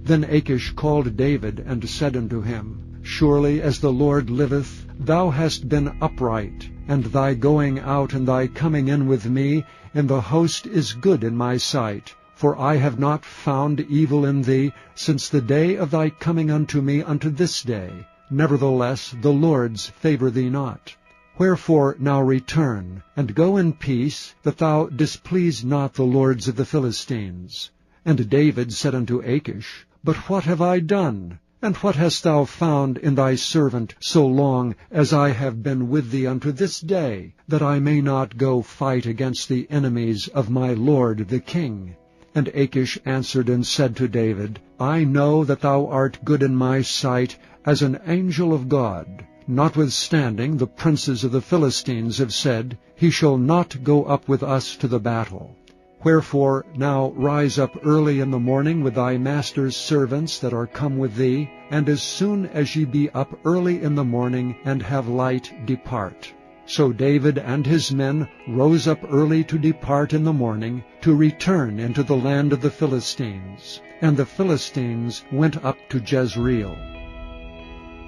Then Achish called David, and said unto him, Surely as the Lord liveth, thou hast been upright, and thy going out and thy coming in with me in the host is good in my sight. For I have not found evil in thee since the day of thy coming unto me unto this day. Nevertheless the Lord's favour thee not. Wherefore now return, and go in peace, that thou displease not the lords of the Philistines. And David said unto Achish, But what have I done? And what hast thou found in thy servant so long as I have been with thee unto this day, that I may not go fight against the enemies of my lord the king? And Achish answered and said to David, I know that thou art good in my sight as an angel of God. Notwithstanding the princes of the Philistines have said, He shall not go up with us to the battle. Wherefore now rise up early in the morning with thy master's servants that are come with thee, and as soon as ye be up early in the morning and have light, depart. So David and his men rose up early to depart in the morning, to return into the land of the Philistines. And the Philistines went up to Jezreel.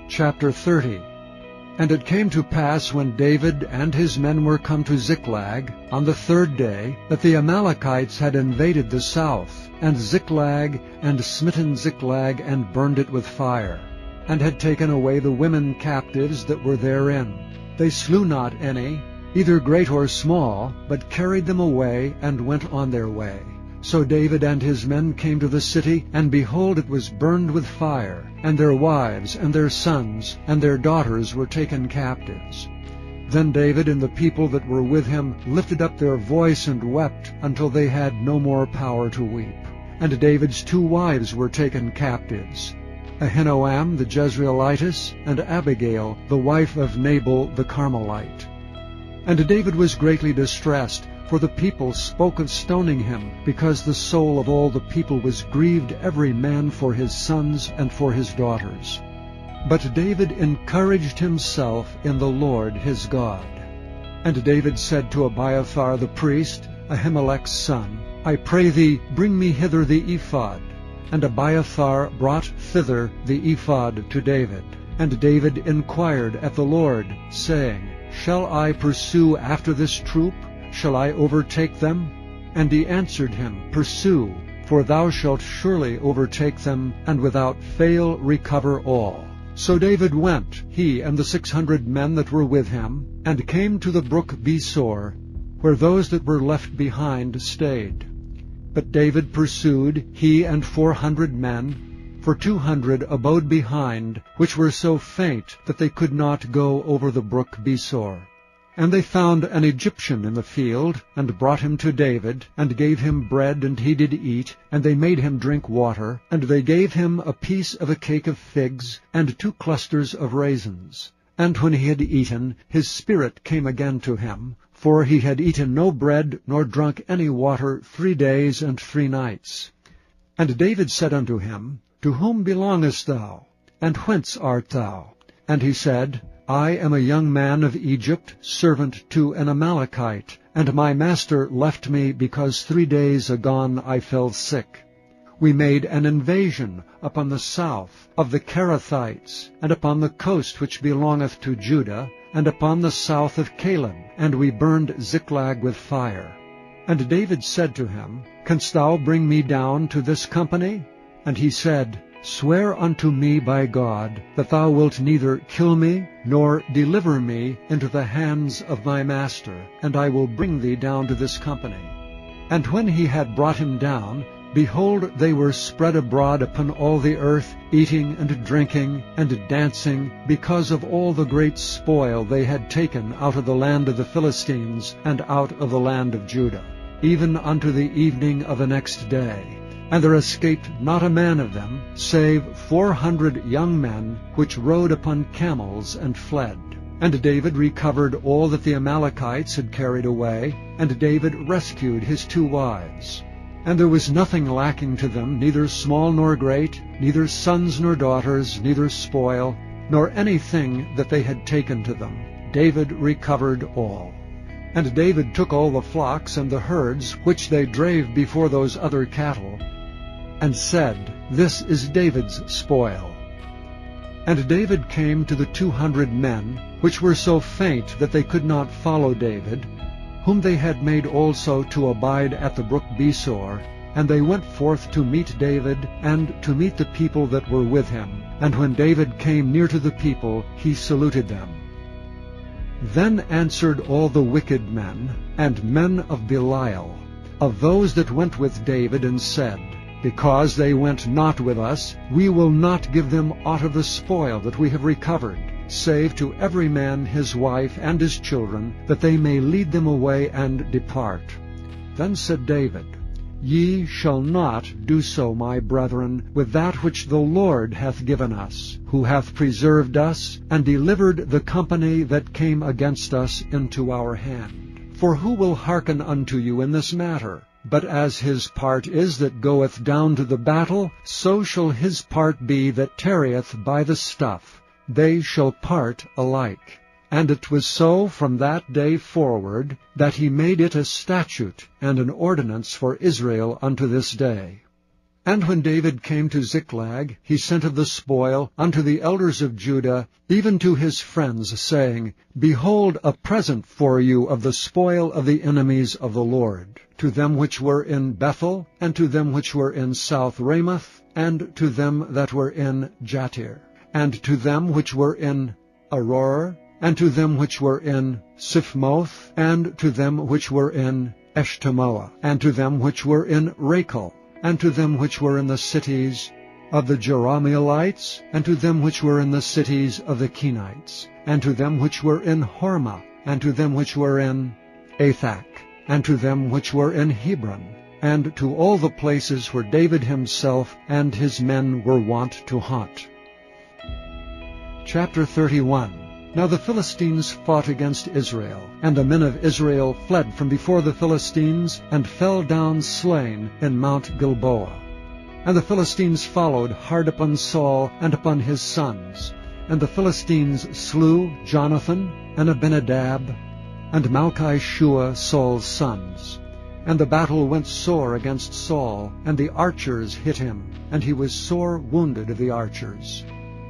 Chapter 30. And it came to pass, when David and his men were come to Ziklag on the 3rd day, that the Amalekites had invaded the south, and Ziklag, and smitten Ziklag, and burned it with fire, and had taken away the women captives that were therein. They slew not any, either great or small, but carried them away, and went on their way. So David and his men came to the city, and behold, it was burned with fire, and their wives, and their sons, and their daughters were taken captives. Then David and the people that were with him lifted up their voice and wept, until they had no more power to weep. And David's 2 wives were taken captives, Ahinoam the Jezreelitess, and Abigail, the wife of Nabal the Carmelite. And David was greatly distressed, for the people spoke of stoning him, because the soul of all the people was grieved every man for his sons and for his daughters. But David encouraged himself in the Lord his God. And David said to Abiathar the priest, Ahimelech's son, I pray thee, bring me hither the ephod. And Abiathar brought thither the ephod to David. And David inquired at the Lord, saying, Shall I pursue after this troop? Shall I overtake them? And he answered him, Pursue, for thou shalt surely overtake them, and without fail recover all. So David went, he and the 600 men that were with him, and came to the brook Besor, where those that were left behind stayed. But David pursued, he and 400 men, for 200 abode behind, which were so faint that they could not go over the brook Besor. And they found an Egyptian in the field, and brought him to David, and gave him bread, and he did eat, and they made him drink water, and they gave him a piece of a cake of figs, and 2 clusters of raisins. And when he had eaten, his spirit came again to him, for he had eaten no bread, nor drunk any water 3 days and 3 nights. And David said unto him, To whom belongest thou? And whence art thou? And he said, I am a young man of Egypt, servant to an Amalekite, and my master left me because 3 days agone I fell sick. We made an invasion upon the south of the Kerethites, and upon the coast which belongeth to Judah, and upon the south of Caleb, and we burned Ziklag with fire. And David said to him, Canst thou bring me down to this company? And he said, Swear unto me by God, that thou wilt neither kill me, nor deliver me into the hands of my master, and I will bring thee down to this company. And when he had brought him down, behold, they were spread abroad upon all the earth, eating and drinking and dancing, because of all the great spoil they had taken out of the land of the Philistines, and out of the land of Judah, even unto the evening of the next day. And there escaped not a man of them, save 400 young men, which rode upon camels and fled. And David recovered all that the Amalekites had carried away, and David rescued his 2 wives. And there was nothing lacking to them, neither small nor great, neither sons nor daughters, neither spoil, nor anything that they had taken to them. David recovered all. And David took all the flocks and the herds, which they drave before those other cattle, and said, This is David's spoil. And David came to the 200 men, which were so faint that they could not follow David, whom they had made also to abide at the brook Besor, and they went forth to meet David, and to meet the people that were with him. And when David came near to the people, he saluted them. Then answered all the wicked men, and men of Belial, of those that went with David, and said, Because they went not with us, we will not give them aught of the spoil that we have recovered, save to every man his wife and his children, that they may lead them away and depart. Then said David, Ye shall not do so, my brethren, with that which the Lord hath given us, who hath preserved us, and delivered the company that came against us into our hand. For who will hearken unto you in this matter? But as his part is that goeth down to the battle, so shall his part be that tarrieth by the stuff. They shall part alike. And it was so from that day forward, that he made it a statute and an ordinance for Israel unto this day. And when David came to Ziklag, he sent of the spoil unto the elders of Judah, even to his friends, saying, Behold, a present for you of the spoil of the enemies of the Lord, to them which were in Bethel, and to them which were in South Ramoth, and to them that were in Jattir, and to them which were in Aroer, and to them which were in Siphmoth, and to them which were in Eshtemoa, and to them which were in Rachel, and to them which were in the cities of the Jerahmeelites, and to them which were in the cities of the Kenites, and to them which were in Hormah, and to them which were in Athak, and to them which were in Hebron, and to all the places where David himself and his men were wont to haunt. Chapter 31. Now the Philistines fought against Israel, and the men of Israel fled from before the Philistines, and fell down slain in Mount Gilboa. And the Philistines followed hard upon Saul and upon his sons. And the Philistines slew Jonathan and Abinadab, and Malchi-Shua, Saul's sons. And the battle went sore against Saul, and the archers hit him, and he was sore wounded of the archers.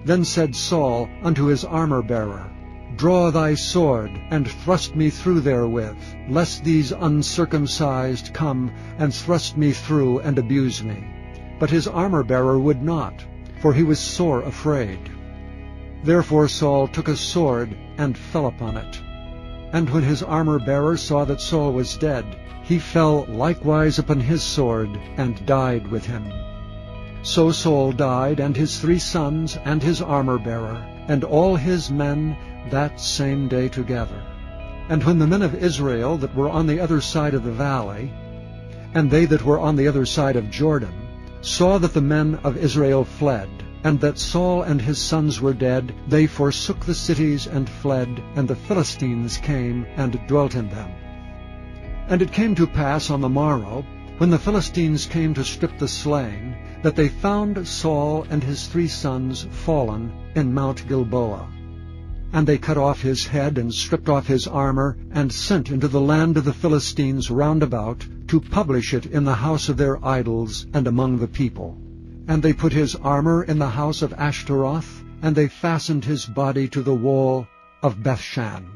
Then said Saul unto his armor-bearer, Draw thy sword, and thrust me through therewith, lest these uncircumcised come and thrust me through and abuse me. But his armor-bearer would not, for he was sore afraid. Therefore Saul took a sword, and fell upon it. And when his armor-bearer saw that Saul was dead, he fell likewise upon his sword, and died with him. So Saul died, and his 3 sons, and his armor-bearer, and all his men that same day together. And when the men of Israel that were on the other side of the valley, and they that were on the other side of Jordan, saw that the men of Israel fled, and that Saul and his sons were dead, they forsook the cities and fled, and the Philistines came and dwelt in them. And it came to pass on the morrow, when the Philistines came to strip the slain, that they found Saul and his 3 sons fallen in Mount Gilboa. And they cut off his head, and stripped off his armor, and sent into the land of the Philistines round about, to publish it in the house of their idols and among the people. And they put his armor in the house of Ashtaroth, and they fastened his body to the wall of Bethshan.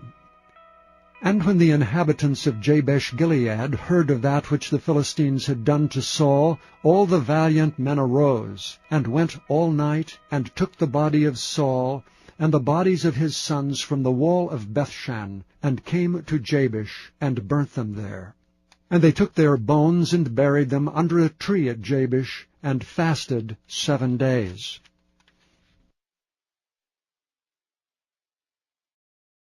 And when the inhabitants of Jabesh-Gilead heard of that which the Philistines had done to Saul, all the valiant men arose, and went all night, and took the body of Saul, and the bodies of his sons from the wall of Bethshan, and came to Jabesh, and burnt them there. And they took their bones, and buried them under a tree at Jabesh, and fasted 7 days.